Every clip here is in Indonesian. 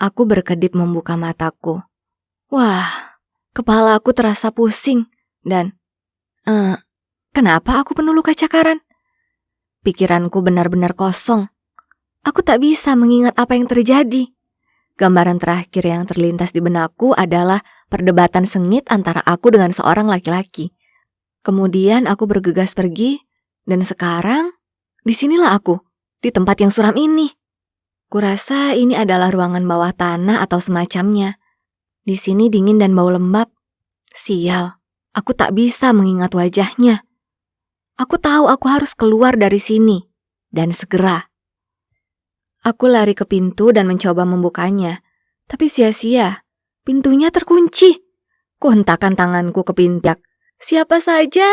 Aku berkedip membuka mataku. Wah, kepala aku terasa pusing dan kenapa aku penuh luka cakaran? Pikiranku benar-benar kosong. Aku tak bisa mengingat apa yang terjadi. Gambaran terakhir yang terlintas di benakku adalah perdebatan sengit antara aku dengan seorang laki-laki. Kemudian aku bergegas pergi, dan sekarang disinilah aku, di tempat yang suram ini. Kurasa ini adalah ruangan bawah tanah atau semacamnya. Di sini dingin dan bau lembab. Sial, aku tak bisa mengingat wajahnya. Aku tahu aku harus keluar dari sini, dan segera. Aku lari ke pintu dan mencoba membukanya, tapi sia-sia. Pintunya terkunci. Kuhentakkan tanganku ke pintu. Siapa saja,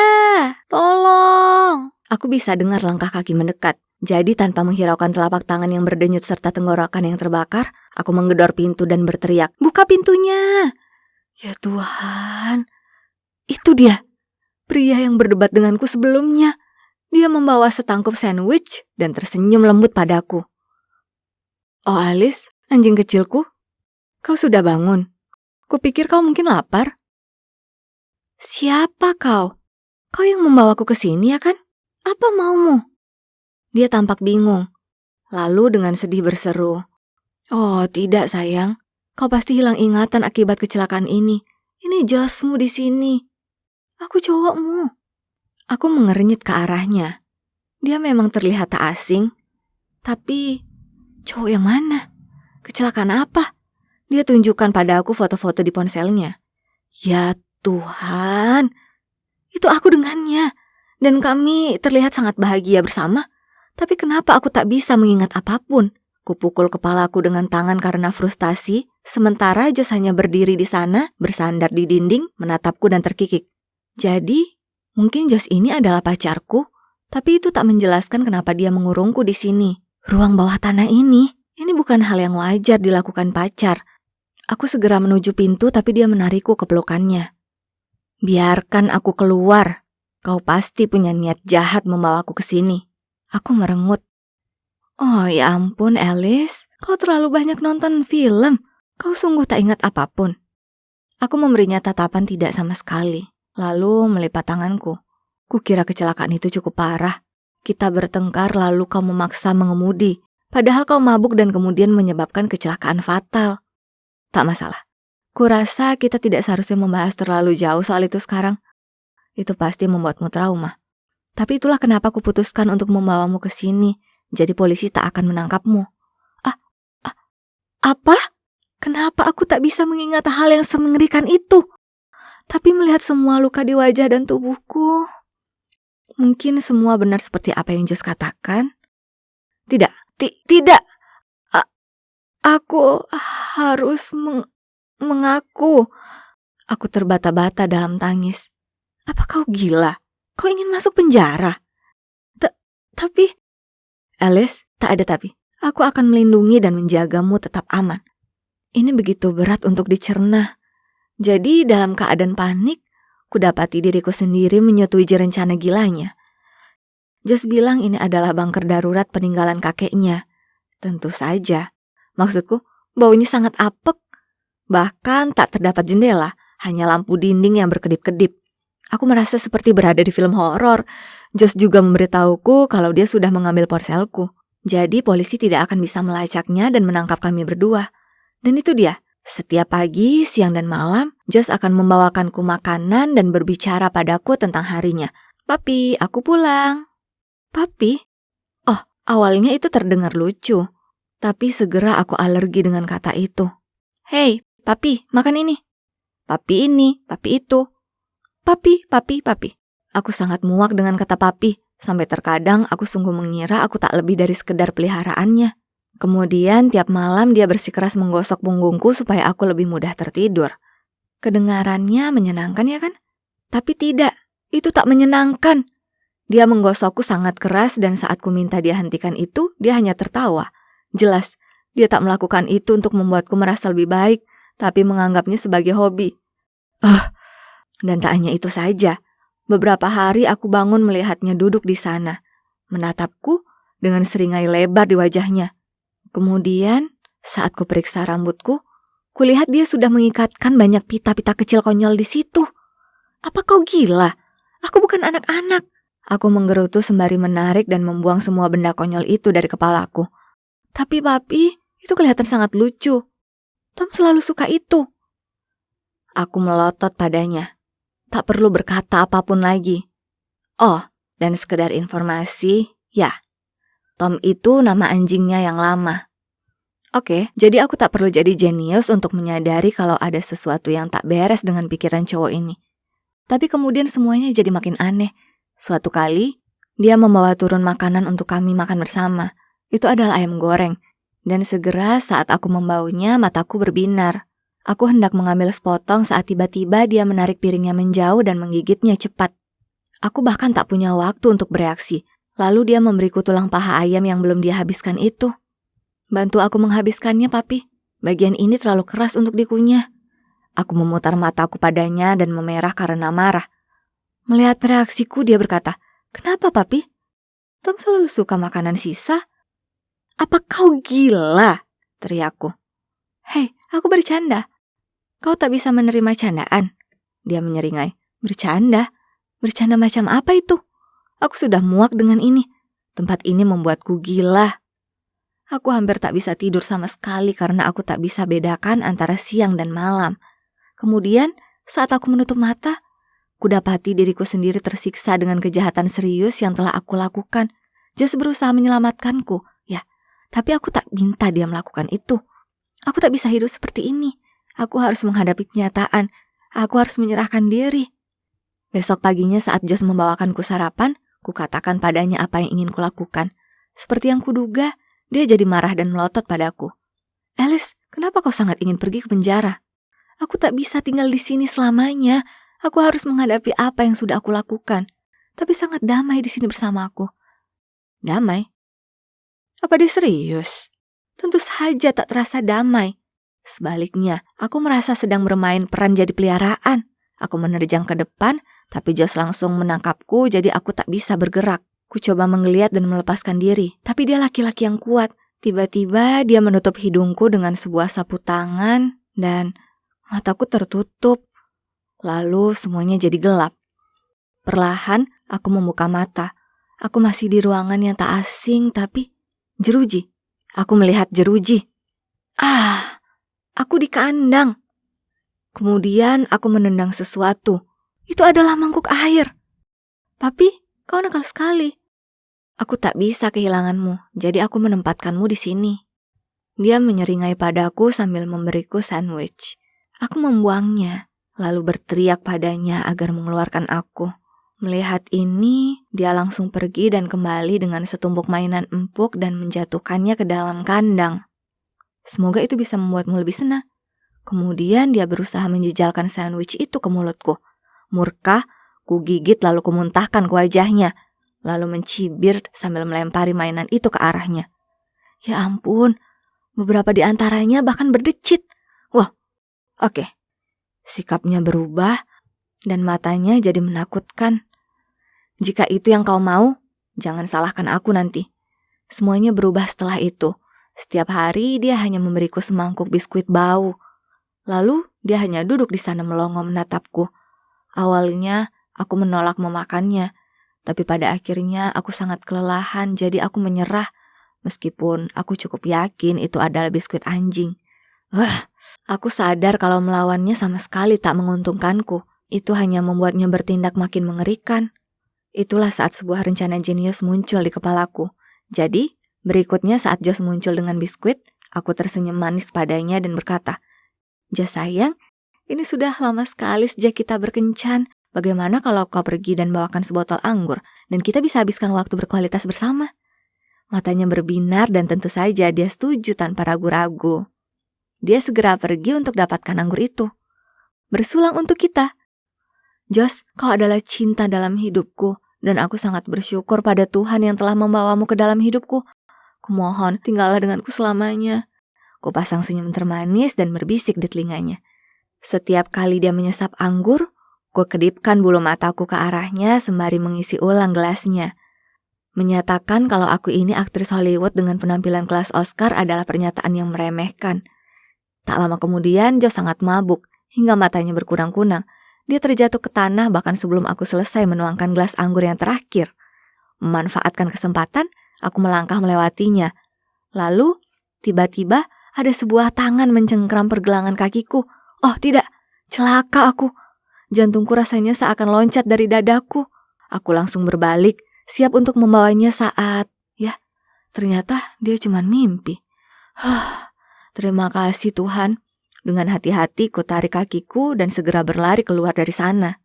tolong. Aku bisa dengar langkah kaki mendekat. Jadi tanpa menghiraukan telapak tangan yang berdenyut serta tenggorokan yang terbakar, aku menggedor pintu dan berteriak, "Buka pintunya!" Ya Tuhan, itu dia, pria yang berdebat denganku sebelumnya. Dia membawa setangkup sandwich dan tersenyum lembut padaku. "Oh Alice, anjing kecilku, kau sudah bangun? Kupikir kau mungkin lapar." "Siapa kau? Kau yang membawaku ke sini ya kan? Apa maumu?" Dia tampak bingung. Lalu dengan sedih berseru, "Oh tidak sayang, kau pasti hilang ingatan akibat kecelakaan ini. Ini josmu di sini. Aku cowokmu." Aku mengernyit ke arahnya. Dia memang terlihat tak asing. Tapi cowok yang mana? Kecelakaan apa? Dia tunjukkan pada aku foto-foto di ponselnya. Ya Tuhan, itu aku dengannya. Dan kami terlihat sangat bahagia bersama. Tapi kenapa aku tak bisa mengingat apapun? Kupukul kepalaku dengan tangan karena frustasi, sementara Josh hanya berdiri di sana, bersandar di dinding, menatapku dan terkikik. Jadi, mungkin Josh ini adalah pacarku, tapi itu tak menjelaskan kenapa dia mengurungku di sini. Ruang bawah tanah ini bukan hal yang wajar dilakukan pacar. Aku segera menuju pintu tapi dia menarikku ke pelukannya. "Biarkan aku keluar. Kau pasti punya niat jahat membawaku ke sini." Aku merengut. "Oh ya ampun Alice, kau terlalu banyak nonton film. Kau sungguh tak ingat apapun." Aku memberinya tatapan tidak sama sekali, lalu melipat tanganku. Kukira kecelakaan itu cukup parah. Kita bertengkar lalu kau memaksa mengemudi, padahal kau mabuk dan kemudian menyebabkan kecelakaan fatal. Tak masalah. Kurasa kita tidak seharusnya membahas terlalu jauh soal itu sekarang. Itu pasti membuatmu trauma. Tapi itulah kenapa aku putuskan untuk membawamu ke sini. Jadi polisi tak akan menangkapmu. Apa? Kenapa aku tak bisa mengingat hal yang semengerikan itu? Tapi melihat semua luka di wajah dan tubuhku, mungkin semua benar seperti apa yang Josh katakan. Tidak. Aku harus mengaku. Aku terbata-bata dalam tangis. Apa kau gila? Kau ingin masuk penjara? Tapi... Alice, tak ada tapi. Aku akan melindungi dan menjagamu tetap aman. Ini begitu berat untuk dicerna. Jadi dalam keadaan panik, kudapati diriku sendiri menyetujui rencana gilanya. Josh bilang ini adalah bunker darurat peninggalan kakeknya. Tentu saja. Maksudku, baunya sangat apek. Bahkan tak terdapat jendela, hanya lampu dinding yang berkedip-kedip. Aku merasa seperti berada di film horor. Josh juga memberitahuku kalau dia sudah mengambil ponselku. Jadi polisi tidak akan bisa melacaknya dan menangkap kami berdua. Dan itu dia, setiap pagi, siang dan malam, Josh akan membawakanku makanan dan berbicara padaku tentang harinya. "Papi, aku pulang." "Papi?" Oh, awalnya itu terdengar lucu. Tapi segera aku alergi dengan kata itu. "Hei, papi, makan ini." "Papi ini, papi itu." Papi. Aku sangat muak dengan kata papi. Sampai terkadang aku sungguh mengira aku tak lebih dari sekedar peliharaannya. Kemudian tiap malam dia bersikeras menggosok punggungku supaya aku lebih mudah tertidur. Kedengarannya menyenangkan ya kan? Tapi tidak, itu tak menyenangkan. Dia menggosokku sangat keras dan saat ku minta dia hentikan itu, dia hanya tertawa. Jelas, dia tak melakukan itu untuk membuatku merasa lebih baik, tapi menganggapnya sebagai hobi. Dan tak hanya itu saja. Beberapa hari aku bangun melihatnya duduk di sana, menatapku dengan seringai lebar di wajahnya. Kemudian, Saat ku periksa rambutku, kulihat dia sudah mengikatkan banyak pita-pita kecil konyol di situ. Apa kau gila? Aku bukan anak-anak. Aku menggerutu sembari menarik dan membuang semua benda konyol itu dari kepalaku. Tapi papi, itu kelihatan sangat lucu. Tom selalu suka itu. Aku melotot padanya. Tak perlu berkata apapun lagi. Oh, dan sekedar informasi, ya, Tom itu nama anjingnya yang lama. Oke, jadi aku tak perlu jadi jenius untuk menyadari kalau ada sesuatu yang tak beres dengan pikiran cowok ini. Tapi kemudian semuanya jadi makin aneh. Suatu kali, dia membawa turun makanan untuk kami makan bersama. Itu adalah ayam goreng. Dan segera saat aku membaunya, mataku berbinar. Aku hendak mengambil sepotong saat tiba-tiba dia menarik piringnya menjauh dan menggigitnya cepat. Aku bahkan tak punya waktu untuk bereaksi. Lalu dia memberiku tulang paha ayam yang belum dia habiskan itu. Bantu aku menghabiskannya, papi. Bagian ini terlalu keras untuk dikunyah. Aku memutar mataku padanya dan memerah karena marah. Melihat reaksiku, dia berkata, "Kenapa, papi? Tom selalu suka makanan sisa." "Apa kau gila?" teriakku. "Hei, aku bercanda. Kau tak bisa menerima candaan?" Dia menyeringai. "Bercanda? Bercanda macam apa itu? Aku sudah muak dengan ini. Tempat ini membuatku gila." Aku hampir tak bisa tidur sama sekali karena aku tak bisa bedakan antara siang dan malam. Kemudian, saat aku menutup mata, kudapati diriku sendiri tersiksa dengan kejahatan serius yang telah aku lakukan. Josh berusaha menyelamatkanku, ya, tapi aku tak minta dia melakukan itu. Aku tak bisa hidup seperti ini. Aku harus menghadapi kenyataan. Aku harus menyerahkan diri. Besok paginya saat Josh membawakanku sarapan, kukatakan padanya apa yang ingin kulakukan. Seperti yang kuduga, dia jadi marah dan melotot padaku. "Alice, kenapa kau sangat ingin pergi ke penjara? Aku tak bisa tinggal di sini selamanya. Aku harus menghadapi apa yang sudah aku lakukan. Tapi sangat damai di sini bersama aku." "Damai? Apa dia serius?" "Tentu saja tak terasa damai. Sebaliknya, aku merasa sedang bermain peran jadi peliharaan. Aku menerjang ke depan, tapi Josh langsung menangkapku jadi aku tak bisa bergerak. Ku coba menggeliat dan melepaskan diri, tapi dia laki-laki yang kuat. Tiba-tiba dia menutup hidungku dengan sebuah sapu tangan dan mataku tertutup. Lalu semuanya jadi gelap. Perlahan aku membuka mata. Aku masih di ruangan yang tak asing tapi jeruji. Aku melihat jeruji. Aku di kandang. Kemudian aku menendang sesuatu. Itu adalah mangkuk air. "Papi, kau nakal sekali. Aku tak bisa kehilanganmu, jadi aku menempatkanmu di sini." Dia menyeringai padaku sambil memberiku sandwich. Aku membuangnya, lalu berteriak padanya agar mengeluarkan aku. Melihat ini, dia langsung pergi dan kembali dengan setumpuk mainan empuk dan menjatuhkannya ke dalam kandang. Semoga itu bisa membuatmu lebih senang. Kemudian dia berusaha menjejalkan sandwich itu ke mulutku. Murka, ku gigit lalu kumuntahkan ke wajahnya, lalu mencibir sambil melempari mainan itu ke arahnya. Ya ampun, beberapa di antaranya bahkan berdecit. Wah, oke. Sikapnya berubah dan matanya jadi menakutkan. "Jika itu yang kau mau, jangan salahkan aku nanti." Semuanya berubah setelah itu. Setiap hari dia hanya memberiku semangkuk biskuit bau. Lalu dia hanya duduk di sana melongo menatapku. Awalnya aku menolak memakannya, tapi pada akhirnya aku sangat kelelahan jadi aku menyerah. Meskipun aku cukup yakin itu adalah biskuit anjing. Aku sadar kalau melawannya sama sekali tak menguntungkanku. Itu hanya membuatnya bertindak makin mengerikan. Itulah saat sebuah rencana jenius muncul di kepalaku. Jadi, berikutnya saat Josh muncul dengan biskuit, aku tersenyum manis padanya dan berkata, "Josh sayang, ini sudah lama sekali sejak kita berkencan. Bagaimana kalau kau pergi dan bawakan sebotol anggur, dan kita bisa habiskan waktu berkualitas bersama?" Matanya berbinar dan tentu saja dia setuju tanpa ragu-ragu. Dia segera pergi untuk dapatkan anggur itu. Bersulang untuk kita. "Josh, kau adalah cinta dalam hidupku, dan aku sangat bersyukur pada Tuhan yang telah membawamu ke dalam hidupku. Kumohon, tinggallah denganku selamanya." Kupasang senyum termanis dan berbisik di telinganya. Setiap kali dia menyesap anggur, ku kedipkan bulu mataku ke arahnya sembari mengisi ulang gelasnya. Menyatakan kalau aku ini aktris Hollywood dengan penampilan kelas Oscar adalah pernyataan yang meremehkan. Tak lama kemudian, Josh sangat mabuk, hingga matanya berkunang-kunang. Dia terjatuh ke tanah bahkan sebelum aku selesai menuangkan gelas anggur yang terakhir. Memanfaatkan kesempatan, aku melangkah melewatinya. Lalu, tiba-tiba ada sebuah tangan mencengkram pergelangan kakiku. Oh tidak, celaka aku. Jantungku rasanya seakan loncat dari dadaku. Aku langsung berbalik, siap untuk membawanya saat, ternyata dia cuma mimpi. Terima kasih Tuhan. Dengan hati-hati ku tarik kakiku dan segera berlari keluar dari sana.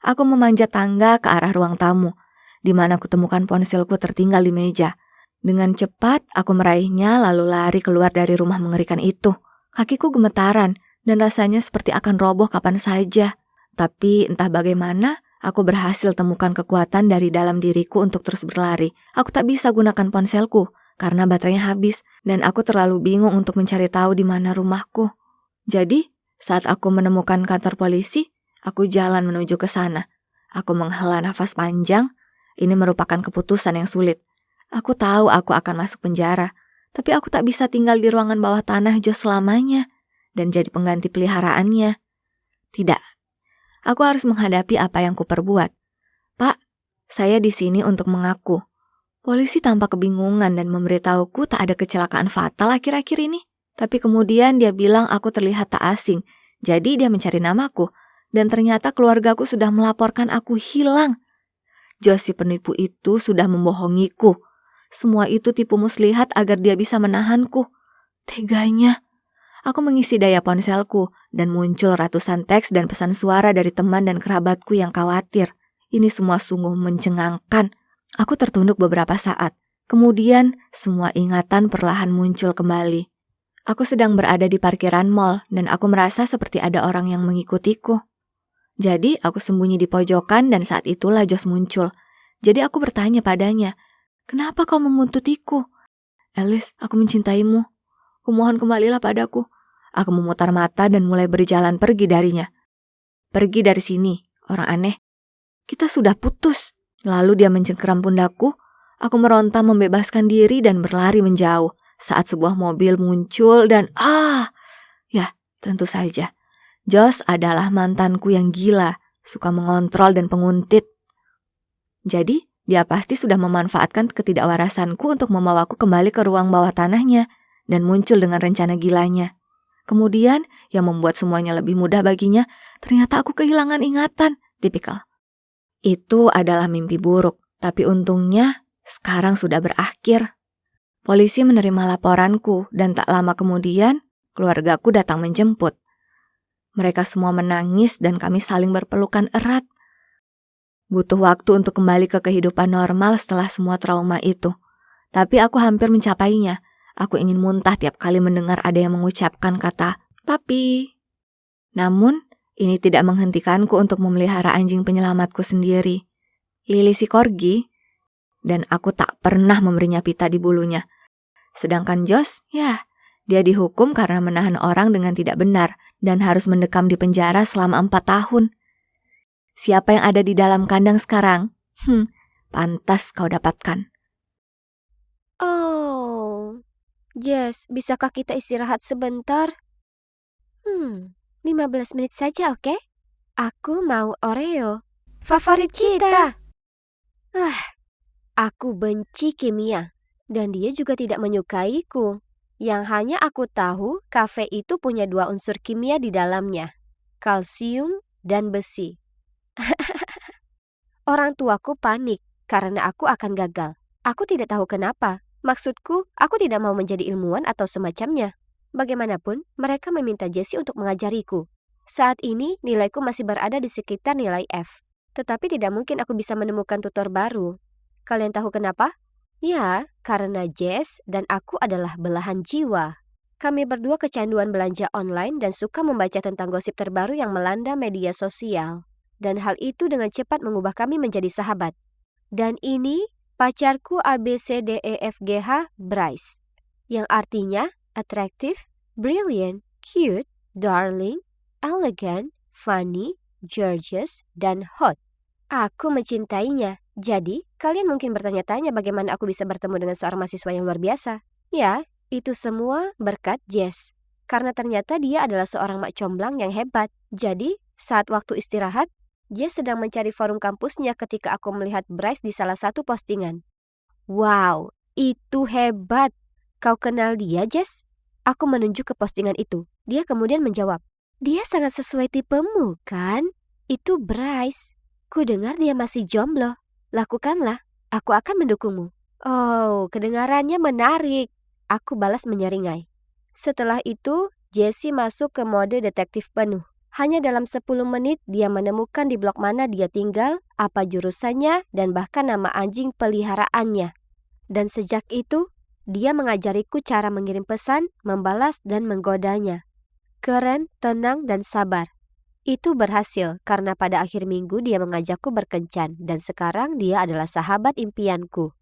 Aku memanjat tangga ke arah ruang tamu, di mana kutemukan ponselku tertinggal di meja. Dengan cepat aku meraihnya lalu lari keluar dari rumah mengerikan itu. Kakiku gemetaran dan rasanya seperti akan roboh kapan saja. Tapi entah bagaimana, aku berhasil temukan kekuatan dari dalam diriku untuk terus berlari. Aku tak bisa gunakan ponselku karena baterainya habis dan aku terlalu bingung untuk mencari tahu di mana rumahku. Jadi, saat aku menemukan kantor polisi, aku jalan menuju ke sana. Aku menghela nafas panjang. Ini merupakan keputusan yang sulit. Aku tahu aku akan masuk penjara, tapi aku tak bisa tinggal di ruangan bawah tanah Josh selamanya dan jadi pengganti peliharaannya. Tidak. Aku harus menghadapi apa yang kuperbuat. Pak, saya di sini untuk mengaku. Polisi tampak kebingungan dan memberitahuku tak ada kecelakaan fatal akhir-akhir ini. Tapi kemudian dia bilang aku terlihat tak asing, jadi dia mencari namaku. Dan ternyata keluargaku sudah melaporkan aku hilang. Josh si penipu itu sudah membohongiku. Semua itu tipu muslihat agar dia bisa menahanku. Teganya. Aku mengisi daya ponselku dan muncul ratusan teks dan pesan suara dari teman dan kerabatku yang khawatir. Ini semua sungguh mencengangkan. Aku tertunduk beberapa saat. Kemudian semua ingatan perlahan muncul kembali. Aku sedang berada di parkiran mall dan aku merasa seperti ada orang yang mengikutiku. Jadi aku sembunyi di pojokan dan saat itulah Josh muncul. Jadi aku bertanya padanya, "Kenapa kau membuntutiku?" "Alice, aku mencintaimu. Kumohon kembalilah padaku." Aku memutar mata dan mulai berjalan pergi darinya. "Pergi dari sini, orang aneh. Kita sudah putus." Lalu dia mencengkeram pundakku. Aku meronta membebaskan diri dan berlari menjauh saat sebuah mobil muncul dan ya, tentu saja. Josh adalah mantanku yang gila, suka mengontrol dan penguntit. Jadi, dia pasti sudah memanfaatkan ketidakwarasanku untuk membawaku kembali ke ruang bawah tanahnya dan muncul dengan rencana gilanya. Kemudian, yang membuat semuanya lebih mudah baginya, ternyata aku kehilangan ingatan. Tipikal. Itu adalah mimpi buruk, tapi untungnya sekarang sudah berakhir. Polisi menerima laporanku dan tak lama kemudian, keluargaku datang menjemput. Mereka semua menangis dan kami saling berpelukan erat. Butuh waktu untuk kembali ke kehidupan normal setelah semua trauma itu. Tapi aku hampir mencapainya. Aku ingin muntah tiap kali mendengar ada yang mengucapkan kata, "Papi." Namun, ini tidak menghentikanku untuk memelihara anjing penyelamatku sendiri, Lily si corgi, dan aku tak pernah memberinya pita di bulunya. Sedangkan Josh, dia dihukum karena menahan orang dengan tidak benar dan harus mendekam di penjara selama 4 tahun. Siapa yang ada di dalam kandang sekarang? Pantas kau dapatkan. Oh, Jess, bisakah kita istirahat sebentar? 15 menit saja, oke? Aku mau Oreo. Favorit kita. Aku benci kimia. Dan dia juga tidak menyukaiku. Yang hanya aku tahu, kafe itu punya 2 unsur kimia di dalamnya. Kalsium dan besi. Orang tuaku panik karena aku akan gagal. Aku tidak tahu kenapa. Maksudku, aku tidak mau menjadi ilmuwan atau semacamnya. Bagaimanapun, mereka meminta Jessie untuk mengajariku. Saat ini, nilaiku masih berada di sekitar nilai F. Tetapi tidak mungkin aku bisa menemukan tutor baru. Kalian tahu kenapa? Ya, karena Jess dan aku adalah belahan jiwa. Kami berdua kecanduan belanja online dan suka membaca tentang gosip terbaru yang melanda media sosial. Dan hal itu dengan cepat mengubah kami menjadi sahabat. Dan ini pacarku ABCDEFGH Bryce, yang artinya attractive, brilliant, cute, darling, elegant, funny, gorgeous, dan hot. Aku mencintainya Jadi, kalian mungkin bertanya-tanya bagaimana aku bisa bertemu dengan seorang mahasiswa yang luar biasa. Ya, itu semua berkat Jess. Karena ternyata dia adalah seorang mak comblang yang hebat. Jadi, saat waktu istirahat, Jess sedang mencari forum kampusnya ketika aku melihat Bryce di salah satu postingan. Wow, itu hebat. Kau kenal dia, Jess? Aku menunjuk ke postingan itu. Dia kemudian menjawab, dia sangat sesuai tipemu, kan? Itu Bryce. Ku dengar dia masih jomblo. Lakukanlah, aku akan mendukungmu. Oh, kedengarannya menarik. Aku balas menyeringai. Setelah itu, Jessie masuk ke mode detektif penuh. Hanya dalam 10 menit dia menemukan di blok mana dia tinggal, apa jurusannya, dan bahkan nama anjing peliharaannya. Dan sejak itu, dia mengajariku cara mengirim pesan, membalas, dan menggodanya. Keren, tenang, dan sabar. Itu berhasil karena pada akhir minggu dia mengajakku berkencan dan sekarang dia adalah sahabat impianku.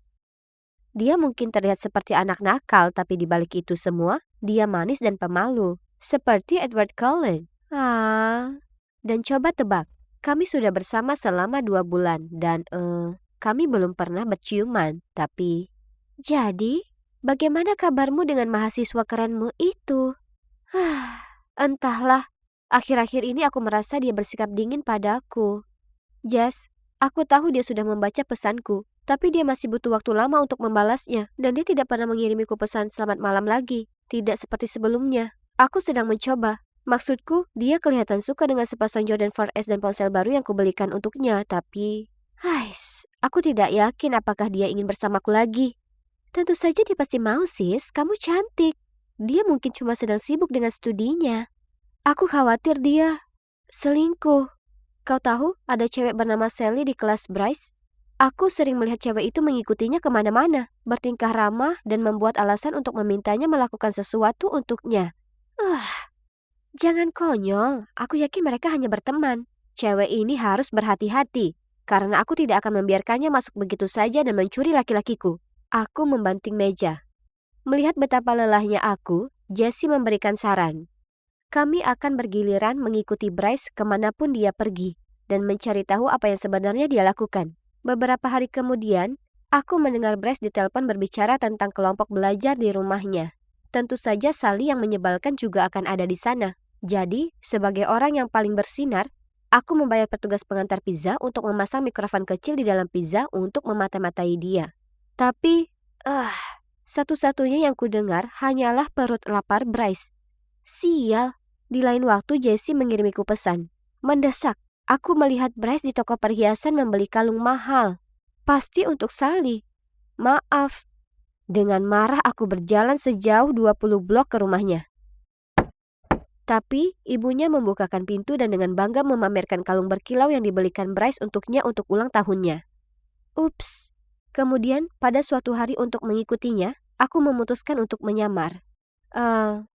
Dia mungkin terlihat seperti anak nakal tapi di balik itu semua, dia manis dan pemalu. Seperti Edward Cullen. Dan coba tebak, kami sudah bersama selama 2 bulan dan kami belum pernah berciuman. Tapi, jadi, bagaimana kabarmu dengan mahasiswa kerenmu itu? Entahlah. Akhir-akhir ini aku merasa dia bersikap dingin padaku. Jess, aku tahu dia sudah membaca pesanku, tapi dia masih butuh waktu lama untuk membalasnya, dan dia tidak pernah mengirimiku pesan selamat malam lagi, tidak seperti sebelumnya. Aku sedang mencoba. Maksudku, dia kelihatan suka dengan sepasang Jordan 4S dan ponsel baru yang kubelikan untuknya, tapi... aku tidak yakin apakah dia ingin bersamaku lagi. Tentu saja dia pasti mau, sis, kamu cantik. Dia mungkin cuma sedang sibuk dengan studinya. Aku khawatir dia selingkuh. Kau tahu ada cewek bernama Sally di kelas Bryce? Aku sering melihat cewek itu mengikutinya kemana-mana, bertingkah ramah dan membuat alasan untuk memintanya melakukan sesuatu untuknya. Jangan konyol, aku yakin mereka hanya berteman. Cewek ini harus berhati-hati, karena aku tidak akan membiarkannya masuk begitu saja dan mencuri laki-lakiku. Aku membanting meja. Melihat betapa lelahnya aku, Jessie memberikan saran. Kami akan bergiliran mengikuti Bryce kemanapun dia pergi dan mencari tahu apa yang sebenarnya dia lakukan. Beberapa hari kemudian, aku mendengar Bryce ditelepon berbicara tentang kelompok belajar di rumahnya. Tentu saja Sally yang menyebalkan juga akan ada di sana. Jadi, sebagai orang yang paling bersinar, aku membayar petugas pengantar pizza untuk memasang mikrofon kecil di dalam pizza untuk memata-matai dia. Tapi, satu-satunya yang kudengar hanyalah perut lapar Bryce. Sial, di lain waktu Jessie mengirimiku pesan. Mendesak, aku melihat Bryce di toko perhiasan membeli kalung mahal. Pasti untuk Sally. Maaf. Dengan marah aku berjalan sejauh 20 blok ke rumahnya. Tapi ibunya membukakan pintu dan dengan bangga memamerkan kalung berkilau yang dibelikan Bryce untuknya untuk ulang tahunnya. Ups. Kemudian pada suatu hari untuk mengikutinya, aku memutuskan untuk menyamar.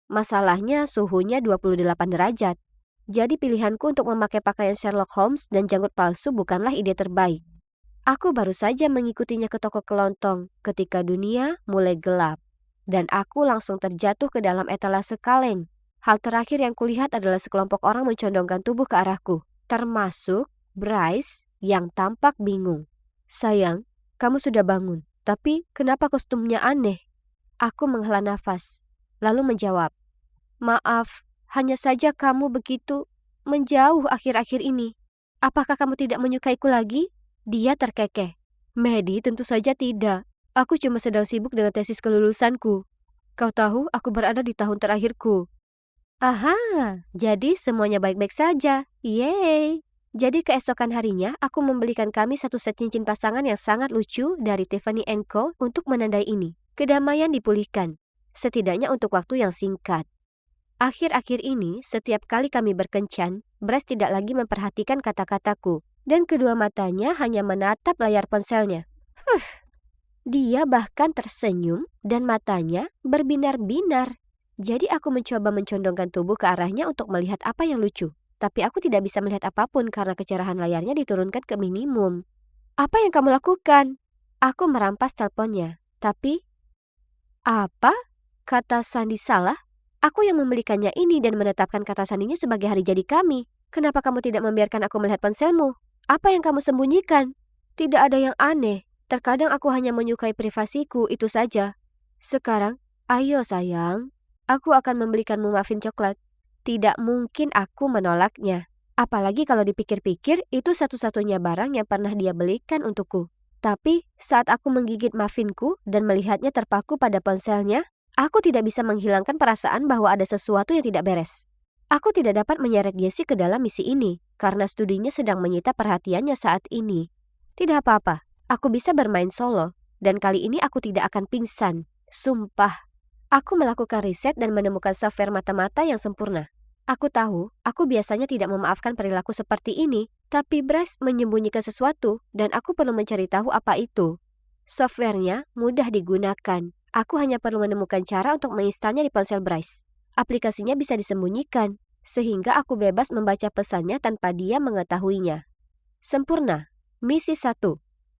Masalahnya suhunya 28 derajat. Jadi pilihanku untuk memakai pakaian Sherlock Holmes dan janggut palsu bukanlah ide terbaik. Aku baru saja mengikutinya ke toko kelontong ketika dunia mulai gelap. Dan aku langsung terjatuh ke dalam etalase kaleng. Hal terakhir yang kulihat adalah sekelompok orang mencondongkan tubuh ke arahku. Termasuk Bryce yang tampak bingung. Sayang, kamu sudah bangun. Tapi kenapa kostumnya aneh? Aku menghela nafas. Lalu menjawab, maaf, hanya saja kamu begitu menjauh akhir-akhir ini. Apakah kamu tidak menyukaiku lagi? Dia terkekeh. Maddie, tentu saja tidak. Aku cuma sedang sibuk dengan tesis kelulusanku. Kau tahu, aku berada di tahun terakhirku. Aha, jadi semuanya baik-baik saja. Yeay. Jadi keesokan harinya, aku membelikan kami satu set cincin pasangan yang sangat lucu dari Tiffany & Co. untuk menandai ini. Kedamaian dipulihkan. Setidaknya untuk waktu yang singkat. Akhir-akhir ini, setiap kali kami berkencan, Bryce tidak lagi memperhatikan kata-kataku, dan kedua matanya hanya menatap layar ponselnya. Dia bahkan tersenyum dan matanya berbinar-binar. Jadi aku mencoba mencondongkan tubuh ke arahnya untuk melihat apa yang lucu. Tapi aku tidak bisa melihat apapun karena kecerahan layarnya diturunkan ke minimum. Apa yang kamu lakukan? Aku merampas teleponnya. Tapi, apa? Kata Sandy salah? Aku yang membelikannya ini dan menetapkan kata sandinya sebagai hari jadi kami. Kenapa kamu tidak membiarkan aku melihat ponselmu? Apa yang kamu sembunyikan? Tidak ada yang aneh. Terkadang aku hanya menyukai privasiku, itu saja. Sekarang, ayo sayang. Aku akan membelikanmu muffin coklat. Tidak mungkin aku menolaknya. Apalagi kalau dipikir-pikir, itu satu-satunya barang yang pernah dia belikan untukku. Tapi, saat aku menggigit muffinku dan melihatnya terpaku pada ponselnya, aku tidak bisa menghilangkan perasaan bahwa ada sesuatu yang tidak beres. Aku tidak dapat menyeret Jessie ke dalam misi ini, karena studinya sedang menyita perhatiannya saat ini. Tidak apa-apa, aku bisa bermain solo, dan kali ini aku tidak akan pingsan. Sumpah. Aku melakukan riset dan menemukan software mata-mata yang sempurna. Aku tahu, aku biasanya tidak memaafkan perilaku seperti ini, tapi Bryce menyembunyikan sesuatu, dan aku perlu mencari tahu apa itu. Softwarenya mudah digunakan. Aku hanya perlu menemukan cara untuk menginstalnya di ponsel Bryce. Aplikasinya bisa disembunyikan, sehingga aku bebas membaca pesannya tanpa dia mengetahuinya. Sempurna. Misi 1.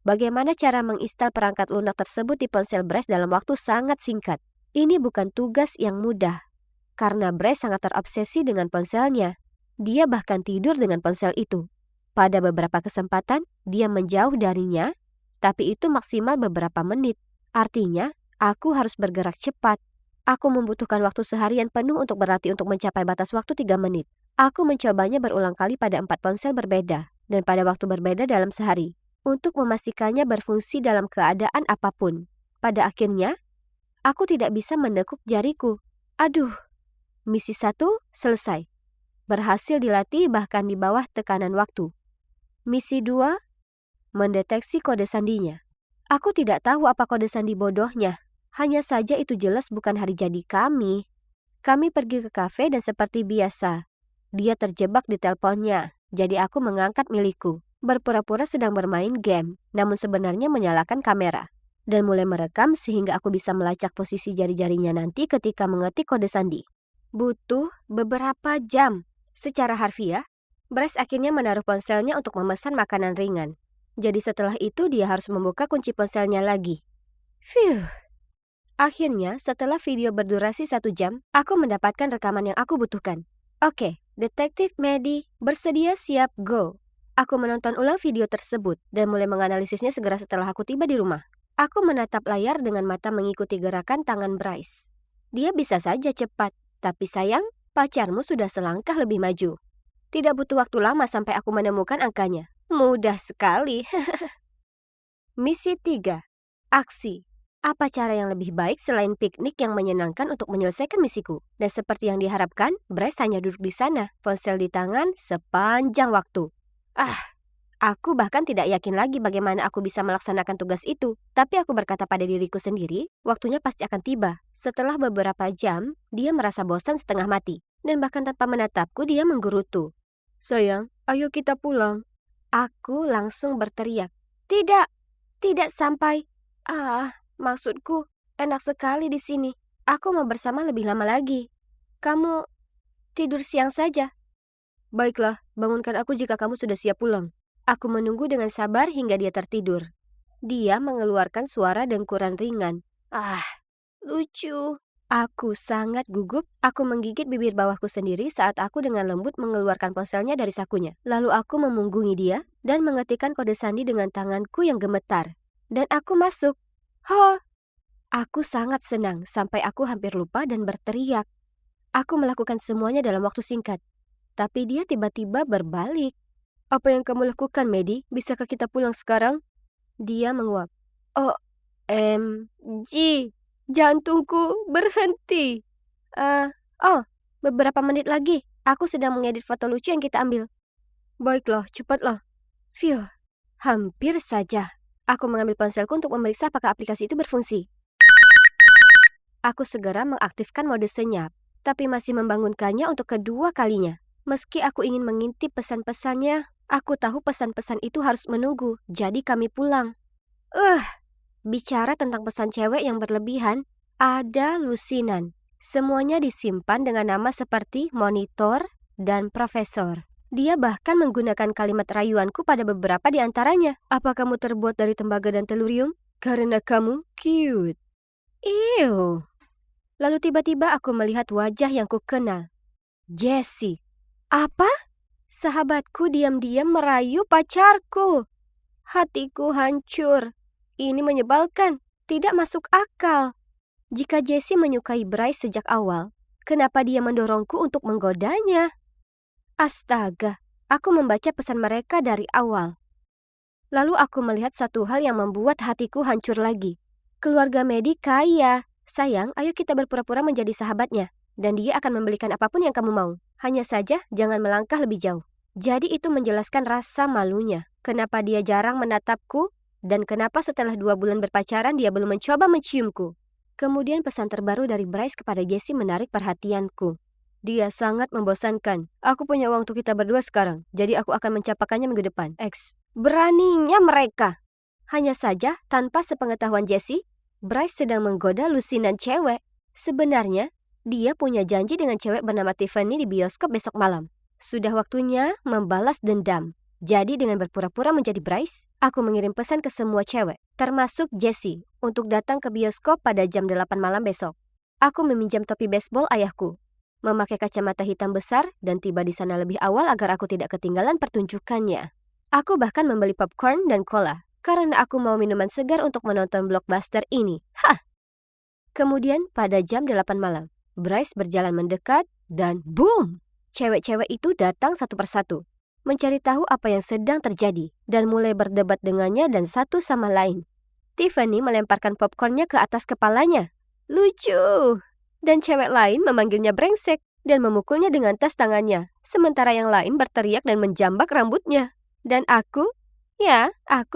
Bagaimana cara menginstal perangkat lunak tersebut di ponsel Bryce dalam waktu sangat singkat. Ini bukan tugas yang mudah, karena Bryce sangat terobsesi dengan ponselnya. Dia bahkan tidur dengan ponsel itu. Pada beberapa kesempatan, dia menjauh darinya, tapi itu maksimal beberapa menit. Artinya, aku harus bergerak cepat. Aku membutuhkan waktu seharian penuh untuk berlatih untuk mencapai batas waktu 3 menit. Aku mencobanya berulang kali pada 4 ponsel berbeda, dan pada waktu berbeda dalam sehari, untuk memastikannya berfungsi dalam keadaan apapun. Pada akhirnya, aku tidak bisa menekuk jariku. Aduh, misi 1 selesai. Berhasil dilatih bahkan di bawah tekanan waktu. Misi 2, mendeteksi kode sandinya. Aku tidak tahu apa kode sandi bodohnya. Hanya saja itu jelas bukan hari jadi kami. Kami pergi ke kafe dan seperti biasa, dia terjebak di teleponnya. Jadi aku mengangkat milikku, berpura-pura sedang bermain game, namun sebenarnya menyalakan kamera, dan mulai merekam sehingga aku bisa melacak posisi jari-jarinya nanti ketika mengetik kode sandi. Butuh beberapa jam. Secara harfiah, Bryce akhirnya menaruh ponselnya untuk memesan makanan ringan. Jadi setelah itu dia harus membuka kunci ponselnya lagi. Phew. Akhirnya, setelah video berdurasi 1 jam, aku mendapatkan rekaman yang aku butuhkan. Oke, Detektif Maddie, bersedia siap go. Aku menonton ulang video tersebut dan mulai menganalisisnya segera setelah aku tiba di rumah. Aku menatap layar dengan mata mengikuti gerakan tangan Bryce. Dia bisa saja cepat, tapi sayang, pacarmu sudah selangkah lebih maju. Tidak butuh waktu lama sampai aku menemukan angkanya. Mudah sekali. Misi 3. Aksi. Apa cara yang lebih baik selain piknik yang menyenangkan untuk menyelesaikan misiku? Dan seperti yang diharapkan, Bryce hanya duduk di sana, ponsel di tangan sepanjang waktu. Aku bahkan tidak yakin lagi bagaimana aku bisa melaksanakan tugas itu. Tapi aku berkata pada diriku sendiri, waktunya pasti akan tiba. Setelah beberapa jam, dia merasa bosan setengah mati. Dan bahkan tanpa menatapku, dia menggerutu. Sayang, ayo kita pulang. Aku langsung berteriak. Tidak sampai. Maksudku, enak sekali di sini. Aku mau bersama lebih lama lagi. Kamu tidur siang saja. Baiklah, bangunkan aku jika kamu sudah siap pulang. Aku menunggu dengan sabar hingga dia tertidur. Dia mengeluarkan suara dengkuran ringan. Lucu. Aku sangat gugup. Aku menggigit bibir bawahku sendiri saat aku dengan lembut mengeluarkan ponselnya dari sakunya. Lalu aku memunggungi dia dan mengetikkan kode sandi dengan tanganku yang gemetar. Dan aku masuk. Aku sangat senang sampai aku hampir lupa dan berteriak. Aku melakukan semuanya dalam waktu singkat. Tapi dia tiba-tiba berbalik. Apa yang kamu lakukan, Maddie? Bisakah kita pulang sekarang? Dia menguap. OMG, jantungku berhenti. Beberapa menit lagi. Aku sedang mengedit foto lucu yang kita ambil. Baiklah, cepatlah. Phew, hampir saja. Aku mengambil ponselku untuk memeriksa apakah aplikasi itu berfungsi. Aku segera mengaktifkan mode senyap, tapi masih membangunkannya untuk kedua kalinya. Meski aku ingin mengintip pesan-pesannya, aku tahu pesan-pesan itu harus menunggu, jadi kami pulang. Bicara tentang pesan cewek yang berlebihan, ada lusinan. Semuanya disimpan dengan nama seperti monitor dan profesor. Dia bahkan menggunakan kalimat rayuanku pada beberapa di antaranya. Apa kamu terbuat dari tembaga dan telurium? Karena kamu cute. Ew. Lalu tiba-tiba aku melihat wajah yang kukenal. Jessie. Apa? Sahabatku diam-diam merayu pacarku. Hatiku hancur. Ini menyebalkan. Tidak masuk akal. Jika Jessie menyukai Bryce sejak awal, kenapa dia mendorongku untuk menggodanya? Astaga, aku membaca pesan mereka dari awal. Lalu aku melihat satu hal yang membuat hatiku hancur lagi. Keluarga Maddie kaya. Sayang, ayo kita berpura-pura menjadi sahabatnya. Dan dia akan membelikan apapun yang kamu mau. Hanya saja, jangan melangkah lebih jauh. Jadi itu menjelaskan rasa malunya. Kenapa dia jarang menatapku, dan kenapa setelah 2 bulan berpacaran dia belum mencoba menciumku. Kemudian pesan terbaru dari Bryce kepada Jessie menarik perhatianku. Dia sangat membosankan. Aku punya uang untuk kita berdua sekarang, jadi aku akan mencapakannya minggu depan. X. Beraninya mereka. Hanya saja, tanpa sepengetahuan Jessie, Bryce sedang menggoda lusinan cewek. Sebenarnya, dia punya janji dengan cewek bernama Tiffany di bioskop besok malam. Sudah waktunya membalas dendam. Jadi dengan berpura-pura menjadi Bryce, aku mengirim pesan ke semua cewek, termasuk Jessie, untuk datang ke bioskop pada jam 8 malam besok. Aku meminjam topi baseball ayahku, memakai kacamata hitam besar, dan tiba di sana lebih awal agar aku tidak ketinggalan pertunjukannya. Aku bahkan membeli popcorn dan cola, karena aku mau minuman segar untuk menonton blockbuster ini. Hah! Kemudian pada jam 8 malam, Bryce berjalan mendekat dan boom! Cewek-cewek itu datang satu persatu, mencari tahu apa yang sedang terjadi, dan mulai berdebat dengannya dan satu sama lain. Tiffany melemparkan popcornnya ke atas kepalanya. Lucu! Dan cewek lain memanggilnya brengsek dan memukulnya dengan tas tangannya, sementara yang lain berteriak dan menjambak rambutnya. Dan aku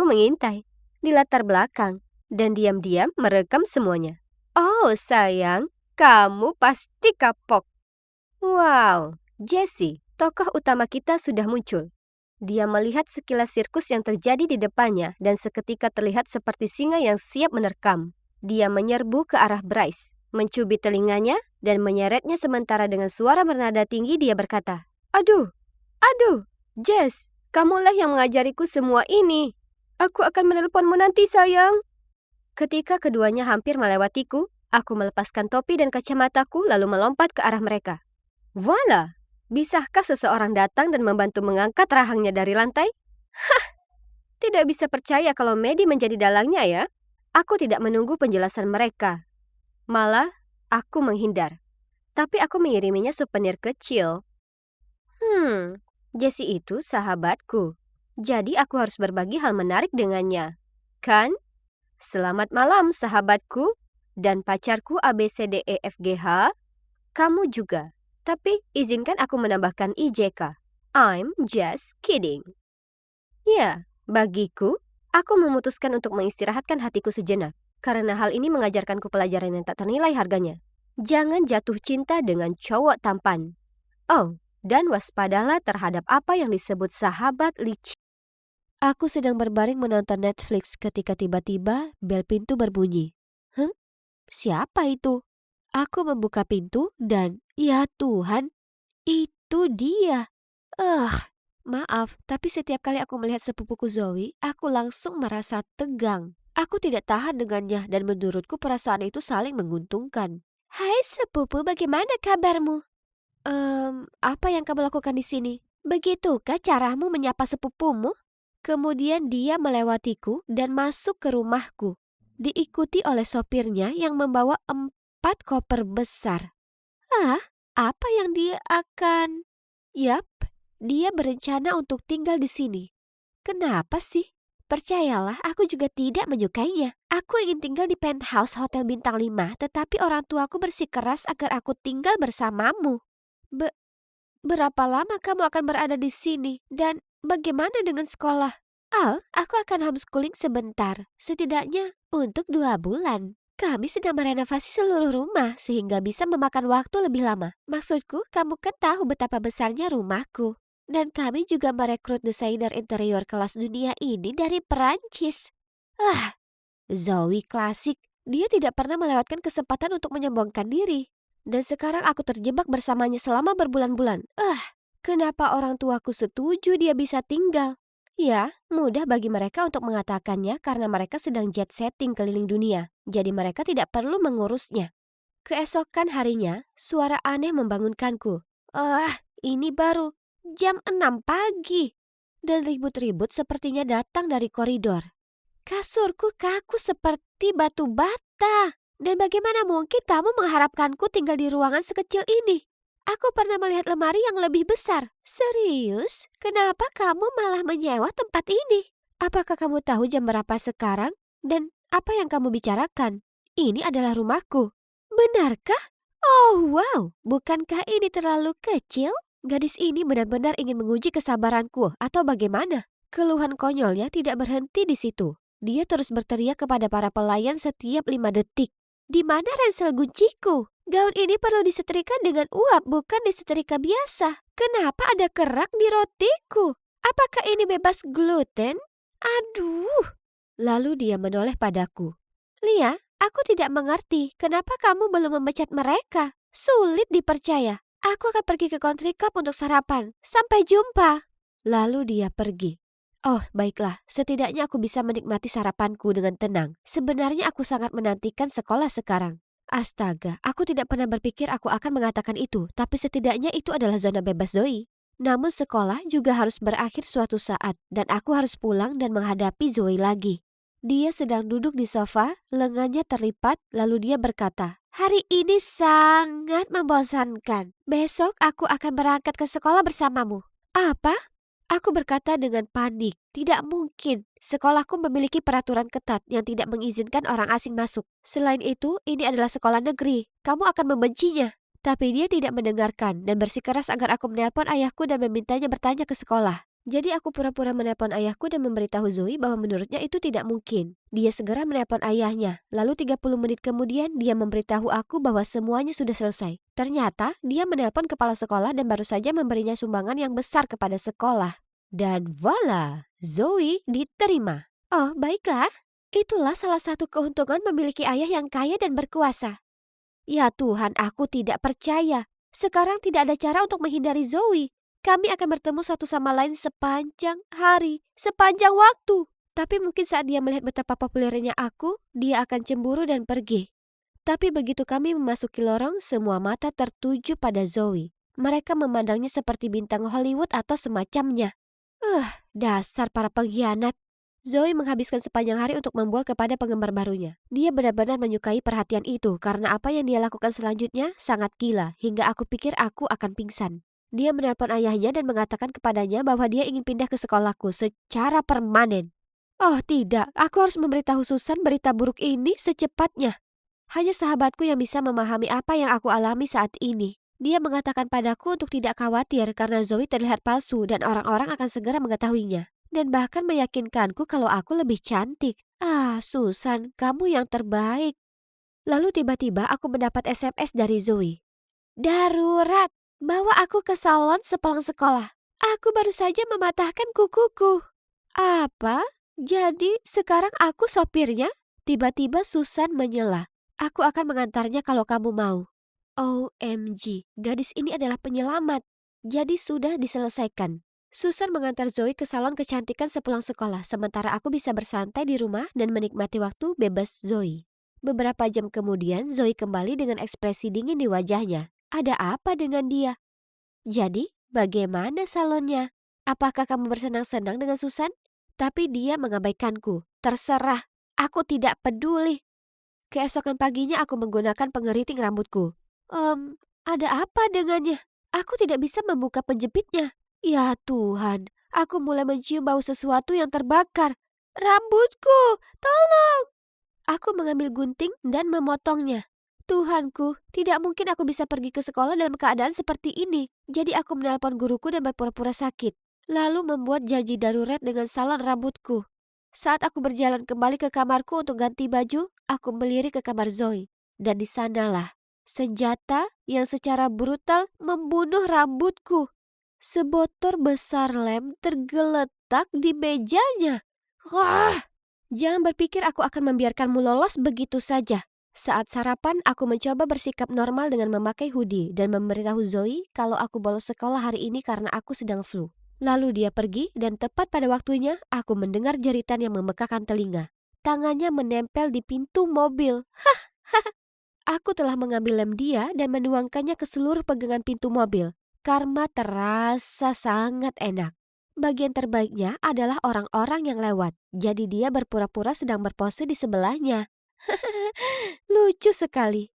mengintai di latar belakang dan diam-diam merekam semuanya. Oh sayang, kamu pasti kapok. Wow, Jessie, tokoh utama kita sudah muncul. Dia melihat sekilas sirkus yang terjadi di depannya dan seketika terlihat seperti singa yang siap menerkam. Dia menyerbu ke arah Bryce, mencubit telinganya dan menyeretnya sementara dengan suara bernada tinggi dia berkata, Aduh, Jess, kamulah yang mengajariku semua ini. Aku akan menelponmu nanti, sayang. Ketika keduanya hampir melewatiku, aku melepaskan topi dan kacamataku lalu melompat ke arah mereka. Voila! Bisakah seseorang datang dan membantu mengangkat rahangnya dari lantai? Hah! Tidak bisa percaya kalau Maddie menjadi dalangnya ya. Aku tidak menunggu penjelasan mereka. Malah, aku menghindar. Tapi aku mengiriminya souvenir kecil. Jessie itu sahabatku. Jadi aku harus berbagi hal menarik dengannya. Kan? Selamat malam sahabatku dan pacarku ABCDEFGH. Kamu juga. Tapi izinkan aku menambahkan IJK. I'm just kidding. Ya, bagiku, aku memutuskan untuk mengistirahatkan hatiku sejenak. Karena hal ini mengajarkanku pelajaran yang tak ternilai harganya. Jangan jatuh cinta dengan cowok tampan. Oh, dan waspadalah terhadap apa yang disebut sahabat licik. Aku sedang berbaring menonton Netflix ketika tiba-tiba bel pintu berbunyi. Siapa itu? Aku membuka pintu dan, ya Tuhan, itu dia. Maaf, tapi setiap kali aku melihat sepupuku Zoe, aku langsung merasa tegang. Aku tidak tahan dengannya dan menurutku perasaan itu saling menguntungkan. Hai sepupu, bagaimana kabarmu? Apa yang kamu lakukan di sini? Begitukah caramu menyapa sepupumu? Kemudian dia melewatiku dan masuk ke rumahku, diikuti oleh sopirnya yang membawa 4 koper besar. Apa yang dia akan... Yap, dia berencana untuk tinggal di sini. Kenapa sih? Percayalah, aku juga tidak menyukainya. Aku ingin tinggal di penthouse hotel bintang 5, tetapi orang tuaku bersikeras agar aku tinggal bersamamu. Berapa lama kamu akan berada di sini? Dan bagaimana dengan sekolah? Aku akan homeschooling sebentar, setidaknya untuk 2 bulan. Kami sedang merenovasi seluruh rumah sehingga bisa memakan waktu lebih lama. Maksudku, kamu kan tahu betapa besarnya rumahku. Dan kami juga merekrut desainer interior kelas dunia ini dari Perancis. Zoe klasik. Dia tidak pernah melewatkan kesempatan untuk menyombongkan diri. Dan sekarang aku terjebak bersamanya selama berbulan-bulan. Kenapa orang tuaku setuju dia bisa tinggal? Ya, mudah bagi mereka untuk mengatakannya karena mereka sedang jet setting keliling dunia. Jadi mereka tidak perlu mengurusnya. Keesokan harinya, suara aneh membangunkanku. Ini baru jam 6 pagi. dan ribut-ribut sepertinya datang dari koridor. Kasurku kaku seperti batu bata. Dan bagaimana mungkin kamu mengharapkanku tinggal di ruangan sekecil ini? Aku pernah melihat lemari yang lebih besar. Serius? Kenapa kamu malah menyewa tempat ini? Apakah kamu tahu jam berapa sekarang? Dan apa yang kamu bicarakan? Ini adalah rumahku. Benarkah? Oh wow, bukankah ini terlalu kecil? Gadis ini benar-benar ingin menguji kesabaranku atau bagaimana? Keluhan konyolnya tidak berhenti di situ. Dia terus berteriak kepada para pelayan setiap 5 detik. Di mana ransel gunciku? Gaun ini perlu disetrika dengan uap, bukan disetrika biasa. Kenapa ada kerak di rotiku? Apakah ini bebas gluten? Aduh. Lalu dia menoleh padaku. Lia, aku tidak mengerti kenapa kamu belum memecat mereka. Sulit dipercaya. Aku akan pergi ke country club untuk sarapan. Sampai jumpa. Lalu dia pergi. Oh, baiklah. Setidaknya aku bisa menikmati sarapanku dengan tenang. Sebenarnya aku sangat menantikan sekolah sekarang. Astaga, aku tidak pernah berpikir aku akan mengatakan itu, tapi setidaknya itu adalah zona bebas Zoe. Namun sekolah juga harus berakhir suatu saat, dan aku harus pulang dan menghadapi Zoe lagi. Dia sedang duduk di sofa, lengannya terlipat, lalu dia berkata, "Hari ini sangat membosankan. Besok aku akan berangkat ke sekolah bersamamu." Apa? Aku berkata dengan panik, tidak mungkin. Sekolahku memiliki peraturan ketat yang tidak mengizinkan orang asing masuk. Selain itu, ini adalah sekolah negeri. Kamu akan membencinya. Tapi dia tidak mendengarkan dan bersikeras agar aku menelpon ayahku dan memintanya bertanya ke sekolah. Jadi aku pura-pura menelpon ayahku dan memberitahu Zoe bahwa menurutnya itu tidak mungkin. Dia segera menelpon ayahnya. Lalu 30 menit kemudian dia memberitahu aku bahwa semuanya sudah selesai. Ternyata dia menelpon kepala sekolah dan baru saja memberinya sumbangan yang besar kepada sekolah. Dan voila, Zoe diterima. Oh, baiklah. Itulah salah satu keuntungan memiliki ayah yang kaya dan berkuasa. Ya Tuhan, aku tidak percaya. Sekarang tidak ada cara untuk menghindari Zoe. Kami akan bertemu satu sama lain sepanjang hari, sepanjang waktu. Tapi mungkin saat dia melihat betapa populernya aku, dia akan cemburu dan pergi. Tapi begitu kami memasuki lorong, semua mata tertuju pada Zoe. Mereka memandangnya seperti bintang Hollywood atau semacamnya. Dasar para pengkhianat. Zoe menghabiskan sepanjang hari untuk membual kepada penggemar barunya. Dia benar-benar menyukai perhatian itu karena apa yang dia lakukan selanjutnya sangat gila hingga aku pikir aku akan pingsan. Dia menelpon ayahnya dan mengatakan kepadanya bahwa dia ingin pindah ke sekolahku secara permanen. Oh tidak, aku harus memberitahu Susan berita buruk ini secepatnya. Hanya sahabatku yang bisa memahami apa yang aku alami saat ini. Dia mengatakan padaku untuk tidak khawatir karena Zoe terlihat palsu dan orang-orang akan segera mengetahuinya. Dan bahkan meyakinkanku kalau aku lebih cantik. Susan, kamu yang terbaik. Lalu tiba-tiba aku mendapat SMS dari Zoe. Darurat, bawa aku ke salon sepulang sekolah. Aku baru saja mematahkan kukuku. Apa? Jadi sekarang aku sopirnya? Tiba-tiba Susan menyela. Aku akan mengantarnya kalau kamu mau. OMG, gadis ini adalah penyelamat. Jadi sudah diselesaikan. Susan mengantar Zoe ke salon kecantikan sepulang sekolah, sementara aku bisa bersantai di rumah dan menikmati waktu bebas Zoe. Beberapa jam kemudian, Zoe kembali dengan ekspresi dingin di wajahnya. Ada apa dengan dia? Jadi, bagaimana salonnya? Apakah kamu bersenang-senang dengan Susan? Tapi dia mengabaikanku. Terserah, aku tidak peduli. Keesokan paginya aku menggunakan pengeriting rambutku. Ada apa dengannya? Aku tidak bisa membuka penjepitnya. Ya Tuhan, aku mulai mencium bau sesuatu yang terbakar. Rambutku, tolong! Aku mengambil gunting dan memotongnya. Tuhanku, tidak mungkin aku bisa pergi ke sekolah dalam keadaan seperti ini. Jadi aku menelpon guruku dan berpura-pura sakit. Lalu membuat janji darurat dengan salon rambutku. Saat aku berjalan kembali ke kamarku untuk ganti baju, aku melirik ke kamar Zoe. Dan di sanalah senjata yang secara brutal membunuh rambutku. Sebotol besar lem tergeletak di mejanya. Wah! Jangan berpikir aku akan membiarkanmu lolos begitu saja. Saat sarapan, aku mencoba bersikap normal dengan memakai hoodie dan memberitahu Zoe kalau aku bolos sekolah hari ini karena aku sedang flu. Lalu dia pergi dan tepat pada waktunya aku mendengar jeritan yang memekakan telinga. Tangannya menempel di pintu mobil. Aku telah mengambil lem dia dan menuangkannya ke seluruh pegangan pintu mobil. Karma terasa sangat enak. Bagian terbaiknya adalah orang-orang yang lewat. Jadi dia berpura-pura sedang berpose di sebelahnya. Lucu sekali.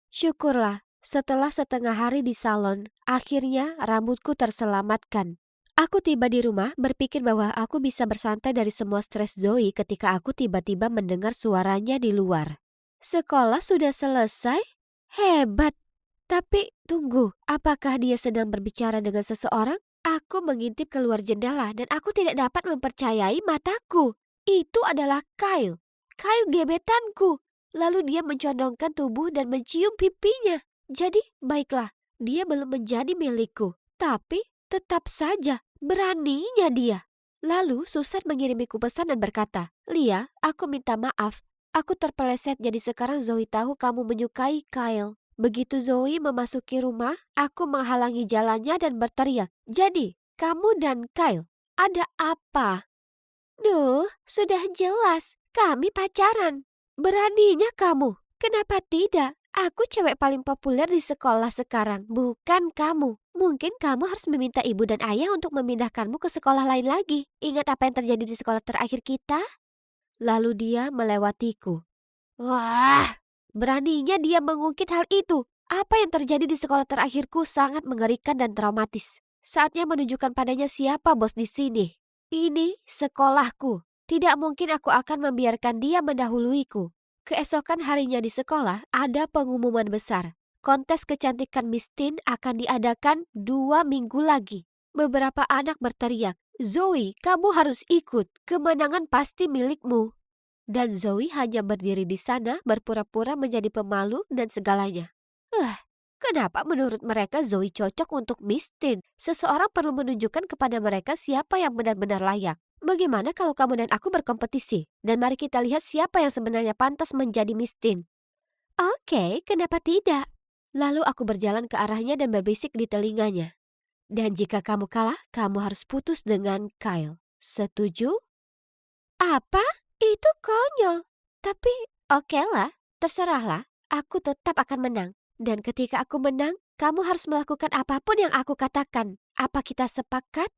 Syukurlah, setelah setengah hari di salon, akhirnya rambutku terselamatkan. Aku tiba di rumah berpikir bahwa aku bisa bersantai dari semua stres Zoe ketika aku tiba-tiba mendengar suaranya di luar. Sekolah sudah selesai? Hebat. Tapi tunggu, apakah dia sedang berbicara dengan seseorang? Aku mengintip keluar jendela dan aku tidak dapat mempercayai mataku. Itu adalah Kyle. Kyle gebetanku. Lalu dia mencondongkan tubuh dan mencium pipinya. Jadi, baiklah, dia belum menjadi milikku. Tapi, tetap saja, beraninya dia. Lalu, Susan mengirimiku pesan dan berkata, "Lia, aku minta maaf. Aku terpeleset jadi sekarang Zoe tahu kamu menyukai Kyle." Begitu Zoe memasuki rumah, aku menghalangi jalannya dan berteriak, "Jadi, kamu dan Kyle, ada apa?" "Duh, sudah jelas, kami pacaran. Beraninya kamu, kenapa tidak? Aku cewek paling populer di sekolah sekarang, bukan kamu. Mungkin kamu harus meminta ibu dan ayah untuk memindahkanmu ke sekolah lain lagi. Ingat apa yang terjadi di sekolah terakhir kita?" Lalu dia melewatiku. Wah, beraninya dia mengungkit hal itu. Apa yang terjadi di sekolah terakhirku sangat mengerikan dan traumatis. Saatnya menunjukkan padanya siapa bos di sini. Ini sekolahku. Tidak mungkin aku akan membiarkan dia mendahuluiku. Keesokan harinya di sekolah ada pengumuman besar. Kontes kecantikan Miss Teen akan diadakan 2 minggu lagi. Beberapa anak berteriak, "Zoe, kamu harus ikut. Kemenangan pasti milikmu." Dan Zoe hanya berdiri di sana berpura-pura menjadi pemalu dan segalanya. Kenapa menurut mereka Zoe cocok untuk Miss Teen? Seseorang perlu menunjukkan kepada mereka siapa yang benar-benar layak. Bagaimana kalau kamu dan aku berkompetisi? Dan mari kita lihat siapa yang sebenarnya pantas menjadi Miss Teen. Oke, kenapa tidak? Lalu aku berjalan ke arahnya dan berbisik di telinganya. Dan jika kamu kalah, kamu harus putus dengan Kyle. Setuju? Apa? Itu konyol. Tapi oke lah, terserahlah. Aku tetap akan menang. Dan ketika aku menang, kamu harus melakukan apapun yang aku katakan. Apa kita sepakat?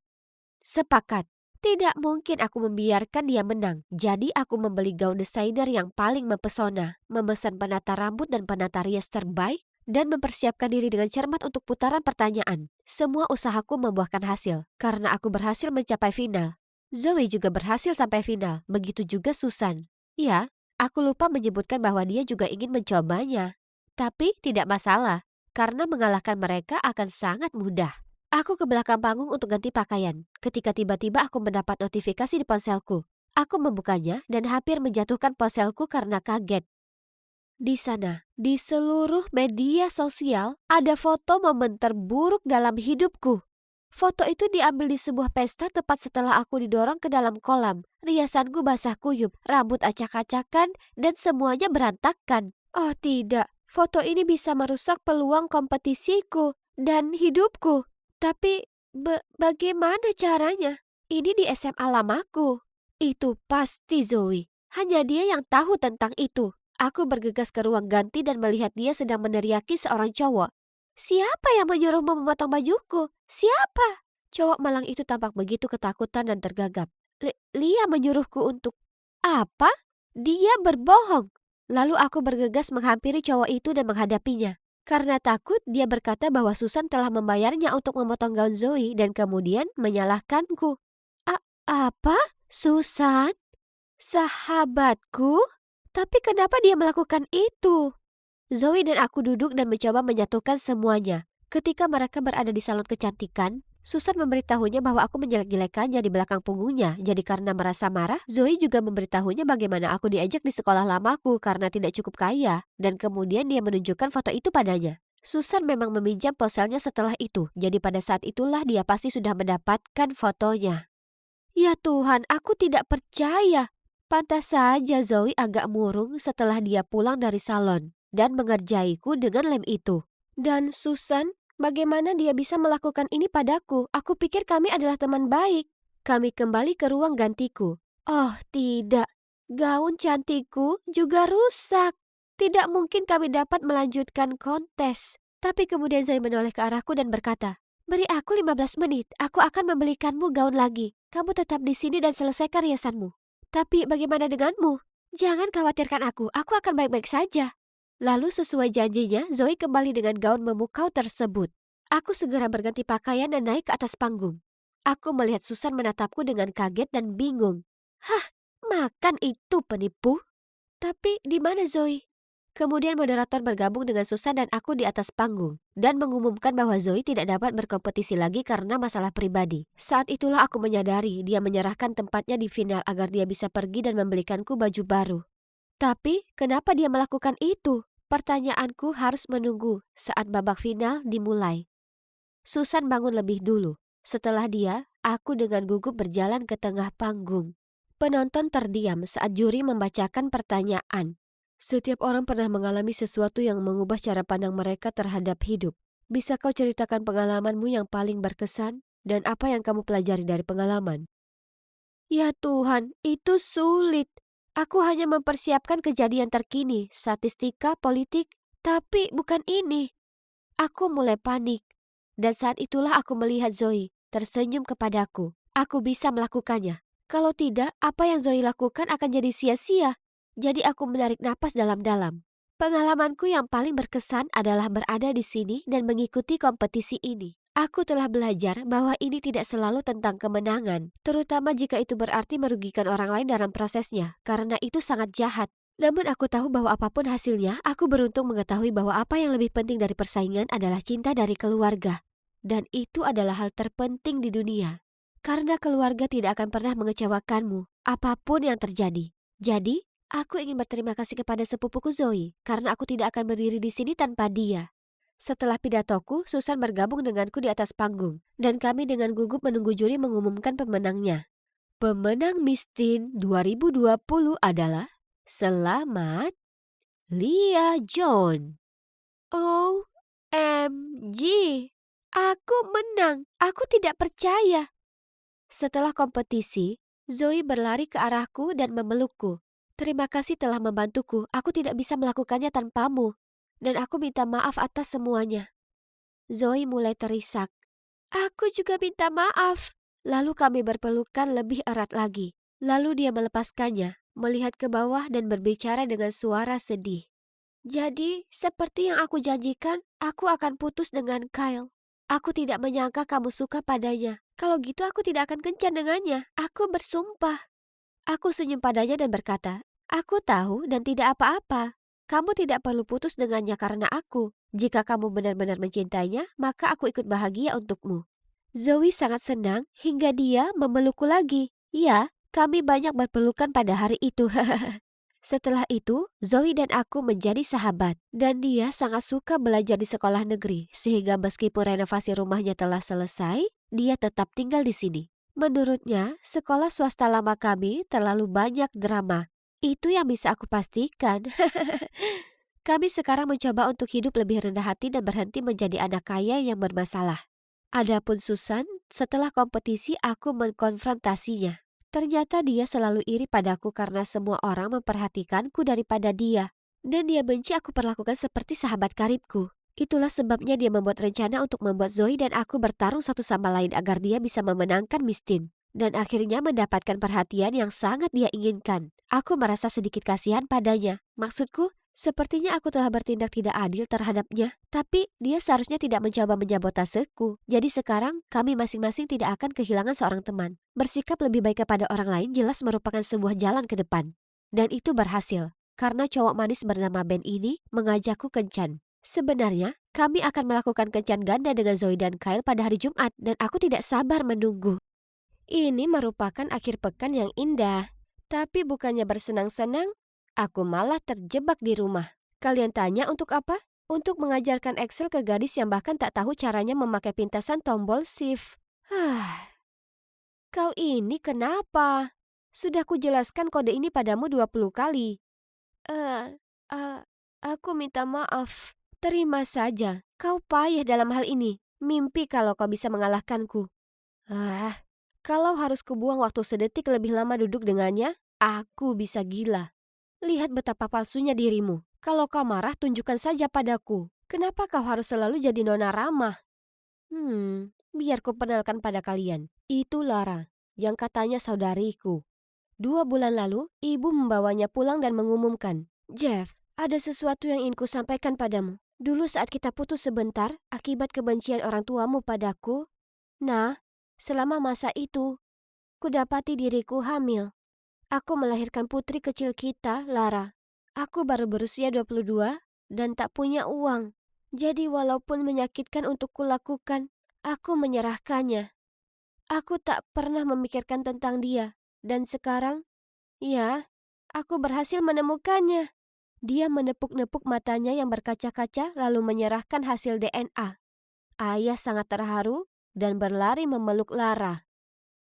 Sepakat. Tidak mungkin aku membiarkan dia menang. Jadi aku membeli gaun desainer yang paling mempesona, memesan penata rambut dan penata rias terbaik, dan mempersiapkan diri dengan cermat untuk putaran pertanyaan. Semua usahaku membuahkan hasil, karena aku berhasil mencapai final. Zoe juga berhasil sampai final, begitu juga Susan. Ya, aku lupa menyebutkan bahwa dia juga ingin mencobanya. Tapi tidak masalah, karena mengalahkan mereka akan sangat mudah. Aku ke belakang panggung untuk ganti pakaian, ketika tiba-tiba aku mendapat notifikasi di ponselku. Aku membukanya dan hampir menjatuhkan ponselku karena kaget. Di sana, di seluruh media sosial, ada foto momen terburuk dalam hidupku. Foto itu diambil di sebuah pesta tepat setelah aku didorong ke dalam kolam. Riasanku basah kuyup, rambut acak-acakan, dan semuanya berantakan. Oh tidak, foto ini bisa merusak peluang kompetisiku dan hidupku. Tapi bagaimana caranya? Ini di SMA lamaku. Itu pasti Zoe. Hanya dia yang tahu tentang itu. Aku bergegas ke ruang ganti dan melihat dia sedang meneriaki seorang cowok. "Siapa yang menyuruhmu memotong bajuku? Siapa?" Cowok malang itu tampak begitu ketakutan dan tergagap. Lia menyuruhku untuk..." "Apa?" Dia berbohong. Lalu aku bergegas menghampiri cowok itu dan menghadapinya. Karena takut, dia berkata bahwa Susan telah membayarnya untuk memotong gaun Zoe dan kemudian menyalahkanku. Apa? Susan? Sahabatku? Tapi kenapa dia melakukan itu? Zoe dan aku duduk dan mencoba menyatukan semuanya. Ketika mereka berada di salon kecantikan, Susan memberitahunya bahwa aku menjelek-jelekannya di belakang punggungnya. Jadi karena merasa marah, Zoe juga memberitahunya bagaimana aku diajak di sekolah lamaku karena tidak cukup kaya. Dan kemudian dia menunjukkan foto itu padanya. Susan memang meminjam ponselnya setelah itu. Jadi pada saat itulah dia pasti sudah mendapatkan fotonya. Ya Tuhan, aku tidak percaya. Pantas saja Zoe agak murung setelah dia pulang dari salon dan mengerjaiku dengan lem itu. Dan Susan, bagaimana dia bisa melakukan ini padaku? Aku pikir kami adalah teman baik. Kami kembali ke ruang gantiku. Oh tidak, gaun cantikku juga rusak. Tidak mungkin kami dapat melanjutkan kontes. Tapi kemudian Zoe menoleh ke arahku dan berkata, Beri aku 15 menit, aku akan membelikanmu gaun lagi. Kamu tetap di sini dan selesaikan riasanmu. Tapi bagaimana denganmu? Jangan khawatirkan aku akan baik-baik saja. Lalu sesuai janjinya, Zoe kembali dengan gaun memukau tersebut. Aku segera berganti pakaian dan naik ke atas panggung. Aku melihat Susan menatapku dengan kaget dan bingung. Hah, makan itu penipu? Tapi di mana Zoe? Kemudian moderator bergabung dengan Susan dan aku di atas panggung dan mengumumkan bahwa Zoe tidak dapat berkompetisi lagi karena masalah pribadi. Saat itulah aku menyadari dia menyerahkan tempatnya di final agar dia bisa pergi dan membelikanku baju baru. Tapi kenapa dia melakukan itu? Pertanyaanku harus menunggu saat babak final dimulai. Susan bangun lebih dulu. Setelah dia, aku dengan gugup berjalan ke tengah panggung. Penonton terdiam saat juri membacakan pertanyaan. Setiap orang pernah mengalami sesuatu yang mengubah cara pandang mereka terhadap hidup. Bisa kau ceritakan pengalamanmu yang paling berkesan dan apa yang kamu pelajari dari pengalaman? Ya Tuhan, itu sulit. Aku hanya mempersiapkan kejadian terkini, statistika, politik, tapi bukan ini. Aku mulai panik. Dan saat itulah aku melihat Zoe tersenyum kepadaku. Aku bisa melakukannya. Kalau tidak, apa yang Zoe lakukan akan jadi sia-sia. Jadi aku menarik napas dalam-dalam. Pengalamanku yang paling berkesan adalah berada di sini dan mengikuti kompetisi ini. Aku telah belajar bahwa ini tidak selalu tentang kemenangan, terutama jika itu berarti merugikan orang lain dalam prosesnya, karena itu sangat jahat. Namun aku tahu bahwa apapun hasilnya, aku beruntung mengetahui bahwa apa yang lebih penting dari persaingan adalah cinta dari keluarga. Dan itu adalah hal terpenting di dunia. Karena keluarga tidak akan pernah mengecewakanmu, apapun yang terjadi. Jadi, aku ingin berterima kasih kepada sepupuku Zoe, karena aku tidak akan berdiri di sini tanpa dia. Setelah pidatoku, Susan bergabung denganku di atas panggung, dan kami dengan gugup menunggu juri mengumumkan pemenangnya. Pemenang Miss Teen 2020 adalah Selamat Lia John. OMG, aku menang. Aku tidak percaya. Setelah kompetisi, Zoe berlari ke arahku dan memelukku. Terima kasih telah membantuku. Aku tidak bisa melakukannya tanpamu. Dan aku minta maaf atas semuanya. Zoe mulai terisak. Aku juga minta maaf. Lalu kami berpelukan lebih erat lagi. Lalu dia melepaskannya, melihat ke bawah dan berbicara dengan suara sedih. Jadi, seperti yang aku janjikan, aku akan putus dengan Kyle. Aku tidak menyangka kamu suka padanya. Kalau gitu aku tidak akan kencan dengannya. Aku bersumpah. Aku senyum padanya dan berkata, aku tahu dan tidak apa-apa. Kamu tidak perlu putus dengannya karena aku. Jika kamu benar-benar mencintainya, maka aku ikut bahagia untukmu. Zoe sangat senang hingga dia memelukku lagi. Ya, kami banyak berpelukan pada hari itu. Setelah itu, Zoe dan aku menjadi sahabat. Dan dia sangat suka belajar di sekolah negeri. Sehingga meskipun renovasi rumahnya telah selesai, dia tetap tinggal di sini. Menurutnya, sekolah swasta lama kami terlalu banyak drama. Itu yang bisa aku pastikan. Kami sekarang mencoba untuk hidup lebih rendah hati dan berhenti menjadi anak kaya yang bermasalah. Adapun Susan, setelah kompetisi aku mengkonfrontasinya. Ternyata dia selalu iri padaku karena semua orang memperhatikanku daripada dia. Dan dia benci aku perlakukan seperti sahabat karibku. Itulah sebabnya dia membuat rencana untuk membuat Zoe dan aku bertarung satu sama lain agar dia bisa memenangkan Miss Teen. Dan akhirnya mendapatkan perhatian yang sangat dia inginkan. Aku merasa sedikit kasihan padanya. Maksudku, sepertinya aku telah bertindak tidak adil terhadapnya. Tapi dia seharusnya tidak mencoba menyabotaseku. Jadi sekarang kami masing-masing tidak akan kehilangan seorang teman. Bersikap lebih baik kepada orang lain jelas merupakan sebuah jalan ke depan. Dan itu berhasil. Karena cowok manis bernama Ben ini mengajakku kencan. Sebenarnya, kami akan melakukan kencan ganda dengan Zoe dan Kyle pada hari Jumat dan aku tidak sabar menunggu. Ini merupakan akhir pekan yang indah. Tapi bukannya bersenang-senang, aku malah terjebak di rumah. Kalian tanya untuk apa? Untuk mengajarkan Excel ke gadis yang bahkan tak tahu caranya memakai pintasan tombol shift. Kau ini kenapa? Sudah kujelaskan kode ini padamu 20 kali. Aku minta maaf. Terima saja, kau payah dalam hal ini. Mimpi kalau kau bisa mengalahkanku. Kalau harus kubuang waktu sedetik lebih lama duduk dengannya, aku bisa gila. Lihat betapa palsunya dirimu. Kalau kau marah, tunjukkan saja padaku. Kenapa kau harus selalu jadi nona ramah? Biar ku perkenalkan pada kalian. Itu Lara, yang katanya saudariku. 2 bulan lalu, ibu membawanya pulang dan mengumumkan, "Jeff, ada sesuatu yang ingin ku sampaikan padamu. Dulu saat kita putus sebentar, akibat kebencian orang tuamu padaku, nah, selama masa itu, ku dapati diriku hamil. Aku melahirkan putri kecil kita, Lara. Aku baru berusia 22 dan tak punya uang. Jadi walaupun menyakitkan untuk kulakukan, aku menyerahkannya. Aku tak pernah memikirkan tentang dia. Dan sekarang, ya, aku berhasil menemukannya." Dia menepuk-nepuk matanya yang berkaca-kaca lalu menyerahkan hasil DNA. Ayah sangat terharu dan berlari memeluk Lara.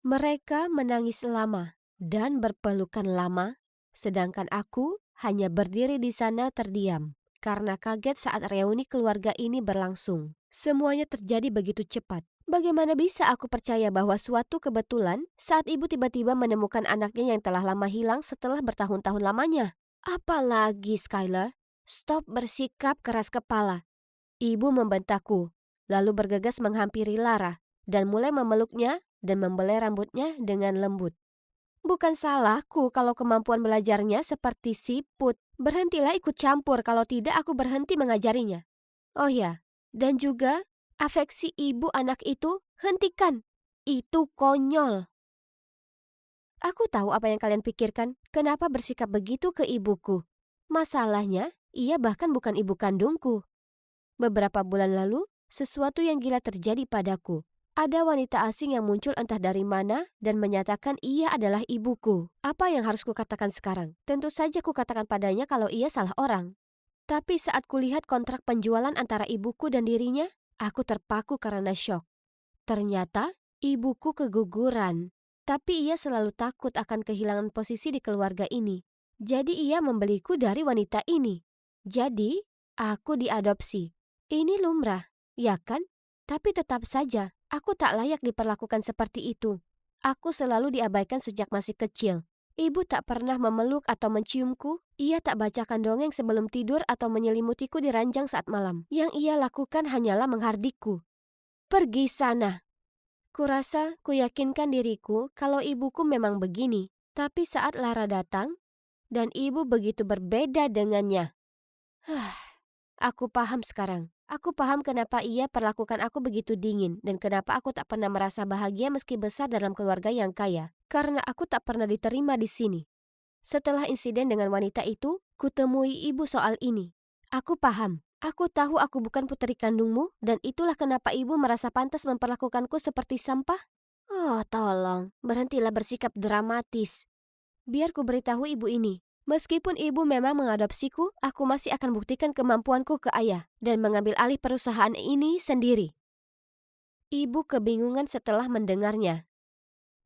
Mereka menangis lama dan berpelukan lama, sedangkan aku hanya berdiri di sana terdiam karena kaget saat reuni keluarga ini berlangsung. Semuanya terjadi begitu cepat. Bagaimana bisa aku percaya bahwa suatu kebetulan saat ibu tiba-tiba menemukan anaknya yang telah lama hilang setelah bertahun-tahun lamanya? Apalagi Skylar, stop bersikap keras kepala. Ibu membentakku, lalu bergegas menghampiri Lara dan mulai memeluknya dan membelai rambutnya dengan lembut. "Bukan salahku kalau kemampuan belajarnya seperti siput. Berhentilah ikut campur, kalau tidak aku berhenti mengajarinya. Oh ya, dan juga afeksi ibu anak itu hentikan. Itu konyol." Aku tahu apa yang kalian pikirkan, kenapa bersikap begitu ke ibuku. Masalahnya, ia bahkan bukan ibu kandungku. Beberapa bulan lalu, sesuatu yang gila terjadi padaku. Ada wanita asing yang muncul entah dari mana dan menyatakan ia adalah ibuku. Apa yang harus kukatakan sekarang? Tentu saja kukatakan padanya kalau ia salah orang. Tapi saat kulihat kontrak penjualan antara ibuku dan dirinya, aku terpaku karena syok. Ternyata ibuku keguguran. Tapi ia selalu takut akan kehilangan posisi di keluarga ini. Jadi ia membeliku dari wanita ini. Jadi aku diadopsi. Ini lumrah, ya kan? Tapi tetap saja, aku tak layak diperlakukan seperti itu. Aku selalu diabaikan sejak masih kecil. Ibu tak pernah memeluk atau menciumku. Ia tak bacakan dongeng sebelum tidur atau menyelimutiku di ranjang saat malam. Yang ia lakukan hanyalah menghardikku. "Pergi sana." Kurasa kuyakinkan diriku kalau ibuku memang begini. Tapi saat Lara datang, dan ibu begitu berbeda dengannya. Aku paham sekarang. Aku paham kenapa ia perlakukan aku begitu dingin dan kenapa aku tak pernah merasa bahagia meski besar dalam keluarga yang kaya. Karena aku tak pernah diterima di sini. Setelah insiden dengan wanita itu, kutemui ibu soal ini. Aku paham. Aku tahu aku bukan putri kandungmu dan itulah kenapa ibu merasa pantas memperlakukanku seperti sampah. Oh, tolong, berhentilah bersikap dramatis. Biar ku beritahu ibu ini. Meskipun ibu memang mengadopsiku, aku masih akan buktikan kemampuanku ke ayah dan mengambil alih perusahaan ini sendiri. Ibu kebingungan setelah mendengarnya.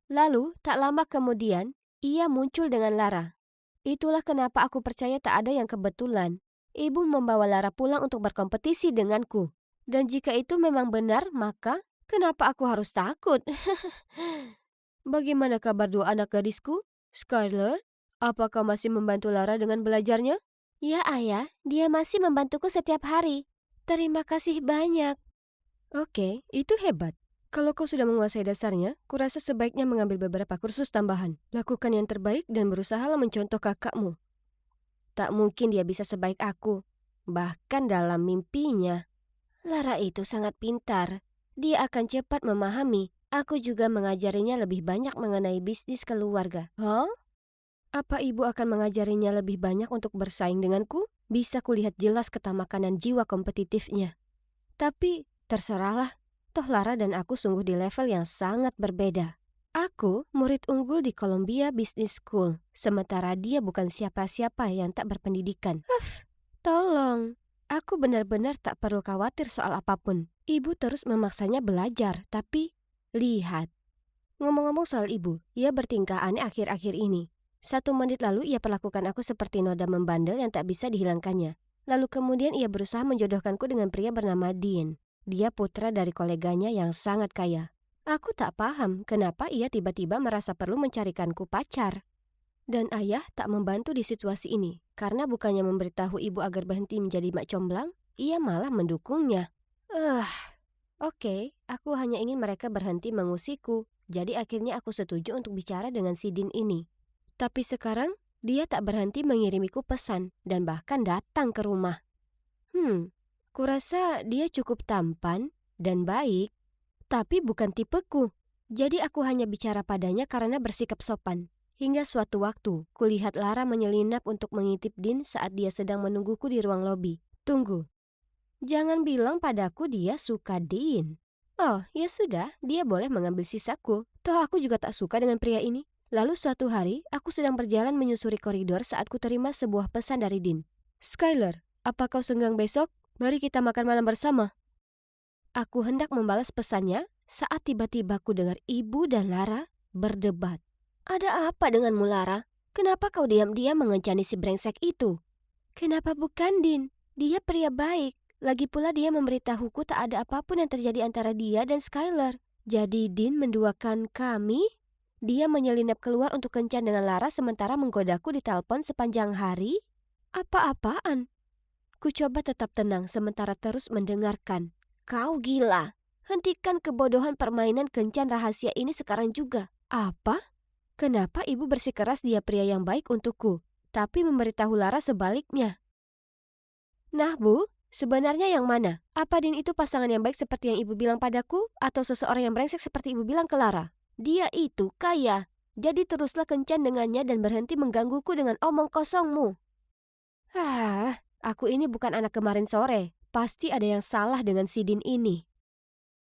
Lalu, tak lama kemudian, ia muncul dengan Lara. Itulah kenapa aku percaya tak ada yang kebetulan. Ibu membawa Lara pulang untuk berkompetisi denganku. Dan jika itu memang benar, maka kenapa aku harus takut? Bagaimana kabar 2 anak gadisku? Skylar, apakah masih membantu Lara dengan belajarnya? Ya ayah, dia masih membantuku setiap hari. Terima kasih banyak. Oke, itu hebat. Kalau kau sudah menguasai dasarnya, kurasa sebaiknya mengambil beberapa kursus tambahan. Lakukan yang terbaik dan berusahalah mencontoh kakakmu. Tak mungkin dia bisa sebaik aku, bahkan dalam mimpinya. Lara itu sangat pintar. Dia akan cepat memahami. Aku juga mengajarinya lebih banyak mengenai bisnis keluarga. Hah? Apa ibu akan mengajarinya lebih banyak untuk bersaing denganku? Bisa kulihat jelas ketamakan dan jiwa kompetitifnya. Tapi terserahlah. Toh Lara dan aku sungguh di level yang sangat berbeda. Aku murid unggul di Columbia Business School, sementara dia bukan siapa-siapa yang tak berpendidikan. Tolong, aku benar-benar tak perlu khawatir soal apapun. Ibu terus memaksanya belajar, tapi lihat. Ngomong-ngomong soal ibu, ia bertingkah aneh akhir-akhir ini. 1 menit lalu ia perlakukan aku seperti noda membandel yang tak bisa dihilangkannya. Lalu kemudian ia berusaha menjodohkanku dengan pria bernama Dean. Dia putra dari koleganya yang sangat kaya. Aku tak paham kenapa ia tiba-tiba merasa perlu mencarikanku pacar. Dan ayah tak membantu di situasi ini, karena bukannya memberitahu ibu agar berhenti menjadi mak comblang, ia malah mendukungnya. Oke, Aku hanya ingin mereka berhenti mengusikku. Jadi akhirnya aku setuju untuk bicara dengan si Dean ini. Tapi sekarang dia tak berhenti mengirimiku pesan dan bahkan datang ke rumah. Kurasa dia cukup tampan dan baik, tapi bukan tipeku. Jadi aku hanya bicara padanya karena bersikap sopan. Hingga suatu waktu, kulihat Lara menyelinap untuk mengintip Dean saat dia sedang menungguku di ruang lobi. Tunggu, jangan bilang padaku dia suka Dean. Oh, ya sudah, dia boleh mengambil sisaku. Toh aku juga tak suka dengan pria ini. Lalu suatu hari, aku sedang berjalan menyusuri koridor saat ku terima sebuah pesan dari Dean. Skylar, apa kau senggang besok? Mari kita makan malam bersama. Aku hendak membalas pesannya saat tiba-tiba ku dengar ibu dan Lara berdebat. Ada apa denganmu, Lara? Kenapa kau diam-diam mengencani si brengsek itu? Kenapa bukan Dean? Dia pria baik. Lagi pula dia memberitahuku tak ada apapun yang terjadi antara dia dan Skylar. Jadi Dean menduakan kami? Dia menyelinap keluar untuk kencan dengan Lara sementara menggodaku di telepon sepanjang hari? Apa-apaan? Ku coba tetap tenang sementara terus mendengarkan. Kau gila. Hentikan kebodohan permainan kencan rahasia ini sekarang juga. Apa? Kenapa ibu bersikeras dia pria yang baik untukku, tapi memberitahu Lara sebaliknya? Nah bu, sebenarnya yang mana? Apa Dean itu pasangan yang baik seperti yang ibu bilang padaku, atau seseorang yang brengsek seperti ibu bilang ke Lara? Dia itu kaya, jadi teruslah kencan dengannya dan berhenti menggangguku dengan omong kosongmu. Aku ini bukan anak kemarin sore. Pasti ada yang salah dengan si Dean ini.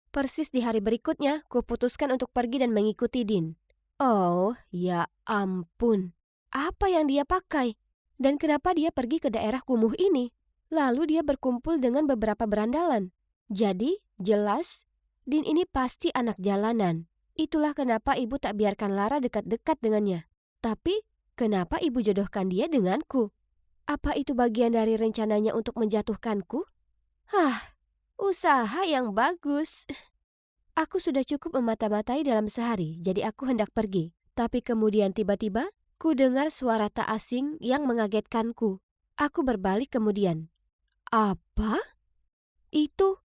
Persis di hari berikutnya, kuputuskan untuk pergi dan mengikuti Dean. Oh, ya ampun. Apa yang dia pakai? Dan kenapa dia pergi ke daerah kumuh ini? Lalu dia berkumpul dengan beberapa berandalan. Jadi, jelas, Dean ini pasti anak jalanan. Itulah kenapa ibu tak biarkan Lara dekat-dekat dengannya. Tapi, kenapa ibu jodohkan dia denganku? Apa itu bagian dari rencananya untuk menjatuhkanku? Usaha yang bagus. Aku sudah cukup memata-matai dalam sehari, jadi aku hendak pergi. Tapi kemudian tiba-tiba, ku dengar suara tak asing yang mengagetkanku. Aku berbalik kemudian. Apa? Itu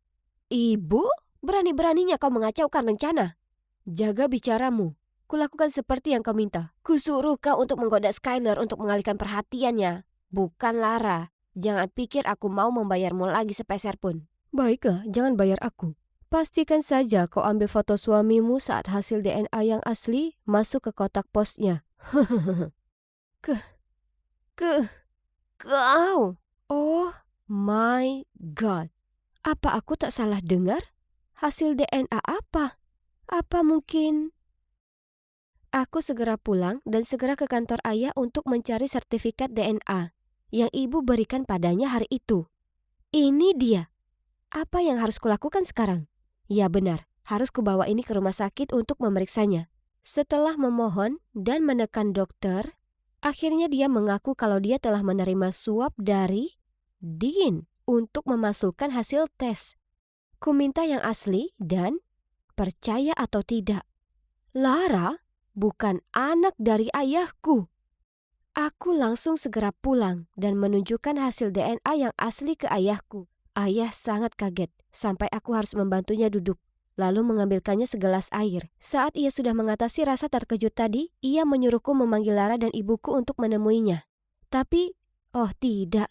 ibu? Berani-beraninya kau mengacaukan rencana. Jaga bicaramu. Kulakukan seperti yang kau minta. Kusuruh kau untuk menggoda Skylar untuk mengalihkan perhatiannya. Bukan Lara. Jangan pikir aku mau membayarmu lagi sepeser pun. Baiklah, jangan bayar aku. Pastikan saja kau ambil foto suamimu saat hasil DNA yang asli masuk ke kotak posnya. Kau. Oh my God. Apa aku tak salah dengar? Hasil DNA apa? Apa mungkin? Aku segera pulang dan segera ke kantor ayah untuk mencari sertifikat DNA yang ibu berikan padanya hari itu. Ini dia. Apa yang harus kulakukan sekarang? Ya benar, harus kubawa ini ke rumah sakit untuk memeriksanya. Setelah memohon dan menekan dokter, akhirnya dia mengaku kalau dia telah menerima suap dari Dean untuk memasukkan hasil tes. Ku minta yang asli dan percaya atau tidak, Lara bukan anak dari ayahku. Aku langsung segera pulang dan menunjukkan hasil DNA yang asli ke ayahku. Ayah sangat kaget, sampai aku harus membantunya duduk, lalu mengambilkannya segelas air. Saat ia sudah mengatasi rasa terkejut tadi, ia menyuruhku memanggil Lara dan ibuku untuk menemuinya. Tapi, oh tidak,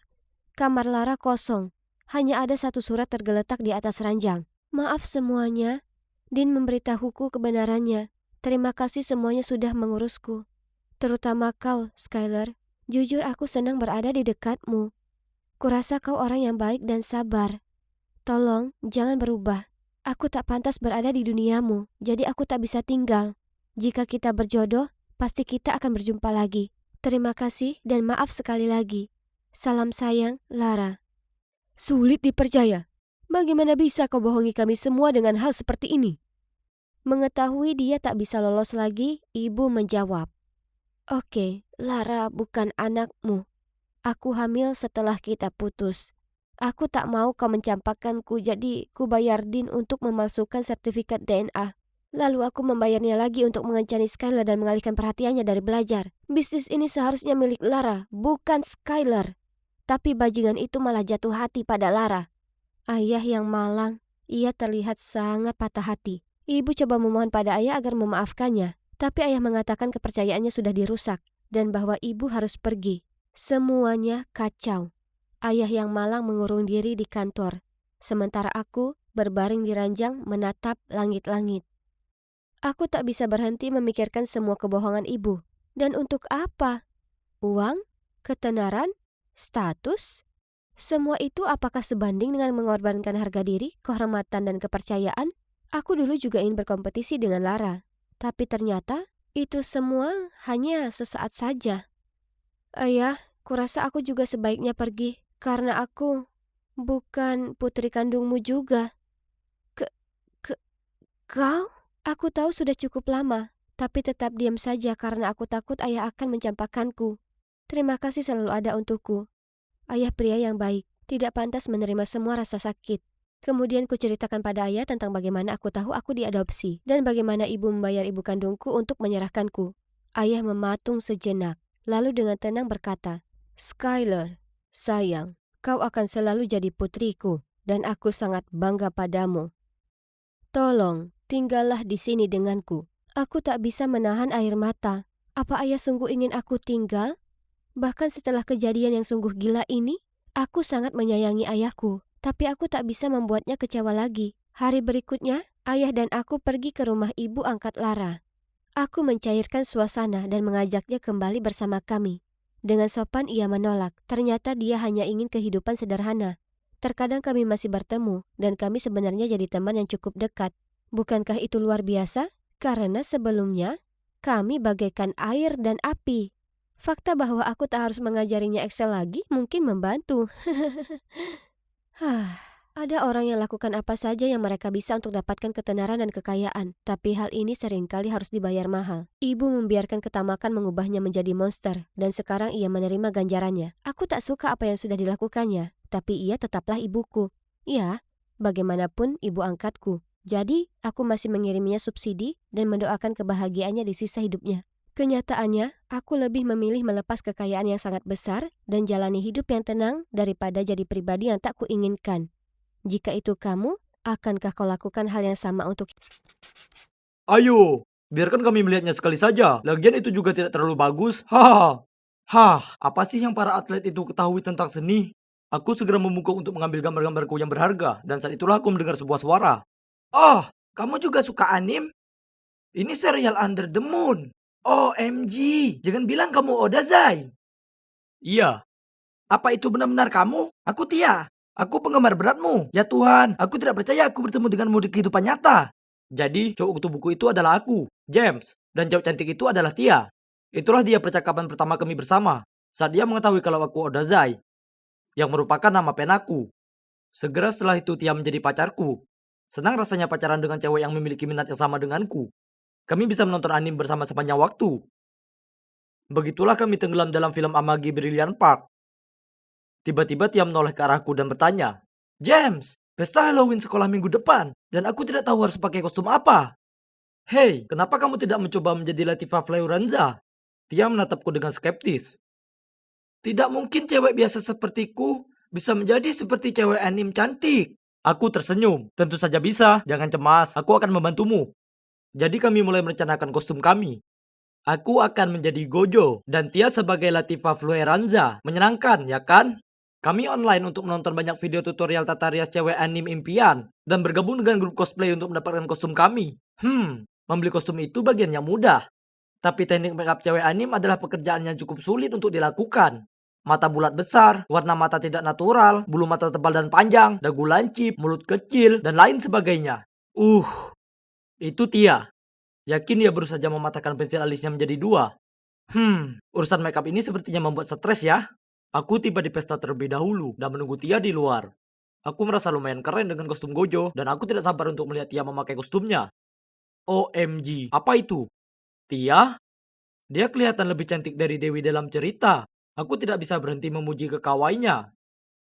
kamar Lara kosong. Hanya ada satu surat tergeletak di atas ranjang. Maaf semuanya, Dean memberitahuku kebenarannya. Terima kasih semuanya sudah mengurusku. Terutama kau, Skylar. Jujur aku senang berada di dekatmu. Kurasa kau orang yang baik dan sabar. Tolong, jangan berubah. Aku tak pantas berada di duniamu, jadi aku tak bisa tinggal. Jika kita berjodoh, pasti kita akan berjumpa lagi. Terima kasih dan maaf sekali lagi. Salam sayang, Lara. Sulit dipercaya. Bagaimana bisa kau bohongi kami semua dengan hal seperti ini? Mengetahui dia tak bisa lolos lagi, ibu menjawab. Oke, Lara bukan anakmu. Aku hamil setelah kita putus. Aku tak mau kau mencampakkanku, jadi ku bayar Dean untuk memalsukan sertifikat DNA. Lalu aku membayarnya lagi untuk mengencani Skylar dan mengalihkan perhatiannya dari belajar. Bisnis ini seharusnya milik Lara, bukan Skylar. Tapi bajingan itu malah jatuh hati pada Lara. Ayah yang malang, Ia terlihat sangat patah hati. Ibu coba memohon pada ayah agar memaafkannya, tapi ayah mengatakan kepercayaannya sudah dirusak dan bahwa ibu harus pergi. Semuanya kacau. Ayah yang malang mengurung diri di kantor, sementara aku berbaring di ranjang menatap langit-langit. Aku tak bisa berhenti memikirkan semua kebohongan ibu. Dan untuk apa? Uang? Ketenaran? Status? Semua itu apakah sebanding dengan mengorbankan harga diri, kehormatan, dan kepercayaan? Aku dulu juga ingin berkompetisi dengan Lara. Tapi ternyata itu semua hanya sesaat saja. Ayah, kurasa aku juga sebaiknya pergi. Karena aku bukan putri kandungmu juga. Ke, ke, kau? Aku tahu sudah cukup lama, tapi tetap diam saja karena aku takut ayah akan mencampakkanku. Terima kasih selalu ada untukku. Ayah pria yang baik, tidak pantas menerima semua rasa sakit. Kemudian kuceritakan pada ayah tentang bagaimana aku tahu aku diadopsi dan bagaimana ibu membayar ibu kandungku untuk menyerahkanku. Ayah mematung sejenak, lalu dengan tenang berkata, "Skylar, sayang, kau akan selalu jadi putriku dan aku sangat bangga padamu. Tolong, tinggallah di sini denganku. Aku tak bisa menahan air mata. Apa ayah sungguh ingin aku tinggal? Bahkan setelah kejadian yang sungguh gila ini, aku sangat menyayangi ayahku. Tapi aku tak bisa membuatnya kecewa lagi. Hari berikutnya, ayah dan aku pergi ke rumah ibu angkat Lara. Aku mencairkan suasana dan mengajaknya kembali bersama kami. Dengan sopan ia menolak. Ternyata dia hanya ingin kehidupan sederhana. Terkadang kami masih bertemu, dan kami sebenarnya jadi teman yang cukup dekat. Bukankah itu luar biasa? Karena sebelumnya, kami bagaikan air dan api. Fakta bahwa aku tak harus mengajarinya Excel lagi mungkin membantu. Ada orang yang lakukan apa saja yang mereka bisa untuk dapatkan ketenaran dan kekayaan, tapi hal ini seringkali harus dibayar mahal. Ibu membiarkan ketamakan mengubahnya menjadi monster, dan sekarang ia menerima ganjarannya. Aku tak suka apa yang sudah dilakukannya, tapi ia tetaplah ibuku. Ya, bagaimanapun ibu angkatku. Jadi, aku masih mengiriminya subsidi dan mendoakan kebahagiaannya di sisa hidupnya. Kenyataannya, aku lebih memilih melepas kekayaan yang sangat besar dan jalani hidup yang tenang daripada jadi pribadi yang tak kuinginkan. Jika itu kamu, akankah kau lakukan hal yang sama untuk... Ayo, biarkan kami melihatnya sekali saja. Lagian itu juga tidak terlalu bagus. Hahaha. Hah, apa sih yang para atlet itu ketahui tentang seni? Aku segera membungkuk untuk mengambil gambar-gambarku yang berharga, dan saat itulah aku mendengar sebuah suara. Oh, kamu juga suka anim? Ini serial Under the Moon. OMG, jangan bilang kamu Odazai. Iya. Apa itu benar-benar kamu? Aku Tia. Aku penggemar beratmu. Ya Tuhan, aku tidak percaya aku bertemu denganmu di kehidupan nyata. Jadi, cowok kutu buku itu adalah aku, James. Dan cowok cantik itu adalah Tia. Itulah dia percakapan pertama kami bersama. Saat dia mengetahui kalau aku Odazai, yang merupakan nama penaku. Segera setelah itu Tia menjadi pacarku. Senang rasanya pacaran dengan cewek yang memiliki minat yang sama denganku. Kami bisa menonton anime bersama sepanjang waktu. Begitulah kami tenggelam dalam film Amagi Brilliant Park. Tiba-tiba Tia menoleh ke arahku dan bertanya, "James, pesta Halloween sekolah minggu depan, dan aku tidak tahu harus pakai kostum apa. Hei, kenapa kamu tidak mencoba menjadi Latifah Fleuranza?" Tia menatapku dengan skeptis. Tidak mungkin cewek biasa sepertiku bisa menjadi seperti cewek anime cantik. Aku tersenyum. Tentu saja bisa, jangan cemas, aku akan membantumu. Jadi kami mulai merencanakan kostum kami. Aku akan menjadi Gojo, dan Tia sebagai Latifah Flueranza. Menyenangkan, ya kan? Kami online untuk menonton banyak video tutorial tata rias cewek anime impian, dan bergabung dengan grup cosplay untuk mendapatkan kostum kami. Membeli kostum itu bagian yang mudah. Tapi teknik makeup cewek anime adalah pekerjaan yang cukup sulit untuk dilakukan. Mata bulat besar, warna mata tidak natural, bulu mata tebal dan panjang, dagu lancip, mulut kecil, dan lain sebagainya. Itu Tia. Yakin dia baru saja mematahkan pensil alisnya menjadi dua. Urusan makeup ini sepertinya membuat stres ya. Aku tiba di pesta terlebih dahulu dan menunggu Tia di luar. Aku merasa lumayan keren dengan kostum Gojo dan aku tidak sabar untuk melihat Tia memakai kostumnya. OMG, apa itu? Tia? Dia kelihatan lebih cantik dari Dewi dalam cerita. Aku tidak bisa berhenti memuji kekawainya.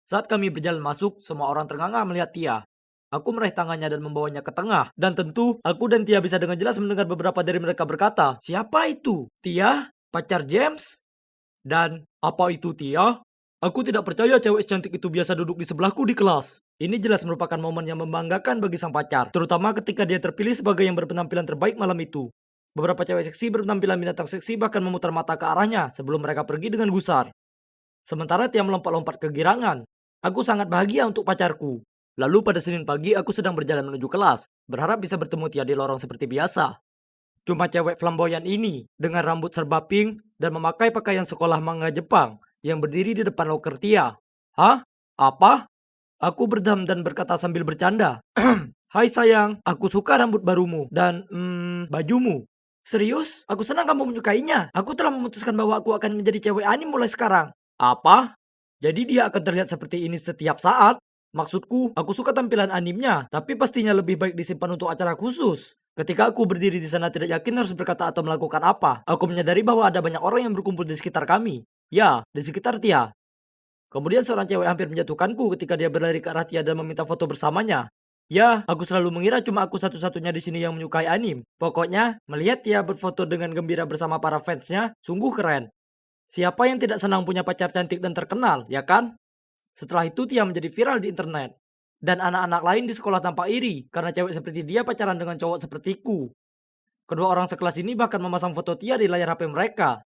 Saat kami berjalan masuk, semua orang ternganga melihat Tia. Aku meraih tangannya dan membawanya ke tengah. Dan tentu, aku dan Tia bisa dengan jelas mendengar beberapa dari mereka berkata, "Siapa itu? Tia? Pacar James?" Dan, "Apa itu Tia? Aku tidak percaya cewek secantik itu biasa duduk di sebelahku di kelas." Ini jelas merupakan momen yang membanggakan bagi sang pacar, terutama ketika dia terpilih sebagai yang berpenampilan terbaik malam itu. Beberapa cewek seksi berpenampilan binatang seksi bahkan memutar mata ke arahnya sebelum mereka pergi dengan gusar. Sementara Tia melompat-lompat kegirangan. Aku sangat bahagia untuk pacarku. Lalu pada Senin pagi aku sedang berjalan menuju kelas, berharap bisa bertemu Tia di lorong seperti biasa. Cuma cewek flamboyan ini, dengan rambut serba pink dan memakai pakaian sekolah manga Jepang, yang berdiri di depan loker Tia. Hah? Apa? Aku berdam dan berkata sambil bercanda. Hai sayang, aku suka rambut barumu dan bajumu. Serius? Aku senang kamu menyukainya. Aku telah memutuskan bahwa aku akan menjadi cewek anime mulai sekarang. Apa? Jadi dia akan terlihat seperti ini setiap saat? Maksudku, aku suka tampilan animenya, tapi pastinya lebih baik disimpan untuk acara khusus. Ketika aku berdiri di sana tidak yakin harus berkata atau melakukan apa, aku menyadari bahwa ada banyak orang yang berkumpul di sekitar kami. Ya, di sekitar Tia. Kemudian seorang cewek hampir menjatuhkanku ketika dia berlari ke arah Tia dan meminta foto bersamanya. Ya, aku selalu mengira cuma aku satu-satunya di sini yang menyukai anime. Pokoknya, melihat Tia berfoto dengan gembira bersama para fansnya, sungguh keren. Siapa yang tidak senang punya pacar cantik dan terkenal, ya kan? Setelah itu Tia menjadi viral di internet. Dan anak-anak lain di sekolah tampak iri, karena cewek seperti dia pacaran dengan cowok sepertiku. Kedua orang sekelas ini bahkan memasang foto Tia di layar HP mereka.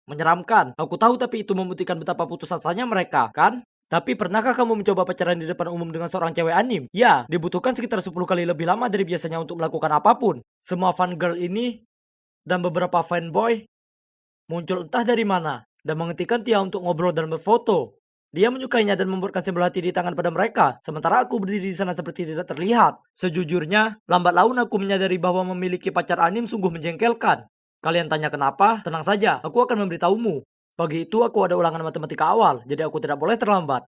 Menyeramkan, aku tahu tapi itu membuktikan betapa putus asanya mereka, kan? Tapi pernahkah kamu mencoba pacaran di depan umum dengan seorang cewek anim? Ya, dibutuhkan sekitar 10 kali lebih lama dari biasanya untuk melakukan apapun. Semua fan girl ini dan beberapa fanboy muncul entah dari mana dan menghentikan Tia untuk ngobrol dan berfoto. Dia menyukainya dan membuatkan simbol hati di tangan pada mereka, sementara aku berdiri di sana seperti tidak terlihat. Sejujurnya, lambat laun aku menyadari bahwa memiliki pacar anim sungguh menjengkelkan. Kalian tanya kenapa? Tenang saja, aku akan memberitahumu. Pagi itu aku ada ulangan matematika awal, jadi aku tidak boleh terlambat.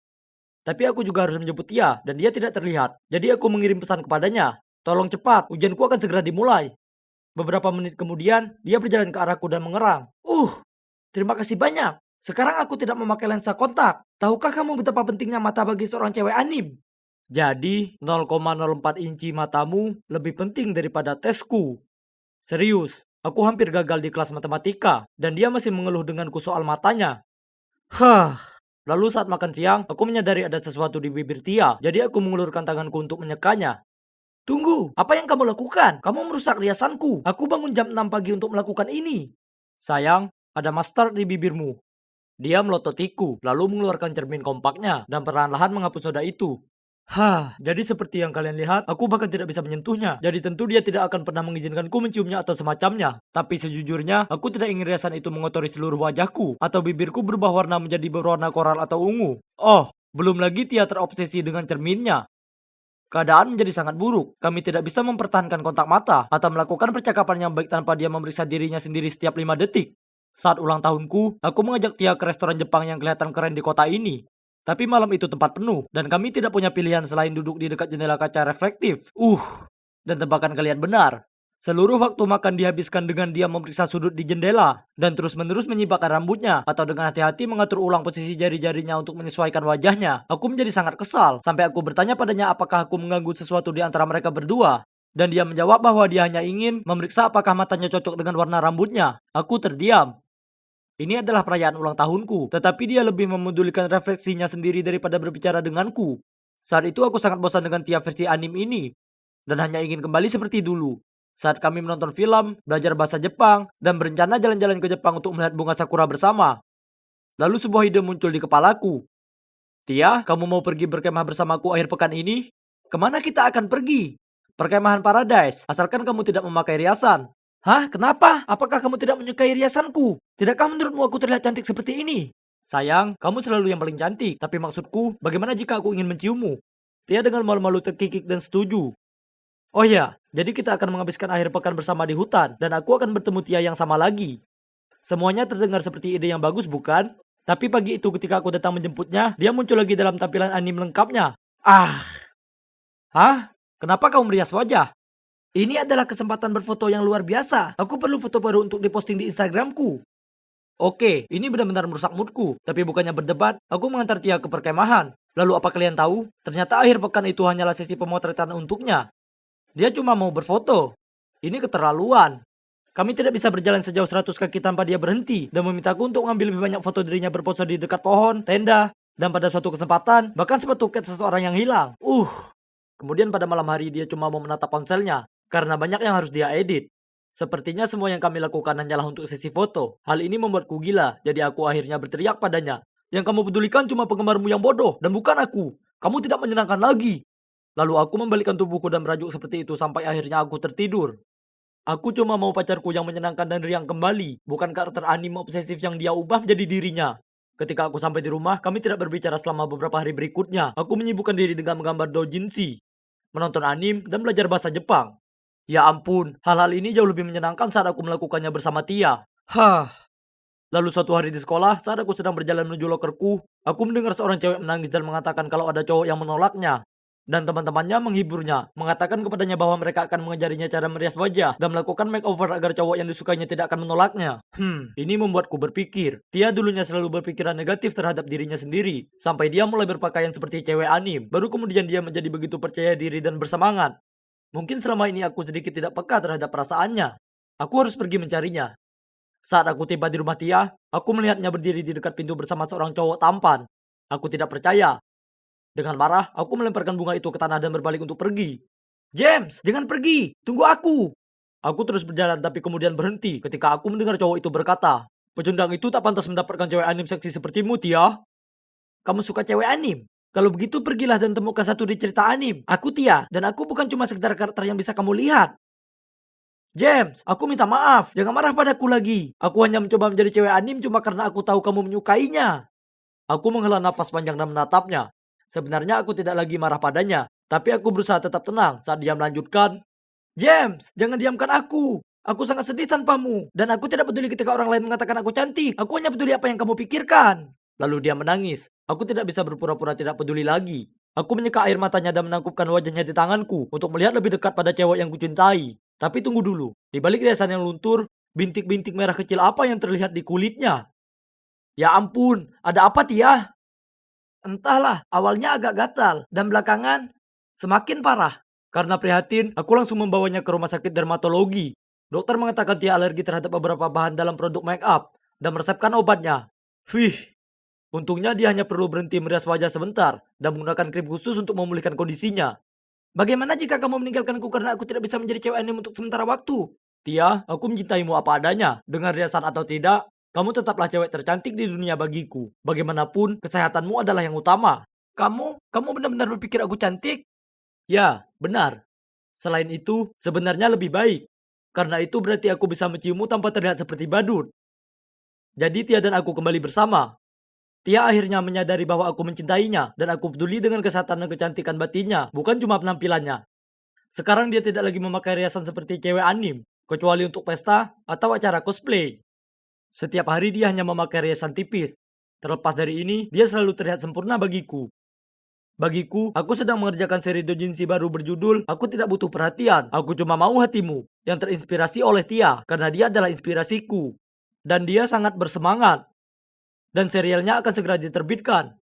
Tapi aku juga harus menjemput Tia, dan dia tidak terlihat. Jadi aku mengirim pesan kepadanya. Tolong cepat, ujianku akan segera dimulai. Beberapa menit kemudian, dia berjalan ke arahku dan mengerang. Terima kasih banyak. Sekarang aku tidak memakai lensa kontak. Tahukah kamu betapa pentingnya mata bagi seorang cewek anim? Jadi, 0,04 inci matamu lebih penting daripada tesku. Serius, aku hampir gagal di kelas matematika, dan dia masih mengeluh denganku soal matanya. Lalu saat makan siang, aku menyadari ada sesuatu di bibir Tia, jadi aku mengulurkan tanganku untuk menyekanya. Tunggu, apa yang kamu lakukan? Kamu merusak riasanku. Aku bangun jam 6 pagi untuk melakukan ini. Sayang, ada mustard di bibirmu. Dia melototiku, lalu mengeluarkan cermin kompaknya, dan perlahan-lahan menghapus soda itu. Jadi seperti yang kalian lihat, aku bahkan tidak bisa menyentuhnya. Jadi tentu dia tidak akan pernah mengizinkanku menciumnya atau semacamnya. Tapi sejujurnya, aku tidak ingin riasan itu mengotori seluruh wajahku, atau bibirku berubah warna menjadi berwarna koral atau ungu. Belum lagi Tia terobsesi dengan cerminnya. Keadaan menjadi sangat buruk. Kami tidak bisa mempertahankan kontak mata, atau melakukan percakapan yang baik tanpa dia memeriksa dirinya sendiri setiap 5 detik. Saat ulang tahunku, aku mengajak Tia ke restoran Jepang yang kelihatan keren di kota ini. Tapi malam itu tempat penuh, dan kami tidak punya pilihan selain duduk di dekat jendela kaca reflektif. Dan tebakan kalian benar. Seluruh waktu makan dihabiskan dengan dia memeriksa sudut di jendela, dan terus-menerus menyibakkan rambutnya, atau dengan hati-hati mengatur ulang posisi jari-jarinya untuk menyesuaikan wajahnya. Aku menjadi sangat kesal, sampai aku bertanya padanya apakah aku mengganggu sesuatu di antara mereka berdua. Dan dia menjawab bahwa dia hanya ingin memeriksa apakah matanya cocok dengan warna rambutnya. Aku terdiam. Ini adalah perayaan ulang tahunku, tetapi dia lebih memedulikan refleksinya sendiri daripada berbicara denganku. Saat itu aku sangat bosan dengan Tia versi anime ini, dan hanya ingin kembali seperti dulu. Saat kami menonton film, belajar bahasa Jepang, dan berencana jalan-jalan ke Jepang untuk melihat bunga sakura bersama. Lalu sebuah ide muncul di kepalaku. Tia, kamu mau pergi berkemah bersamaku akhir pekan ini? Kemana kita akan pergi? Perkemahan Paradise, asalkan kamu tidak memakai riasan. Kenapa? Apakah kamu tidak menyukai riasanku? Tidakkah menurutmu aku terlihat cantik seperti ini? Sayang, kamu selalu yang paling cantik. Tapi maksudku, bagaimana jika aku ingin menciummu? Tia dengan malu-malu terkikik dan setuju. Oh ya, jadi kita akan menghabiskan akhir pekan bersama di hutan, dan aku akan bertemu Tia yang sama lagi. Semuanya terdengar seperti ide yang bagus, bukan? Tapi pagi itu ketika aku datang menjemputnya, dia muncul lagi dalam tampilan anime lengkapnya. Kenapa kau merias wajah? Ini adalah kesempatan berfoto yang luar biasa. Aku perlu foto baru untuk diposting di Instagramku. Oke, ini benar-benar merusak moodku. Tapi bukannya berdebat, aku mengantar Tia ke perkemahan. Lalu apa kalian tahu? Ternyata akhir pekan itu hanyalah sesi pemotretan untuknya. Dia cuma mau berfoto. Ini keterlaluan. Kami tidak bisa berjalan sejauh 100 kaki tanpa dia berhenti dan memintaku untuk mengambil lebih banyak foto dirinya berpose di dekat pohon, tenda, Dan pada suatu kesempatan, bahkan sempat tuket seseorang yang hilang. Kemudian pada malam hari dia cuma mau menatap ponselnya, karena banyak yang harus dia edit. Sepertinya semua yang kami lakukan hanyalah untuk sesi foto. Hal ini membuatku gila, jadi aku akhirnya berteriak padanya. Yang kamu pedulikan cuma penggemarmu yang bodoh, dan bukan aku. Kamu tidak menyenangkan lagi. Lalu aku membalikkan tubuhku dan merajuk seperti itu sampai akhirnya aku tertidur. Aku cuma mau pacarku yang menyenangkan dan riang kembali, bukan karakter anime obsesif yang dia ubah menjadi dirinya. Ketika aku sampai di rumah, kami tidak berbicara selama beberapa hari berikutnya. Aku menyibukkan diri dengan menggambar doujinshi, menonton anime, dan belajar bahasa Jepang. Ya ampun, hal-hal ini jauh lebih menyenangkan saat aku melakukannya bersama Tia. Lalu suatu hari di sekolah, saat aku sedang berjalan menuju lokerku, aku mendengar seorang cewek menangis dan mengatakan kalau ada cowok yang menolaknya. Dan teman-temannya menghiburnya, mengatakan kepadanya bahwa mereka akan mengajarinya cara merias wajah dan melakukan makeover agar cowok yang disukainya tidak akan menolaknya. Ini membuatku berpikir. Tia dulunya selalu berpikiran negatif terhadap dirinya sendiri, sampai dia mulai berpakaian seperti cewek anime. Baru kemudian dia menjadi begitu percaya diri dan bersemangat. Mungkin selama ini aku sedikit tidak peka terhadap perasaannya. Aku harus pergi mencarinya. Saat aku tiba di rumah Tia, aku melihatnya berdiri di dekat pintu bersama seorang cowok tampan. Aku tidak percaya. Dengan marah, aku melemparkan bunga itu ke tanah dan berbalik untuk pergi. James, jangan pergi! Tunggu aku! Aku terus berjalan tapi kemudian berhenti ketika aku mendengar cowok itu berkata, "Pecundang itu tak pantas mendapatkan cewek anime seksi sepertimu, Tia." Kamu suka cewek anime? Kalau begitu pergilah dan temukan satu di cerita anime. Aku Tia, dan aku bukan cuma sekedar karakter yang bisa kamu lihat. James, aku minta maaf. Jangan marah padaku lagi. Aku hanya mencoba menjadi cewek anime cuma karena aku tahu kamu menyukainya. Aku menghela nafas panjang dan menatapnya. Sebenarnya aku tidak lagi marah padanya, tapi aku berusaha tetap tenang saat dia melanjutkan. James, jangan diamkan aku. Aku sangat sedih tanpamu. Dan aku tidak peduli ketika orang lain mengatakan aku cantik. Aku hanya peduli apa yang kamu pikirkan. Lalu dia menangis. Aku tidak bisa berpura-pura tidak peduli lagi. Aku menyeka air matanya dan menangkupkan wajahnya di tanganku untuk melihat lebih dekat pada cewek yang kucintai. Tapi tunggu dulu. Di balik riasan yang luntur, bintik-bintik merah kecil apa yang terlihat di kulitnya? Ya ampun, ada apa Tia? Entahlah, awalnya agak gatal, dan belakangan semakin parah. Karena prihatin, aku langsung membawanya ke rumah sakit dermatologi. Dokter mengatakan Tia alergi terhadap beberapa bahan dalam produk make up, dan meresepkan obatnya. Untungnya dia hanya perlu berhenti merias wajah sebentar, dan menggunakan krim khusus untuk memulihkan kondisinya. Bagaimana jika kamu meninggalkanku karena aku tidak bisa menjadi cewek anime untuk sementara waktu? Tia, aku mencintaimu apa adanya. Dengan riasan atau tidak, kamu tetaplah cewek tercantik di dunia bagiku. Bagaimanapun, kesehatanmu adalah yang utama. Kamu benar-benar berpikir aku cantik? Ya, benar. Selain itu, sebenarnya lebih baik. Karena itu berarti aku bisa menciummu tanpa terlihat seperti badut. Jadi Tia dan aku kembali bersama. Tia akhirnya menyadari bahwa aku mencintainya dan aku peduli dengan kesehatan dan kecantikan batinnya, bukan cuma penampilannya. Sekarang dia tidak lagi memakai riasan seperti cewek anime, kecuali untuk pesta atau acara cosplay. Setiap hari dia hanya memakai riasan tipis. Terlepas dari ini, dia selalu terlihat sempurna bagiku. Bagiku, aku sedang mengerjakan seri doujinshi baru berjudul Aku Tidak Butuh Perhatian. Aku cuma mau hatimu, yang terinspirasi oleh Tia, karena dia adalah inspirasiku. Dan dia sangat bersemangat. Dan serialnya akan segera diterbitkan.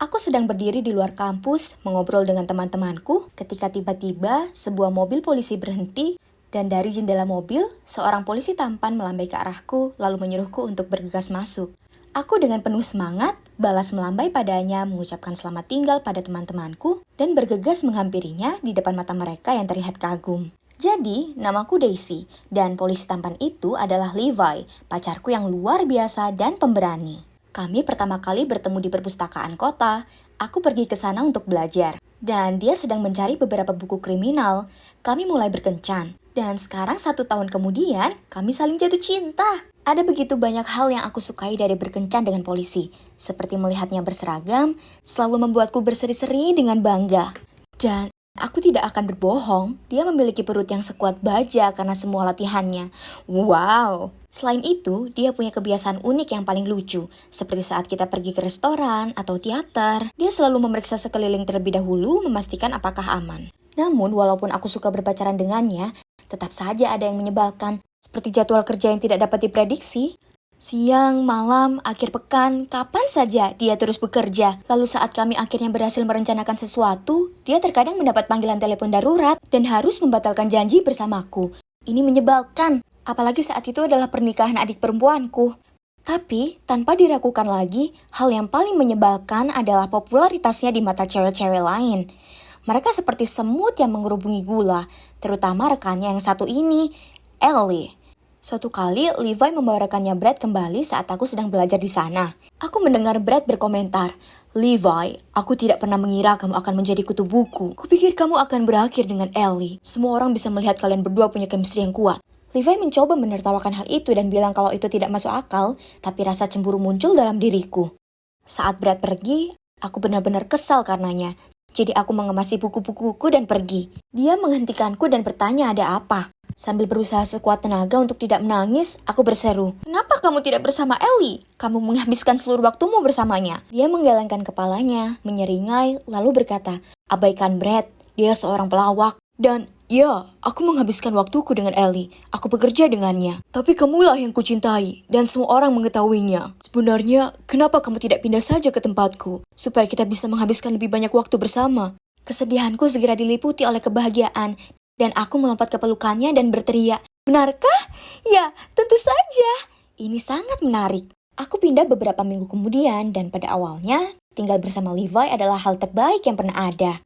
Aku sedang berdiri di luar kampus, mengobrol dengan teman-temanku, ketika tiba-tiba sebuah mobil polisi berhenti, dan dari jendela mobil, seorang polisi tampan melambai ke arahku, lalu menyuruhku untuk bergegas masuk. Aku dengan penuh semangat, balas melambai padanya, mengucapkan selamat tinggal pada teman-temanku, dan bergegas menghampirinya di depan mata mereka yang terlihat kagum. Jadi, namaku Daisy, dan polisi tampan itu adalah Levi, pacarku yang luar biasa dan pemberani. Kami pertama kali bertemu di perpustakaan kota. Aku pergi ke sana untuk belajar. Dan dia sedang mencari beberapa buku kriminal. Kami mulai berkencan. Dan sekarang 1 tahun kemudian, kami saling jatuh cinta. Ada begitu banyak hal yang aku sukai dari berkencan dengan polisi. Seperti melihatnya berseragam, selalu membuatku berseri-seri dengan bangga. Dan aku tidak akan berbohong, dia memiliki perut yang sekuat baja karena semua latihannya. Wow! Selain itu, dia punya kebiasaan unik yang paling lucu. Seperti saat kita pergi ke restoran atau teater, dia selalu memeriksa sekeliling terlebih dahulu memastikan apakah aman. Namun, walaupun aku suka berpacaran dengannya, tetap saja ada yang menyebalkan. Seperti jadwal kerja yang tidak dapat diprediksi. Siang, malam, akhir pekan, kapan saja dia terus bekerja. Lalu saat kami akhirnya berhasil merencanakan sesuatu, dia terkadang mendapat panggilan telepon darurat dan harus membatalkan janji bersamaku. Ini menyebalkan, apalagi saat itu adalah pernikahan adik perempuanku. Tapi, tanpa diragukan lagi, hal yang paling menyebalkan adalah popularitasnya di mata cewek-cewek lain. Mereka seperti semut yang mengerubungi gula, terutama rekannya yang satu ini, Ellie. Suatu kali, Levi membawa rekannya Brad kembali saat aku sedang belajar di sana. Aku mendengar Brad berkomentar, "Levi, aku tidak pernah mengira kamu akan menjadi kutu buku. Kupikir kamu akan berakhir dengan Ellie. Semua orang bisa melihat kalian berdua punya chemistry yang kuat." Levi mencoba menertawakan hal itu dan bilang kalau itu tidak masuk akal, tapi rasa cemburu muncul dalam diriku. Saat Brad pergi, aku benar-benar kesal karenanya. Jadi aku mengemasi buku-bukuku dan pergi. Dia menghentikanku dan bertanya ada apa. Sambil berusaha sekuat tenaga untuk tidak menangis, aku berseru, "Kenapa kamu tidak bersama Ellie? Kamu menghabiskan seluruh waktumu bersamanya." Dia menggelengkan kepalanya, menyeringai, lalu berkata, "Abaikan Brad, dia seorang pelawak. Dan ya, aku menghabiskan waktuku dengan Ellie. Aku bekerja dengannya. Tapi kamulah yang kucintai, dan semua orang mengetahuinya. Sebenarnya, kenapa kamu tidak pindah saja ke tempatku, supaya kita bisa menghabiskan lebih banyak waktu bersama?" Kesedihanku segera diliputi oleh kebahagiaan, dan aku melompat ke pelukannya dan berteriak, "Benarkah? Ya, tentu saja. Ini sangat menarik." Aku pindah beberapa minggu kemudian, dan pada awalnya, tinggal bersama Levi adalah hal terbaik yang pernah ada.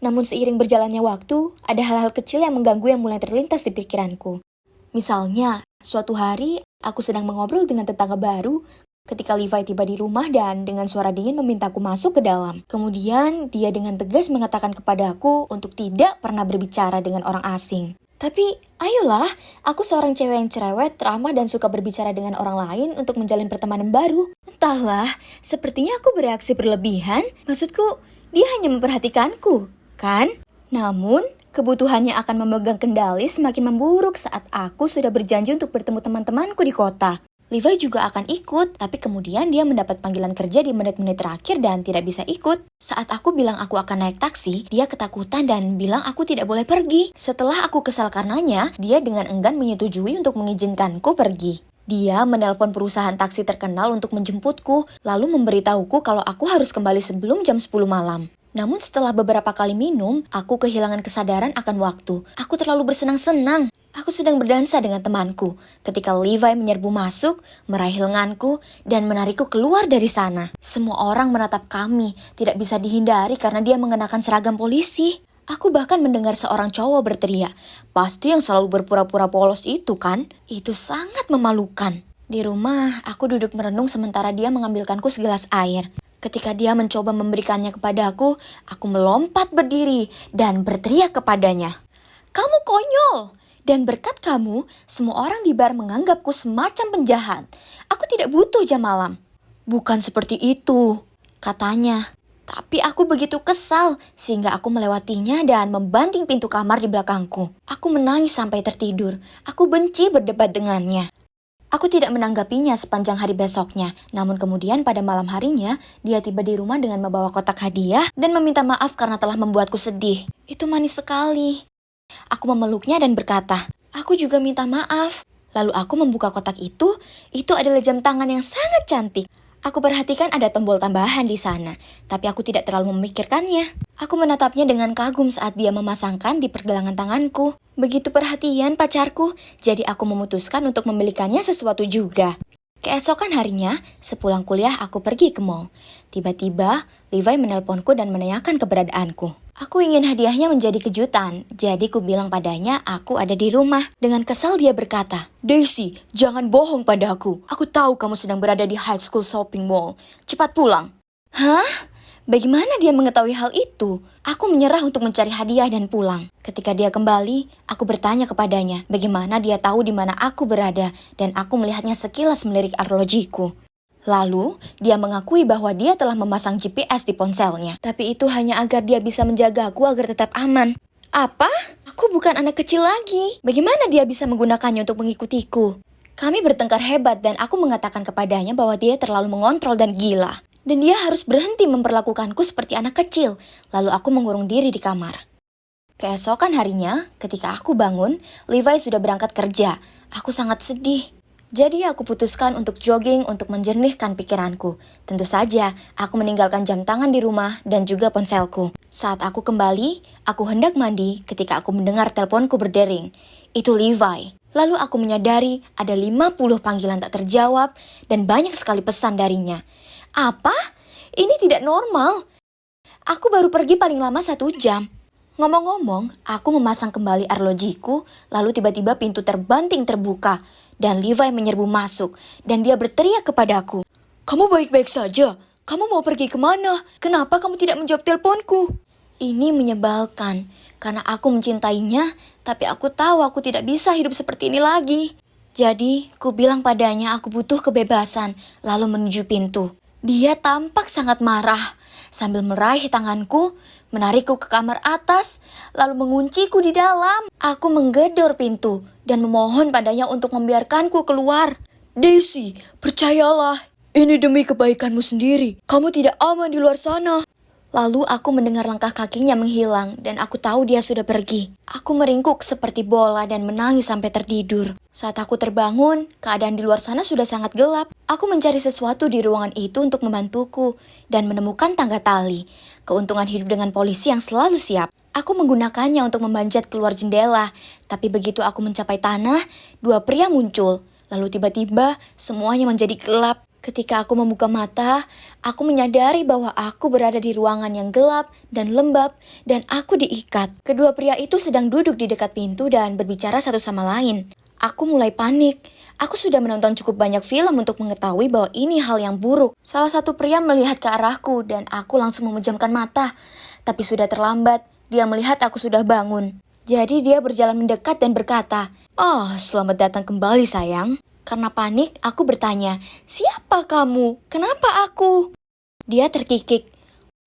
Namun seiring berjalannya waktu, ada hal-hal kecil yang mengganggu yang mulai terlintas di pikiranku. Misalnya, suatu hari aku sedang mengobrol dengan tetangga baru ketika Levi tiba di rumah dan dengan suara dingin memintaku masuk ke dalam. Kemudian dia dengan tegas mengatakan kepadaku untuk tidak pernah berbicara dengan orang asing. Tapi, ayolah, aku seorang cewek yang cerewet, ramah dan suka berbicara dengan orang lain untuk menjalin pertemanan baru. Entahlah, sepertinya aku bereaksi berlebihan. Maksudku, dia hanya memperhatikanku, kan? Namun, kebutuhannya akan memegang kendali semakin memburuk saat aku sudah berjanji untuk bertemu teman-temanku di kota. Levi juga akan ikut, tapi kemudian dia mendapat panggilan kerja di menit-menit terakhir dan tidak bisa ikut. Saat aku bilang aku akan naik taksi, dia ketakutan dan bilang aku tidak boleh pergi. Setelah aku kesal karenanya, dia dengan enggan menyetujui untuk mengizinkanku pergi. Dia menelpon perusahaan taksi terkenal untuk menjemputku, lalu memberitahuku kalau aku harus kembali sebelum jam 10 malam. Namun setelah beberapa kali minum, aku kehilangan kesadaran akan waktu. Aku terlalu bersenang-senang. Aku sedang berdansa dengan temanku ketika Levi menyerbu masuk, meraih lenganku, dan menarikku keluar dari sana. Semua orang menatap kami, tidak bisa dihindari karena dia mengenakan seragam polisi. Aku bahkan mendengar seorang cowok berteriak, "Pasti yang selalu berpura-pura polos itu kan?" Itu sangat memalukan. Di rumah, aku duduk merenung sementara dia mengambilkanku segelas air. Ketika dia mencoba memberikannya kepadaku, aku melompat berdiri dan berteriak kepadanya, "Kamu konyol! Dan berkat kamu, semua orang di bar menganggapku semacam penjahat. Aku tidak butuh jam malam." "Bukan seperti itu," katanya. Tapi aku begitu kesal, sehingga aku melewatinya dan membanting pintu kamar di belakangku. Aku menangis sampai tertidur. Aku benci berdebat dengannya. Aku tidak menanggapinya sepanjang hari besoknya, namun kemudian pada malam harinya, dia tiba di rumah dengan membawa kotak hadiah dan meminta maaf karena telah membuatku sedih. Itu manis sekali. Aku memeluknya dan berkata, "Aku juga minta maaf." Lalu aku membuka kotak itu adalah jam tangan yang sangat cantik. Aku perhatikan ada tombol tambahan di sana, tapi aku tidak terlalu memikirkannya. Aku menatapnya dengan kagum saat dia memasangkan di pergelangan tanganku. Begitu perhatian pacarku, jadi aku memutuskan untuk membelikannya sesuatu juga. Keesokan harinya, sepulang kuliah aku pergi ke mall. Tiba-tiba, Levi menelponku dan menanyakan keberadaanku. Aku ingin hadiahnya menjadi kejutan, jadi ku bilang padanya aku ada di rumah. Dengan kesal dia berkata, "Daisy, jangan bohong padaku. Aku tahu kamu sedang berada di High School Shopping Mall. Cepat pulang." Hah? Bagaimana dia mengetahui hal itu? Aku menyerah untuk mencari hadiah dan pulang. Ketika dia kembali, aku bertanya kepadanya bagaimana dia tahu di mana aku berada dan aku melihatnya sekilas melirik arlojiku. Lalu, dia mengakui bahwa dia telah memasang GPS di ponselnya. Tapi itu hanya agar dia bisa menjagaku agar tetap aman. Apa? Aku bukan anak kecil lagi. Bagaimana dia bisa menggunakannya untuk mengikutiku? Kami bertengkar hebat dan aku mengatakan kepadanya bahwa dia terlalu mengontrol dan gila. Dan dia harus berhenti memperlakukanku seperti anak kecil. Lalu aku mengurung diri di kamar. Keesokan harinya, ketika aku bangun, Levi sudah berangkat kerja. Aku sangat sedih. Jadi aku putuskan untuk jogging untuk menjernihkan pikiranku. Tentu saja, aku meninggalkan jam tangan di rumah dan juga ponselku. Saat aku kembali, aku hendak mandi ketika aku mendengar teleponku berdering. Itu Levi. Lalu aku menyadari ada 50 panggilan tak terjawab dan banyak sekali pesan darinya. Apa? Ini tidak normal. Aku baru pergi paling lama 1 jam. Ngomong-ngomong, aku memasang kembali arlojiku, lalu tiba-tiba pintu terbanting terbuka, dan Levi menyerbu masuk, dan dia berteriak kepadaku. Kamu baik-baik saja? Kamu mau pergi kemana? Kenapa kamu tidak menjawab teleponku? Ini menyebalkan, karena aku mencintainya, tapi aku tahu aku tidak bisa hidup seperti ini lagi. Jadi, ku bilang padanya aku butuh kebebasan, lalu menuju pintu. Dia tampak sangat marah, sambil meraih tanganku, menarikku ke kamar atas, lalu mengunciku di dalam. Aku menggedor pintu dan memohon padanya untuk membiarkanku keluar. Daisy, percayalah, ini demi kebaikanmu sendiri. Kamu tidak aman di luar sana. Lalu aku mendengar langkah kakinya menghilang dan aku tahu dia sudah pergi. Aku meringkuk seperti bola dan menangis sampai tertidur. Saat aku terbangun, keadaan di luar sana sudah sangat gelap. Aku mencari sesuatu di ruangan itu untuk membantuku dan menemukan tangga tali. Keuntungan hidup dengan polisi yang selalu siap. Aku menggunakannya untuk memanjat keluar jendela, tapi begitu aku mencapai tanah, 2 pria muncul. Lalu tiba-tiba semuanya menjadi gelap. Ketika aku membuka mata, aku menyadari bahwa aku berada di ruangan yang gelap dan lembab dan aku diikat. Kedua pria itu sedang duduk di dekat pintu dan berbicara satu sama lain. Aku mulai panik. Aku sudah menonton cukup banyak film untuk mengetahui bahwa ini hal yang buruk. Salah satu pria melihat ke arahku dan aku langsung memejamkan mata. Tapi sudah terlambat, dia melihat aku sudah bangun. Jadi dia berjalan mendekat dan berkata, "Oh, selamat datang kembali sayang." Karena panik, aku bertanya, "Siapa kamu? Kenapa aku?" Dia terkikik.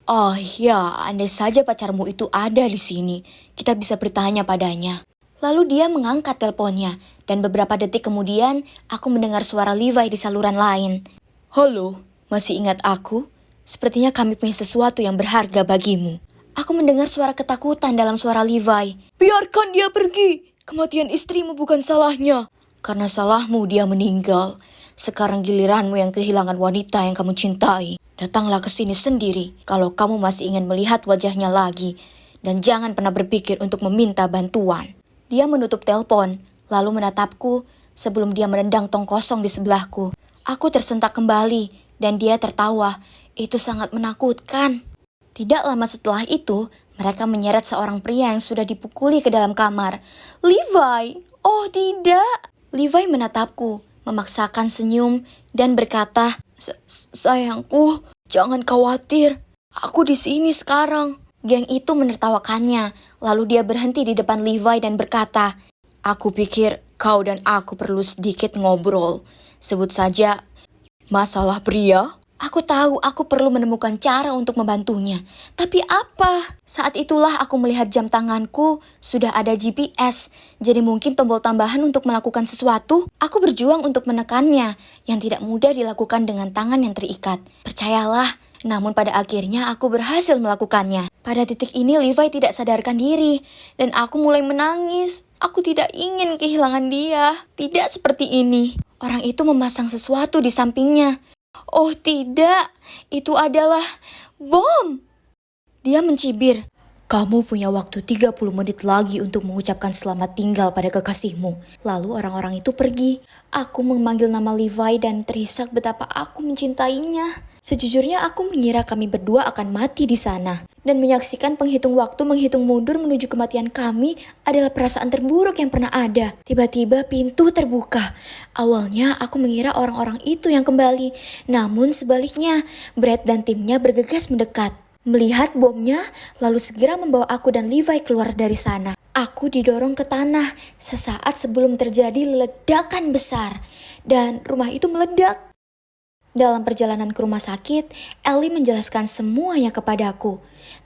"Oh ya, andai saja pacarmu itu ada di sini, kita bisa bertanya padanya." Lalu dia mengangkat teleponnya, dan beberapa detik kemudian, aku mendengar suara Levi di saluran lain. "Halo, masih ingat aku? Sepertinya kami punya sesuatu yang berharga bagimu." Aku mendengar suara ketakutan dalam suara Levi. "Biarkan dia pergi, kematian istrimu bukan salahnya. Karena salahmu dia meninggal. Sekarang giliranmu yang kehilangan wanita yang kamu cintai. Datanglah ke sini sendiri kalau kamu masih ingin melihat wajahnya lagi. Dan jangan pernah berpikir untuk meminta bantuan." Dia menutup telepon, lalu menatapku sebelum dia menendang tong kosong di sebelahku. Aku tersentak kembali dan dia tertawa. Itu sangat menakutkan. Tidak lama setelah itu, mereka menyeret seorang pria yang sudah dipukuli ke dalam kamar. "Levi, oh tidak." Levi menatapku, memaksakan senyum, dan berkata, Sayangku, jangan khawatir. Aku di sini sekarang." Geng itu menertawakannya, lalu dia berhenti di depan Levi dan berkata, "Aku pikir kau dan aku perlu sedikit ngobrol. Sebut saja masalah pria." Aku tahu aku perlu menemukan cara untuk membantunya. Tapi apa? Saat itulah aku melihat jam tanganku sudah ada GPS. Jadi mungkin tombol tambahan untuk melakukan sesuatu. Aku berjuang untuk menekannya, yang tidak mudah dilakukan dengan tangan yang terikat. Percayalah, namun pada akhirnya aku berhasil melakukannya. Pada titik ini Levi tidak sadarkan diri, dan aku mulai menangis. Aku tidak ingin kehilangan dia. Tidak seperti ini. Orang itu memasang sesuatu di sampingnya. Oh tidak, itu adalah bom. Dia mencibir. "Kamu punya waktu 30 menit lagi untuk mengucapkan selamat tinggal pada kekasihmu." Lalu orang-orang itu pergi. Aku memanggil nama Levi dan terisak betapa aku mencintainya. Sejujurnya aku mengira kami berdua akan mati di sana. Dan menyaksikan penghitung waktu menghitung mundur menuju kematian kami adalah perasaan terburuk yang pernah ada. Tiba-tiba pintu terbuka. Awalnya aku mengira orang-orang itu yang kembali. Namun sebaliknya, Brad dan timnya bergegas mendekat. Melihat bomnya, lalu segera membawa aku dan Levi keluar dari sana. Aku didorong ke tanah sesaat sebelum terjadi ledakan besar. Dan rumah itu meledak. Dalam perjalanan ke rumah sakit, Ellie menjelaskan semuanya kepadaku.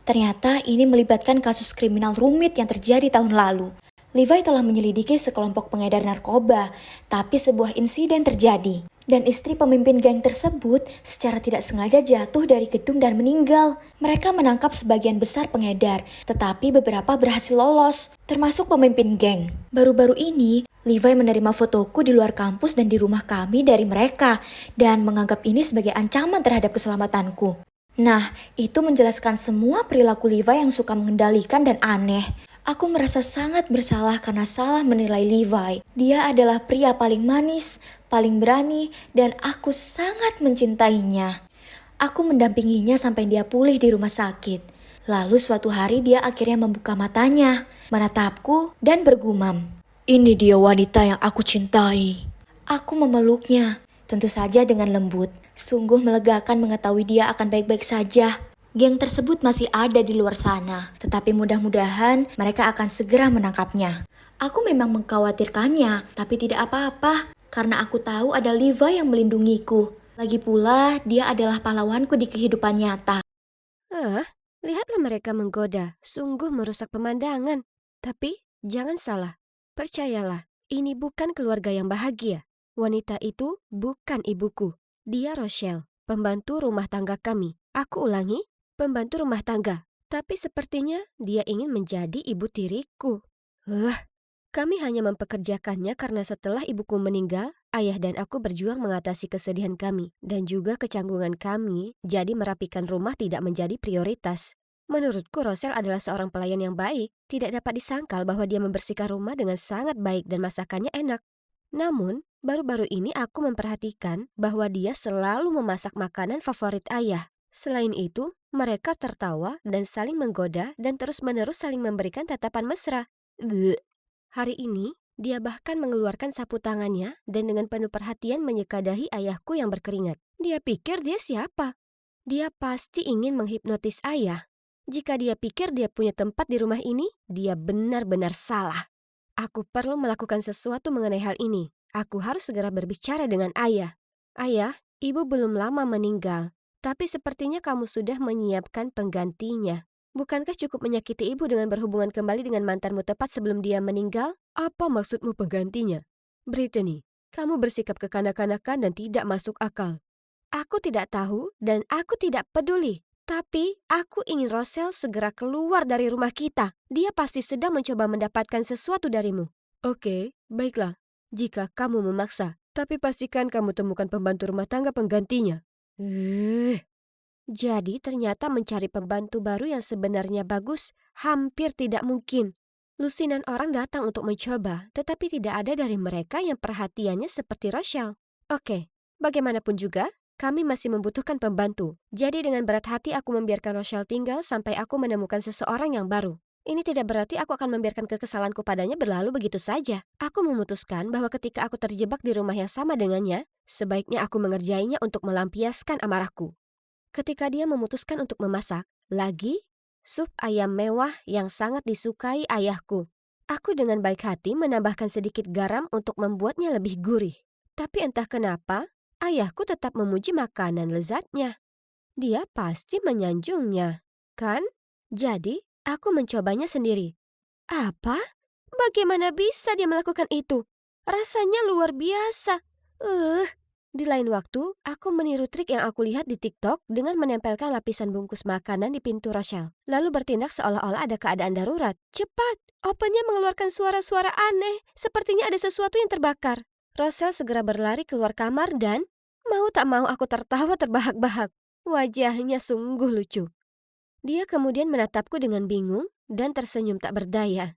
Ternyata ini melibatkan kasus kriminal rumit yang terjadi tahun lalu. Levi telah menyelidiki sekelompok pengedar narkoba, tapi sebuah insiden terjadi. Dan istri pemimpin geng tersebut secara tidak sengaja jatuh dari gedung dan meninggal. Mereka menangkap sebagian besar pengedar, tetapi beberapa berhasil lolos, termasuk pemimpin geng. Baru-baru ini, Levi menerima fotoku di luar kampus dan di rumah kami dari mereka, dan menganggap ini sebagai ancaman terhadap keselamatanku. Nah, itu menjelaskan semua perilaku Levi yang suka mengendalikan dan aneh. Aku merasa sangat bersalah karena salah menilai Levi. Dia adalah pria paling manis, paling berani, dan aku sangat mencintainya. Aku mendampinginya sampai dia pulih di rumah sakit. Lalu suatu hari dia akhirnya membuka matanya, menatapku, dan bergumam. Ini dia wanita yang aku cintai. Aku memeluknya, tentu saja dengan lembut. Sungguh melegakan mengetahui dia akan baik-baik saja. Geng tersebut masih ada di luar sana, tetapi mudah-mudahan mereka akan segera menangkapnya. Aku memang mengkhawatirkannya, tapi tidak apa-apa, karena aku tahu ada Levi yang melindungiku. Lagi pula, dia adalah pahlawanku di kehidupan nyata. Lihatlah mereka menggoda, sungguh merusak pemandangan. Tapi jangan salah, percayalah, ini bukan keluarga yang bahagia. Wanita itu bukan ibuku. Dia Rochelle, pembantu rumah tangga kami. Aku ulangi, pembantu rumah tangga. Tapi sepertinya dia ingin menjadi ibu tiriku. Kami hanya mempekerjakannya karena setelah ibuku meninggal, ayah dan aku berjuang mengatasi kesedihan kami dan juga kecanggungan kami, jadi merapikan rumah tidak menjadi prioritas. Menurutku Rochelle adalah seorang pelayan yang baik, tidak dapat disangkal bahwa dia membersihkan rumah dengan sangat baik dan masakannya enak. Namun, baru-baru ini aku memperhatikan bahwa dia selalu memasak makanan favorit ayah. Selain itu, mereka tertawa dan saling menggoda dan terus-menerus saling memberikan tatapan mesra. Hari ini, dia bahkan mengeluarkan sapu tangannya dan dengan penuh perhatian menyekadahi ayahku yang berkeringat. Dia pikir dia siapa? Dia pasti ingin menghipnotis ayah. Jika dia pikir dia punya tempat di rumah ini, dia benar-benar salah. Aku perlu melakukan sesuatu mengenai hal ini. Aku harus segera berbicara dengan ayah. Ayah, ibu belum lama meninggal, tapi sepertinya kamu sudah menyiapkan penggantinya. Bukankah cukup menyakiti ibu dengan berhubungan kembali dengan mantanmu tepat sebelum dia meninggal? Apa maksudmu penggantinya? Brittany, kamu bersikap kekanak-kanakan dan tidak masuk akal. Aku tidak tahu dan aku tidak peduli. Tapi aku ingin Rochelle segera keluar dari rumah kita. Dia pasti sedang mencoba mendapatkan sesuatu darimu. Oke, baiklah. Jika kamu memaksa, tapi pastikan kamu temukan pembantu rumah tangga penggantinya. Jadi ternyata mencari pembantu baru yang sebenarnya bagus hampir tidak mungkin. Lusinan orang datang untuk mencoba, tetapi tidak ada dari mereka yang perhatiannya seperti Rochelle. Oke, bagaimanapun juga, kami masih membutuhkan pembantu. Jadi dengan berat hati aku membiarkan Rochelle tinggal sampai aku menemukan seseorang yang baru. Ini tidak berarti aku akan membiarkan kekesalanku padanya berlalu begitu saja. Aku memutuskan bahwa ketika aku terjebak di rumah yang sama dengannya, sebaiknya aku mengerjainya untuk melampiaskan amarahku. Ketika dia memutuskan untuk memasak, lagi, sup ayam mewah yang sangat disukai ayahku. Aku dengan baik hati menambahkan sedikit garam untuk membuatnya lebih gurih. Tapi entah kenapa, ayahku tetap memuji makanan lezatnya. Dia pasti menyanjungnya, kan? Jadi, aku mencobanya sendiri. Apa? Bagaimana bisa dia melakukan itu? Rasanya luar biasa. Di lain waktu, aku meniru trik yang aku lihat di TikTok dengan menempelkan lapisan bungkus makanan di pintu Rochelle, lalu bertindak seolah-olah ada keadaan darurat. Cepat! Opennya mengeluarkan suara-suara aneh, sepertinya ada sesuatu yang terbakar. Rochelle segera berlari keluar kamar dan, mau tak mau aku tertawa terbahak-bahak. Wajahnya sungguh lucu. Dia kemudian menatapku dengan bingung dan tersenyum tak berdaya.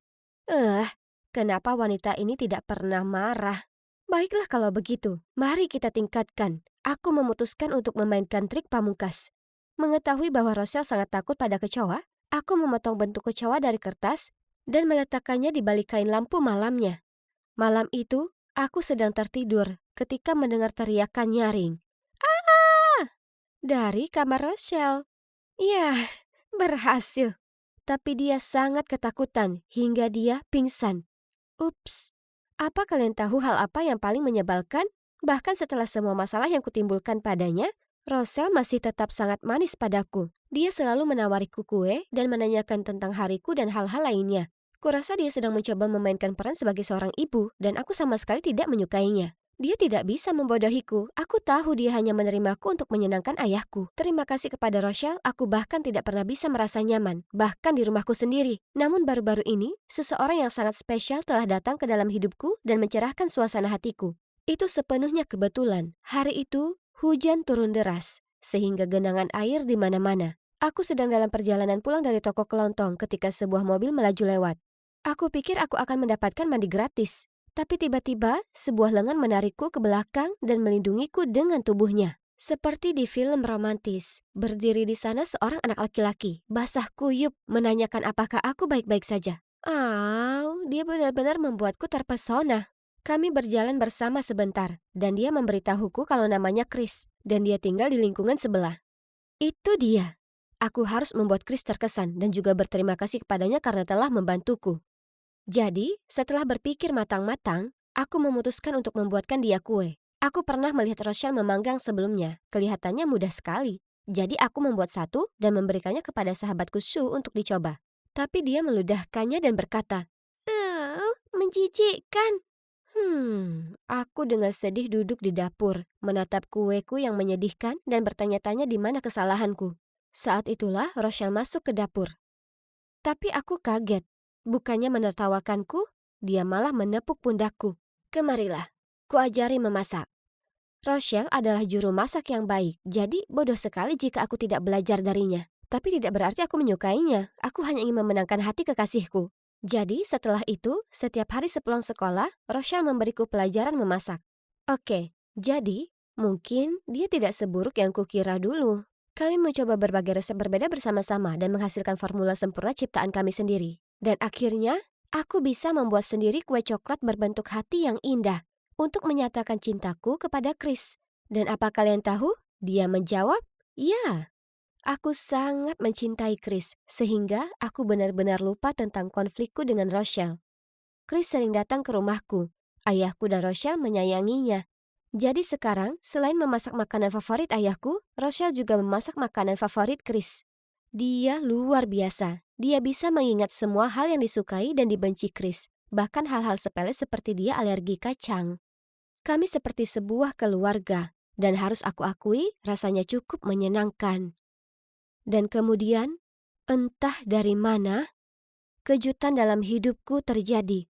Kenapa wanita ini tidak pernah marah? Baiklah kalau begitu, mari kita tingkatkan. Aku memutuskan untuk memainkan trik pamungkas. Mengetahui bahwa Rochelle sangat takut pada kecoa, aku memotong bentuk kecoa dari kertas dan meletakkannya di balik kain lampu malamnya. Malam itu, aku sedang tertidur ketika mendengar teriakan nyaring. Dari kamar Rochelle. Ya, berhasil. Tapi dia sangat ketakutan hingga dia pingsan. Ups. Apa kalian tahu hal apa yang paling menyebalkan? Bahkan setelah semua masalah yang kutimbulkan padanya, Rochelle masih tetap sangat manis padaku. Dia selalu menawariku kue dan menanyakan tentang hariku dan hal-hal lainnya. Kurasa dia sedang mencoba memainkan peran sebagai seorang ibu dan aku sama sekali tidak menyukainya. Dia tidak bisa membodohiku. Aku tahu dia hanya menerimaku untuk menyenangkan ayahku. Terima kasih kepada Rochelle, aku bahkan tidak pernah bisa merasa nyaman, bahkan di rumahku sendiri. Namun baru-baru ini, seseorang yang sangat spesial telah datang ke dalam hidupku dan mencerahkan suasana hatiku. Itu sepenuhnya kebetulan. Hari itu, hujan turun deras, sehingga genangan air di mana-mana. Aku sedang dalam perjalanan pulang dari toko kelontong ketika sebuah mobil melaju lewat. Aku pikir aku akan mendapatkan mandi gratis. Tapi tiba-tiba sebuah lengan menarikku ke belakang dan melindungiku dengan tubuhnya. Seperti di film romantis, berdiri di sana seorang anak laki-laki, basah kuyup, menanyakan apakah aku baik-baik saja. Dia benar-benar membuatku terpesona. Kami berjalan bersama sebentar, dan dia memberitahuku kalau namanya Chris, dan dia tinggal di lingkungan sebelah. Itu dia. Aku harus membuat Chris terkesan dan juga berterima kasih kepadanya karena telah membantuku. Jadi, setelah berpikir matang-matang, aku memutuskan untuk membuatkan dia kue. Aku pernah melihat Rochelle memanggang sebelumnya. Kelihatannya mudah sekali. Jadi aku membuat satu dan memberikannya kepada sahabatku Sue untuk dicoba. Tapi dia meludahkannya dan berkata, menjijikkan. Aku dengan sedih duduk di dapur, menatap kueku yang menyedihkan dan bertanya-tanya di mana kesalahanku. Saat itulah Rochelle masuk ke dapur. Tapi aku kaget. Bukannya menertawakanku, dia malah menepuk pundakku. Kemarilah, kuajari memasak. Rochelle adalah juru masak yang baik, jadi bodoh sekali jika aku tidak belajar darinya. Tapi tidak berarti aku menyukainya, aku hanya ingin memenangkan hati kekasihku. Jadi setelah itu, setiap hari sepulang sekolah, Rochelle memberiku pelajaran memasak. Oke, jadi mungkin dia tidak seburuk yang kukira dulu. Kami mencoba berbagai resep berbeda bersama-sama dan menghasilkan formula sempurna ciptaan kami sendiri. Dan akhirnya, aku bisa membuat sendiri kue coklat berbentuk hati yang indah untuk menyatakan cintaku kepada Chris. Dan apa kalian tahu? Dia menjawab, ya. Aku sangat mencintai Chris, sehingga aku benar-benar lupa tentang konflikku dengan Rochelle. Chris sering datang ke rumahku. Ayahku dan Rochelle menyayanginya. Jadi sekarang, selain memasak makanan favorit ayahku, Rochelle juga memasak makanan favorit Chris. Dia luar biasa. Dia bisa mengingat semua hal yang disukai dan dibenci Chris, bahkan hal-hal sepele seperti dia alergi kacang. Kami seperti sebuah keluarga, dan harus aku akui rasanya cukup menyenangkan. Dan kemudian, entah dari mana, kejutan dalam hidupku terjadi.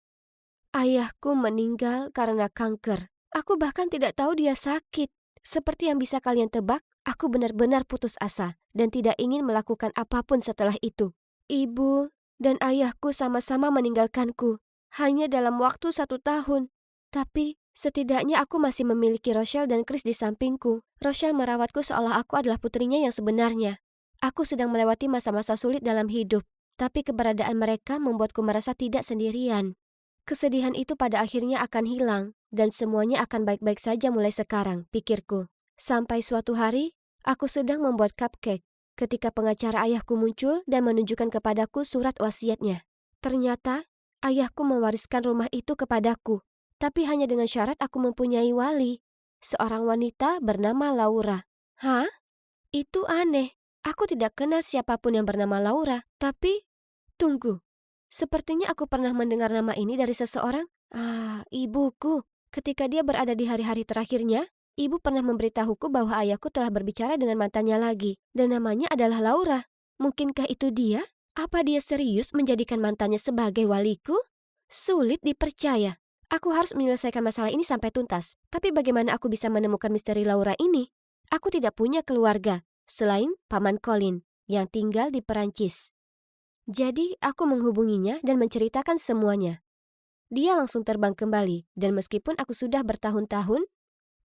Ayahku meninggal karena kanker. Aku bahkan tidak tahu dia sakit. Seperti yang bisa kalian tebak, aku benar-benar putus asa dan tidak ingin melakukan apapun setelah itu. Ibu dan ayahku sama-sama meninggalkanku, hanya dalam waktu 1 tahun. Tapi setidaknya aku masih memiliki Rochelle dan Chris di sampingku. Rochelle merawatku seolah aku adalah putrinya yang sebenarnya. Aku sedang melewati masa-masa sulit dalam hidup, tapi keberadaan mereka membuatku merasa tidak sendirian. Kesedihan itu pada akhirnya akan hilang, dan semuanya akan baik-baik saja mulai sekarang, pikirku. Sampai suatu hari, aku sedang membuat cupcake, ketika pengacara ayahku muncul dan menunjukkan kepadaku surat wasiatnya. Ternyata, ayahku mewariskan rumah itu kepadaku, tapi hanya dengan syarat aku mempunyai wali, seorang wanita bernama Laura. Hah? Itu aneh. Aku tidak kenal siapapun yang bernama Laura, tapi... Tunggu. Sepertinya aku pernah mendengar nama ini dari seseorang. Ibuku. Ketika dia berada di hari-hari terakhirnya, ibu pernah memberitahuku bahwa ayahku telah berbicara dengan mantannya lagi, dan namanya adalah Laura. Mungkinkah itu dia? Apa dia serius menjadikan mantannya sebagai waliku? Sulit dipercaya. Aku harus menyelesaikan masalah ini sampai tuntas. Tapi bagaimana aku bisa menemukan misteri Laura ini? Aku tidak punya keluarga, selain Paman Colin, yang tinggal di Perancis. Jadi, aku menghubunginya dan menceritakan semuanya. Dia langsung terbang kembali, dan meskipun aku sudah bertahun-tahun,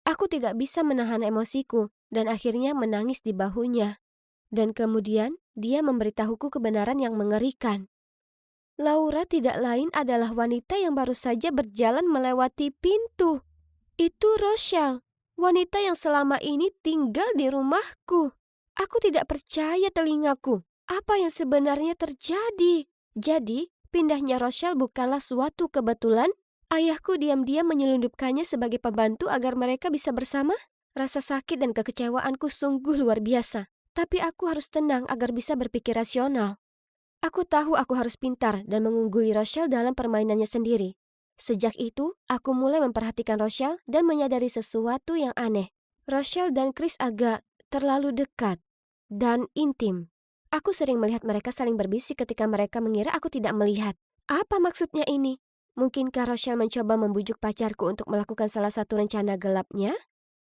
aku tidak bisa menahan emosiku, dan akhirnya menangis di bahunya. Dan kemudian, dia memberitahuku kebenaran yang mengerikan. Laura tidak lain adalah wanita yang baru saja berjalan melewati pintu. Itu Rochelle, wanita yang selama ini tinggal di rumahku. Aku tidak percaya telingaku. Apa yang sebenarnya terjadi? Jadi, pindahnya Rochelle bukanlah suatu kebetulan? Ayahku diam-diam menyelundupkannya sebagai pembantu agar mereka bisa bersama? Rasa sakit dan kekecewaanku sungguh luar biasa. Tapi aku harus tenang agar bisa berpikir rasional. Aku tahu aku harus pintar dan mengungguli Rochelle dalam permainannya sendiri. Sejak itu, aku mulai memperhatikan Rochelle dan menyadari sesuatu yang aneh. Rochelle dan Chris agak terlalu dekat dan intim. Aku sering melihat mereka saling berbisik ketika mereka mengira aku tidak melihat. Apa maksudnya ini? Mungkinkah Rochelle mencoba membujuk pacarku untuk melakukan salah satu rencana gelapnya?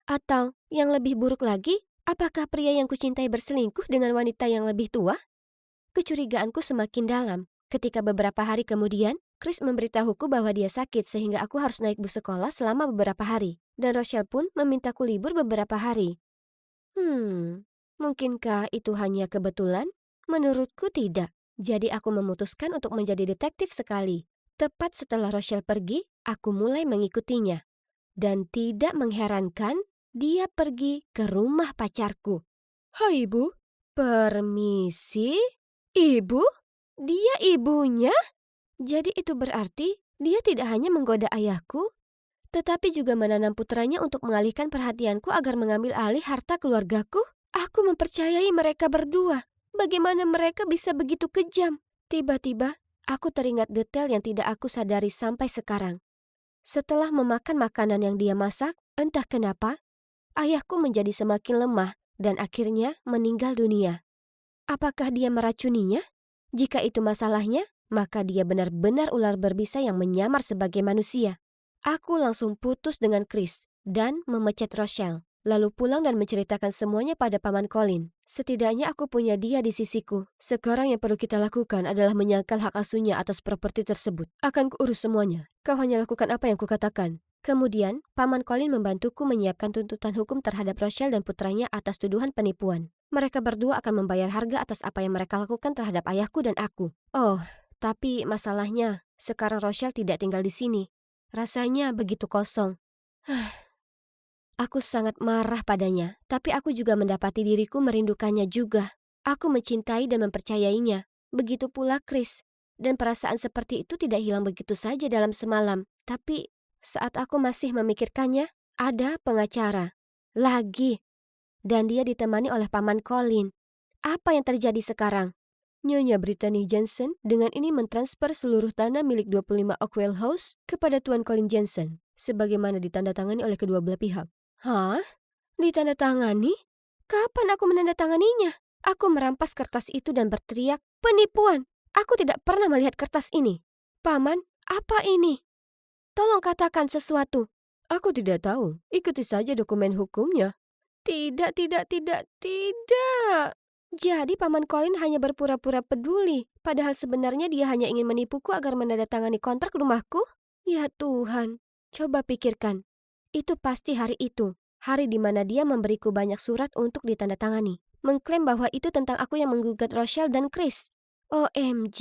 Atau, yang lebih buruk lagi, apakah pria yang kucintai berselingkuh dengan wanita yang lebih tua? Kecurigaanku semakin dalam ketika beberapa hari kemudian, Chris memberitahuku bahwa dia sakit sehingga aku harus naik bus sekolah selama beberapa hari. Dan Rochelle pun memintaku libur beberapa hari. Mungkinkah itu hanya kebetulan? Menurutku tidak. Jadi aku memutuskan untuk menjadi detektif sekali. Tepat setelah Rochelle pergi, aku mulai mengikutinya. Dan tidak mengherankan, dia pergi ke rumah pacarku. Hai ibu, permisi? Ibu? Dia ibunya? Jadi itu berarti dia tidak hanya menggoda ayahku, tetapi juga menanam putranya untuk mengalihkan perhatianku agar mengambil alih harta keluargaku? Aku mempercayai mereka berdua. Bagaimana mereka bisa begitu kejam? Tiba-tiba, aku teringat detail yang tidak aku sadari sampai sekarang. Setelah memakan makanan yang dia masak, entah kenapa, ayahku menjadi semakin lemah dan akhirnya meninggal dunia. Apakah dia meracuninya? Jika itu masalahnya, maka dia benar-benar ular berbisa yang menyamar sebagai manusia. Aku langsung putus dengan Chris dan memecat Rochelle, lalu pulang dan menceritakan semuanya pada Paman Colin. Setidaknya aku punya dia di sisiku. Sekarang yang perlu kita lakukan adalah menyangkal hak asuhnya atas properti tersebut. Akan kuurus semuanya. Kau hanya lakukan apa yang kukatakan. Kemudian, Paman Colin membantuku menyiapkan tuntutan hukum terhadap Rochelle dan putranya atas tuduhan penipuan. Mereka berdua akan membayar harga atas apa yang mereka lakukan terhadap ayahku dan aku. Oh, tapi masalahnya, sekarang Rochelle tidak tinggal di sini. Rasanya begitu kosong. Aku sangat marah padanya, tapi aku juga mendapati diriku merindukannya juga. Aku mencintai dan mempercayainya. Begitu pula Chris. Dan perasaan seperti itu tidak hilang begitu saja dalam semalam. Tapi saat aku masih memikirkannya, ada pengacara. Lagi. Dan dia ditemani oleh Paman Colin. Apa yang terjadi sekarang? Nyonya Brittany Jensen dengan ini mentransfer seluruh tanah milik 25 Oakwell House kepada Tuan Colin Jensen, sebagaimana ditandatangani oleh kedua belah pihak. Hah? Ditandatangani? Kapan aku menandatanganinya? Aku merampas kertas itu dan berteriak, penipuan! Aku tidak pernah melihat kertas ini. Paman, apa ini? Tolong katakan sesuatu. Aku tidak tahu. Ikuti saja dokumen hukumnya. Tidak. Jadi Paman Colin hanya berpura-pura peduli, padahal sebenarnya dia hanya ingin menipuku agar menandatangani kontrak rumahku? Ya Tuhan, coba pikirkan. Itu pasti hari itu, hari di mana dia memberiku banyak surat untuk ditandatangani, mengklaim bahwa itu tentang aku yang menggugat Rochelle dan Chris. OMG,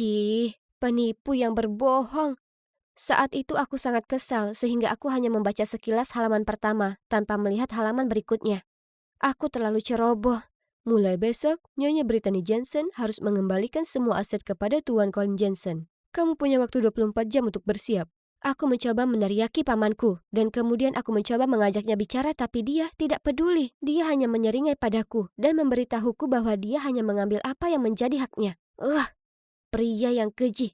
penipu yang berbohong. Saat itu aku sangat kesal sehingga aku hanya membaca sekilas halaman pertama tanpa melihat halaman berikutnya. Aku terlalu ceroboh. Mulai besok, Nyonya Brittany Jensen harus mengembalikan semua aset kepada Tuan Colin Jensen. Kamu punya waktu 24 jam untuk bersiap. Aku mencoba meneriaki pamanku, dan kemudian aku mencoba mengajaknya bicara tapi dia tidak peduli. Dia hanya menyeringai padaku dan memberitahuku bahwa dia hanya mengambil apa yang menjadi haknya. Pria yang keji.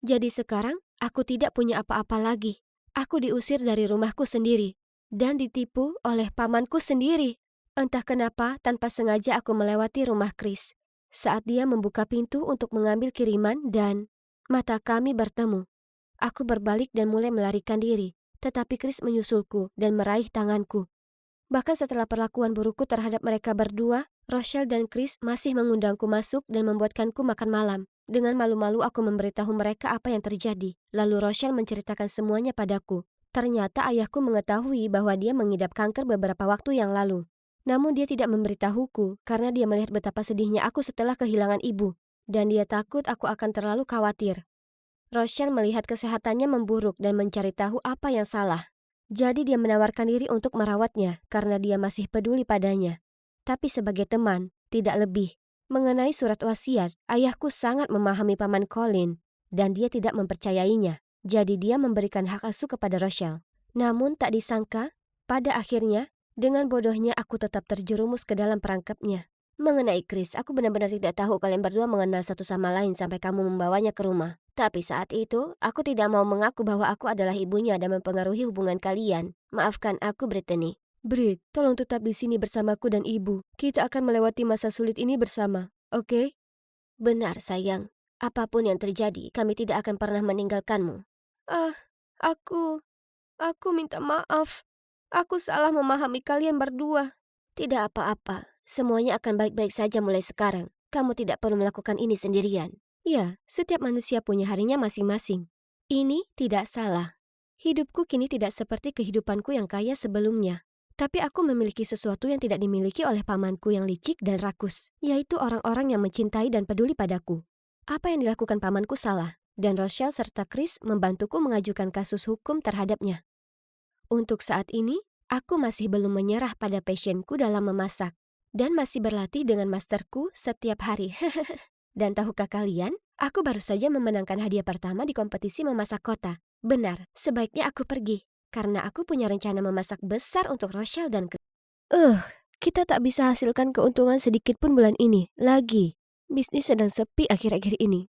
Jadi sekarang, aku tidak punya apa-apa lagi. Aku diusir dari rumahku sendiri, dan ditipu oleh pamanku sendiri. Entah kenapa, tanpa sengaja aku melewati rumah Chris. Saat dia membuka pintu untuk mengambil kiriman dan mata kami bertemu. Aku berbalik dan mulai melarikan diri, tetapi Chris menyusulku dan meraih tanganku. Bahkan setelah perlakuan burukku terhadap mereka berdua, Rochelle dan Chris masih mengundangku masuk dan membuatkanku makan malam. Dengan malu-malu aku memberitahu mereka apa yang terjadi. Lalu Rochelle menceritakan semuanya padaku. Ternyata ayahku mengetahui bahwa dia mengidap kanker beberapa waktu yang lalu. Namun dia tidak memberitahuku karena dia melihat betapa sedihnya aku setelah kehilangan ibu. Dan dia takut aku akan terlalu khawatir. Rochelle melihat kesehatannya memburuk dan mencari tahu apa yang salah. Jadi dia menawarkan diri untuk merawatnya karena dia masih peduli padanya. Tapi sebagai teman, tidak lebih. Mengenai surat wasiat, ayahku sangat memahami Paman Colin dan dia tidak mempercayainya. Jadi dia memberikan hak asuh kepada Rochelle. Namun tak disangka, pada akhirnya, dengan bodohnya aku tetap terjerumus ke dalam perangkapnya. Mengenai Chris, aku benar-benar tidak tahu kalian berdua mengenal satu sama lain sampai kamu membawanya ke rumah. Tapi saat itu, aku tidak mau mengaku bahwa aku adalah ibunya dan mempengaruhi hubungan kalian. Maafkan aku, Brittany. Brit, tolong tetap di sini bersamaku dan ibu. Kita akan melewati masa sulit ini bersama, oke? Benar, sayang. Apapun yang terjadi, kami tidak akan pernah meninggalkanmu. Aku minta maaf. Aku salah memahami kalian berdua. Tidak apa-apa. Semuanya akan baik-baik saja mulai sekarang. Kamu tidak perlu melakukan ini sendirian. Ya, setiap manusia punya harinya masing-masing. Ini tidak salah. Hidupku kini tidak seperti kehidupanku yang kaya sebelumnya. Tapi aku memiliki sesuatu yang tidak dimiliki oleh pamanku yang licik dan rakus, yaitu orang-orang yang mencintai dan peduli padaku. Apa yang dilakukan pamanku salah, dan Rochelle serta Chris membantuku mengajukan kasus hukum terhadapnya. Untuk saat ini, aku masih belum menyerah pada passionku dalam memasak, dan masih berlatih dengan masterku setiap hari. Dan tahukah kalian, aku baru saja memenangkan hadiah pertama di kompetisi memasak kota. Benar, sebaiknya aku pergi. Karena aku punya rencana memasak besar untuk Rochelle dan Chris. Kita tak bisa hasilkan keuntungan sedikit pun bulan ini. Lagi, bisnis sedang sepi akhir-akhir ini.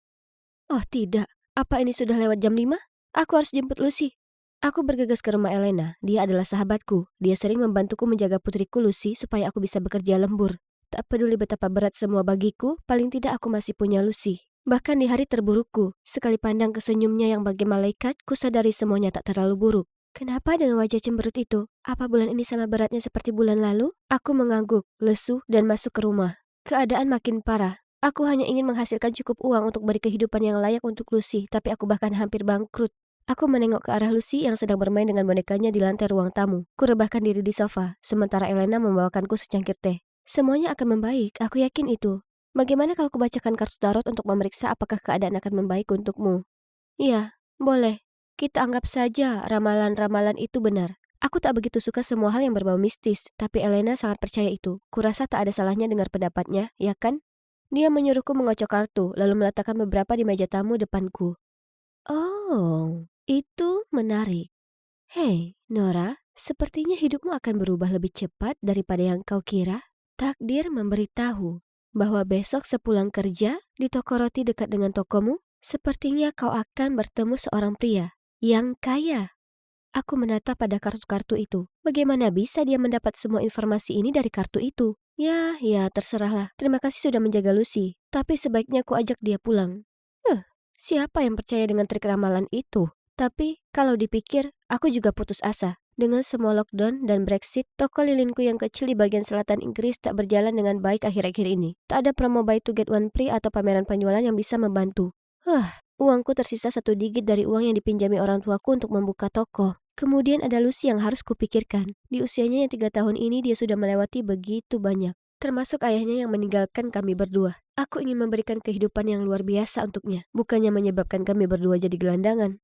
Oh tidak, apa ini sudah lewat jam 5? Aku harus jemput Lucy. Aku bergegas ke rumah Elena. Dia adalah sahabatku. Dia sering membantuku menjaga putriku Lucy supaya aku bisa bekerja lembur. Tak peduli betapa berat semua bagiku, paling tidak aku masih punya Lucy. Bahkan di hari terburukku, sekali pandang ke senyumnya yang bagai malaikat, kusadari semuanya tak terlalu buruk. Kenapa dengan wajah cemberut itu? Apa bulan ini sama beratnya seperti bulan lalu? Aku mengangguk, lesu, dan masuk ke rumah. Keadaan makin parah. Aku hanya ingin menghasilkan cukup uang untuk beri kehidupan yang layak untuk Lucy, tapi aku bahkan hampir bangkrut. Aku menengok ke arah Lucy yang sedang bermain dengan bonekanya di lantai ruang tamu. Kurebahkan diri di sofa, sementara Elena membawakanku secangkir teh. Semuanya akan membaik, aku yakin itu. Bagaimana kalau kubacakan kartu tarot untuk memeriksa apakah keadaan akan membaik untukmu? Iya, boleh. Kita anggap saja ramalan-ramalan itu benar. Aku tak begitu suka semua hal yang berbau mistis, tapi Elena sangat percaya itu. Kurasa tak ada salahnya dengar pendapatnya, ya kan? Dia menyuruhku mengocok kartu, lalu meletakkan beberapa di meja tamu depanku. Oh, itu menarik. Hei, Nora, sepertinya hidupmu akan berubah lebih cepat daripada yang kau kira. Takdir memberitahu bahwa besok sepulang kerja di toko roti dekat dengan tokomu, sepertinya kau akan bertemu seorang pria yang kaya. Aku menatap pada kartu-kartu itu. Bagaimana bisa dia mendapat semua informasi ini dari kartu itu? Ya, terserahlah. Terima kasih sudah menjaga Lucy. Tapi sebaiknya aku ajak dia pulang. Siapa yang percaya dengan trik ramalan itu? Tapi, kalau dipikir, aku juga putus asa. Dengan semua lockdown dan Brexit, toko lilinku yang kecil di bagian selatan Inggris tak berjalan dengan baik akhir-akhir ini. Tak ada promo buy to get one free atau pameran penjualan yang bisa membantu. Uangku tersisa 1 digit dari uang yang dipinjami orang tuaku untuk membuka toko. Kemudian ada Lucy yang harus kupikirkan. Di usianya yang 3 tahun ini dia sudah melewati begitu banyak. Termasuk ayahnya yang meninggalkan kami berdua. Aku ingin memberikan kehidupan yang luar biasa untuknya. Bukannya menyebabkan kami berdua jadi gelandangan.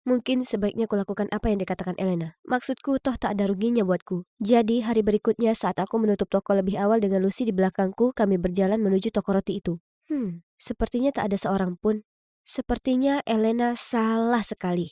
Mungkin sebaiknya kulakukan apa yang dikatakan Elena. Maksudku toh tak ada ruginya buatku. Jadi hari berikutnya saat aku menutup toko lebih awal dengan Lucy di belakangku, kami berjalan menuju toko roti itu. Sepertinya tak ada seorang pun. Sepertinya Elena salah sekali.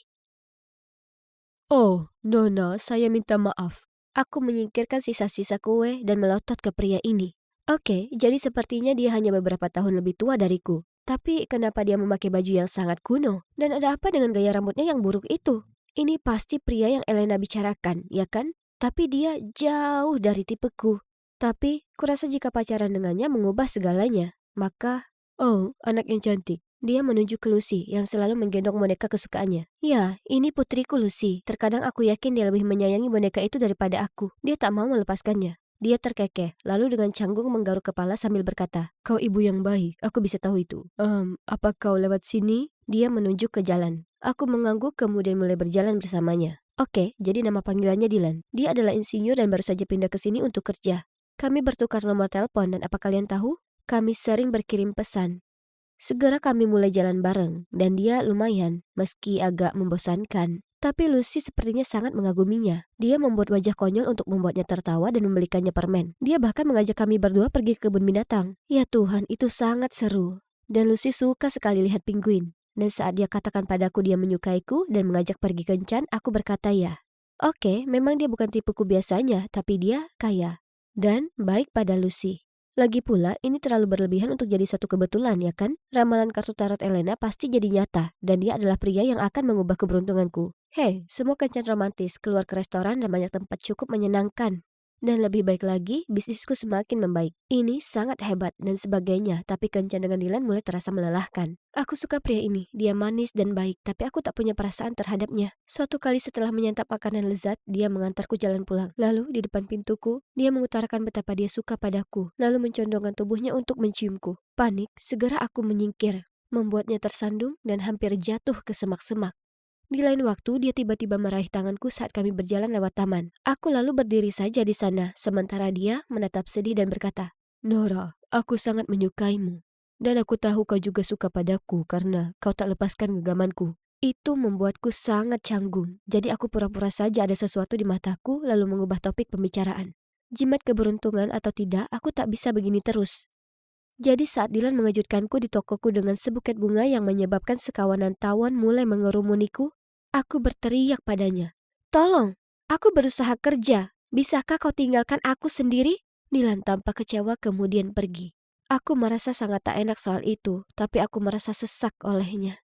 Oh, Nona, saya minta maaf. Aku menyingkirkan sisa-sisa kue dan melotot ke pria ini. Oke, jadi sepertinya dia hanya beberapa tahun lebih tua dariku. Tapi kenapa dia memakai baju yang sangat kuno? Dan ada apa dengan gaya rambutnya yang buruk itu? Ini pasti pria yang Elena bicarakan, ya kan? Tapi dia jauh dari tipeku. Tapi, kurasa jika pacaran dengannya mengubah segalanya. Maka, oh, anak yang cantik. Dia menuju ke Lucy yang selalu menggendong boneka kesukaannya. Ya, ini putriku Lucy. Terkadang aku yakin dia lebih menyayangi boneka itu daripada aku. Dia tak mau melepaskannya. Dia terkekeh, lalu dengan canggung menggaruk kepala sambil berkata, "Kau ibu yang baik, aku bisa tahu itu. Apa kau lewat sini?" Dia menunjuk ke jalan. Aku mengangguk kemudian mulai berjalan bersamanya. Oke, jadi nama panggilannya Dylan. Dia adalah insinyur dan baru saja pindah ke sini untuk kerja. Kami bertukar nomor telepon dan apa kalian tahu? Kami sering berkirim pesan. Segera kami mulai jalan bareng, dan dia lumayan, meski agak membosankan. Tapi Lucy sepertinya sangat mengaguminya. Dia membuat wajah konyol untuk membuatnya tertawa dan membelikannya permen. Dia bahkan mengajak kami berdua pergi ke kebun binatang. Ya Tuhan, itu sangat seru. Dan Lucy suka sekali lihat penguin. Dan saat dia katakan padaku dia menyukaiku dan mengajak pergi kencan, aku berkata ya. Oke, memang dia bukan tipeku biasanya, tapi dia kaya. Dan baik pada Lucy. Lagi pula, ini terlalu berlebihan untuk jadi satu kebetulan, ya kan? Ramalan kartu tarot Elena pasti jadi nyata, dan dia adalah pria yang akan mengubah keberuntunganku. Hei, semua kencan romantis, keluar ke restoran dan banyak tempat cukup menyenangkan. Dan lebih baik lagi, bisnisku semakin membaik. Ini sangat hebat dan sebagainya, tapi kencan dengan Dylan mulai terasa melelahkan. Aku suka pria ini, dia manis dan baik, tapi aku tak punya perasaan terhadapnya. Suatu kali setelah menyantap makanan lezat, dia mengantarku jalan pulang. Lalu, di depan pintuku, dia mengutarakan betapa dia suka padaku, lalu mencondongkan tubuhnya untuk menciumku. Panik, segera aku menyingkir. membuatnya tersandung dan hampir jatuh ke semak-semak. Di lain waktu, dia tiba-tiba meraih tanganku saat kami berjalan lewat taman. Aku lalu berdiri saja di sana, sementara dia menatap sedih dan berkata, "Nora, aku sangat menyukaimu. Dan aku tahu kau juga suka padaku karena kau tak lepaskan genggamanku." Itu membuatku sangat canggung, jadi aku pura-pura saja ada sesuatu di mataku lalu mengubah topik pembicaraan. Jimat keberuntungan atau tidak, aku tak bisa begini terus. Jadi saat Dylan mengejutkanku di tokoku dengan sebuket bunga yang menyebabkan sekawanan tawon mulai mengerumuniku, aku berteriak padanya, "Tolong, aku berusaha kerja. Bisakah kau tinggalkan aku sendiri?" Dylan tampak kecewa kemudian pergi. Aku merasa sangat tak enak soal itu, tapi aku merasa sesak olehnya.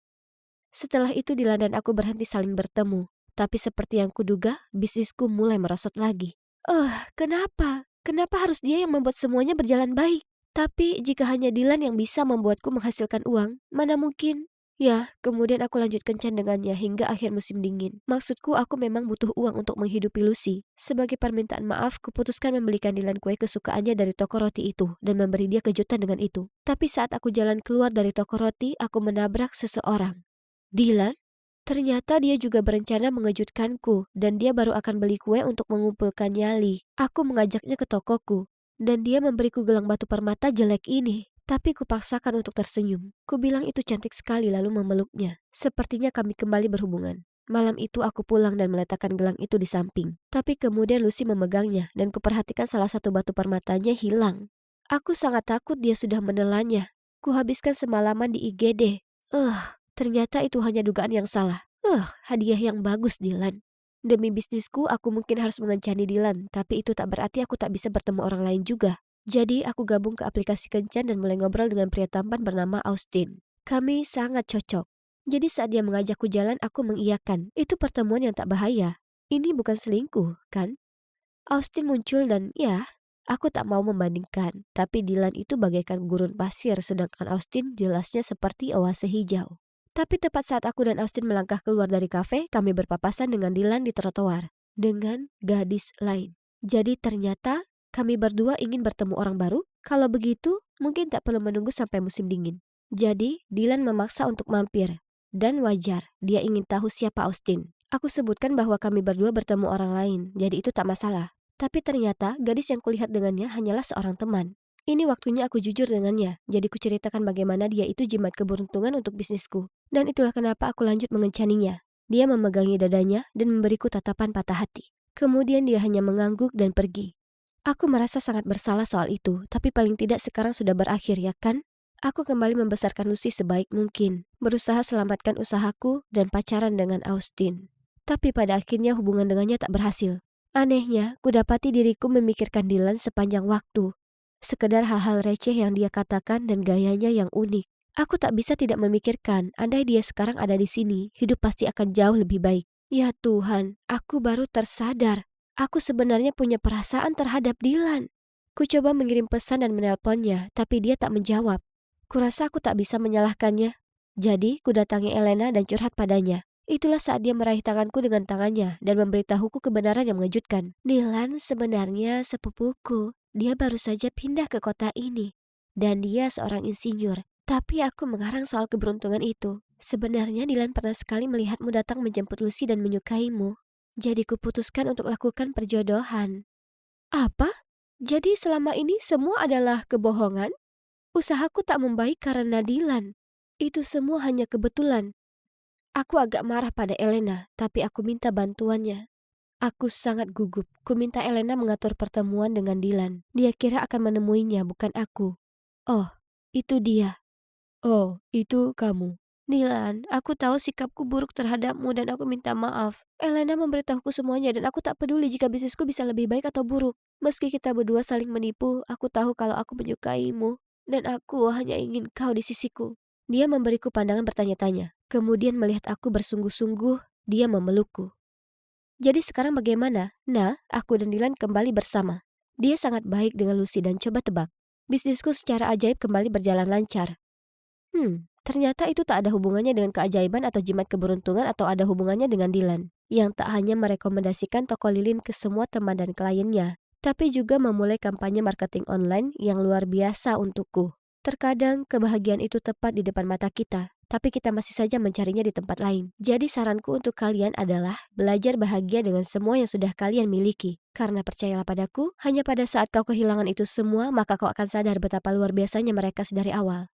Setelah itu Dylan dan aku berhenti saling bertemu. Tapi seperti yang kuduga, bisnisku mulai merosot lagi. Kenapa? Kenapa harus dia yang membuat semuanya berjalan baik? Tapi jika hanya Dylan yang bisa membuatku menghasilkan uang, mana mungkin? Ya, kemudian aku lanjut kencan dengannya hingga akhir musim dingin. Maksudku, aku memang butuh uang untuk menghidupi Lucy. Sebagai permintaan maaf, kuputuskan membelikan Dylan kue kesukaannya dari toko roti itu dan memberi dia kejutan dengan itu. Tapi saat aku jalan keluar dari toko roti, aku menabrak seseorang. Dylan? Ternyata dia juga berencana mengejutkanku dan dia baru akan beli kue untuk mengumpulkan nyali. Aku mengajaknya ke tokoku dan dia memberiku gelang batu permata jelek ini. Tapi kupaksakan untuk tersenyum. Kubilang itu cantik sekali lalu memeluknya. Sepertinya kami kembali berhubungan. Malam itu aku pulang dan meletakkan gelang itu di samping. Tapi kemudian Lucy memegangnya dan kuperhatikan salah satu batu permatanya hilang. Aku sangat takut dia sudah menelannya. Kuhabiskan semalaman di IGD. Ternyata itu hanya dugaan yang salah. Hadiah yang bagus, Dylan. Demi bisnisku, aku mungkin harus mengencani Dylan, tapi itu tak berarti aku tak bisa bertemu orang lain juga. Jadi, aku gabung ke aplikasi kencan dan mulai ngobrol dengan pria tampan bernama Austin. Kami sangat cocok. Jadi saat dia mengajakku jalan, aku mengiyakan. Itu pertemuan yang tak bahaya. Ini bukan selingkuh, kan? Austin muncul dan ya, aku tak mau membandingkan. Tapi Dylan itu bagaikan gurun pasir, sedangkan Austin jelasnya seperti oase hijau. Tapi tepat saat aku dan Austin melangkah keluar dari kafe, kami berpapasan dengan Dylan di trotoar. Dengan gadis lain. Jadi ternyata kami berdua ingin bertemu orang baru. Kalau begitu, mungkin tak perlu menunggu sampai musim dingin. Jadi, Dylan memaksa untuk mampir. Dan wajar, dia ingin tahu siapa Austin. Aku sebutkan bahwa kami berdua bertemu orang lain, jadi itu tak masalah. Tapi ternyata, gadis yang kulihat dengannya hanyalah seorang teman. Ini waktunya aku jujur dengannya, jadi kuceritakan bagaimana dia itu jimat keberuntungan untuk bisnisku. Dan itulah kenapa aku lanjut mengencaninya. Dia memegangi dadanya dan memberiku tatapan patah hati. Kemudian dia hanya mengangguk dan pergi. Aku merasa sangat bersalah soal itu, tapi paling tidak sekarang sudah berakhir, ya kan? Aku kembali membesarkan Lucy sebaik mungkin, berusaha selamatkan usahaku dan pacaran dengan Austin. Tapi pada akhirnya hubungan dengannya tak berhasil. Anehnya, kudapati diriku memikirkan Dylan sepanjang waktu. Sekedar hal-hal receh yang dia katakan dan gayanya yang unik. Aku tak bisa tidak memikirkan, andai dia sekarang ada di sini, hidup pasti akan jauh lebih baik. Ya Tuhan, aku baru tersadar. Aku sebenarnya punya perasaan terhadap Dylan. Ku coba mengirim pesan dan menelponnya, tapi dia tak menjawab. Kurasa aku tak bisa menyalahkannya. Jadi, ku datangi Elena dan curhat padanya. Itulah saat dia meraih tanganku dengan tangannya dan memberitahuku kebenaran yang mengejutkan. Dylan sebenarnya sepupuku. Dia baru saja pindah ke kota ini. Dan dia seorang insinyur. Tapi aku mengarang soal keberuntungan itu. Sebenarnya Dylan pernah sekali melihatmu datang menjemput Lucy dan menyukaimu. Jadi kuputuskan untuk lakukan perjodohan. Apa? Jadi selama ini semua adalah kebohongan? Usahaku tak membaik karena Dylan. Itu semua hanya kebetulan. Aku agak marah pada Elena, tapi aku minta bantuannya. Aku sangat gugup. Ku minta Elena mengatur pertemuan dengan Dylan. Dia kira akan menemuinya, bukan aku. Oh, itu dia. Oh, itu kamu. Dylan, aku tahu sikapku buruk terhadapmu dan aku minta maaf. Elena memberitahuku semuanya dan aku tak peduli jika bisnisku bisa lebih baik atau buruk. Meski kita berdua saling menipu, aku tahu kalau aku menyukaimu. Dan aku hanya ingin kau di sisiku. Dia memberiku pandangan bertanya-tanya. Kemudian melihat aku bersungguh-sungguh, dia memelukku. Jadi sekarang bagaimana? Nah, aku dan Dylan kembali bersama. Dia sangat baik dengan Lucy dan coba tebak. Bisnisku secara ajaib kembali berjalan lancar. Ternyata itu tak ada hubungannya dengan keajaiban atau jimat keberuntungan atau ada hubungannya dengan Dylan. Yang tak hanya merekomendasikan toko lilin ke semua teman dan kliennya, tapi juga memulai kampanye marketing online yang luar biasa untukku. Terkadang kebahagiaan itu tepat di depan mata kita, tapi kita masih saja mencarinya di tempat lain. Jadi saranku untuk kalian adalah belajar bahagia dengan semua yang sudah kalian miliki. Karena percayalah padaku, hanya pada saat kau kehilangan itu semua, maka kau akan sadar betapa luar biasanya mereka sedari awal.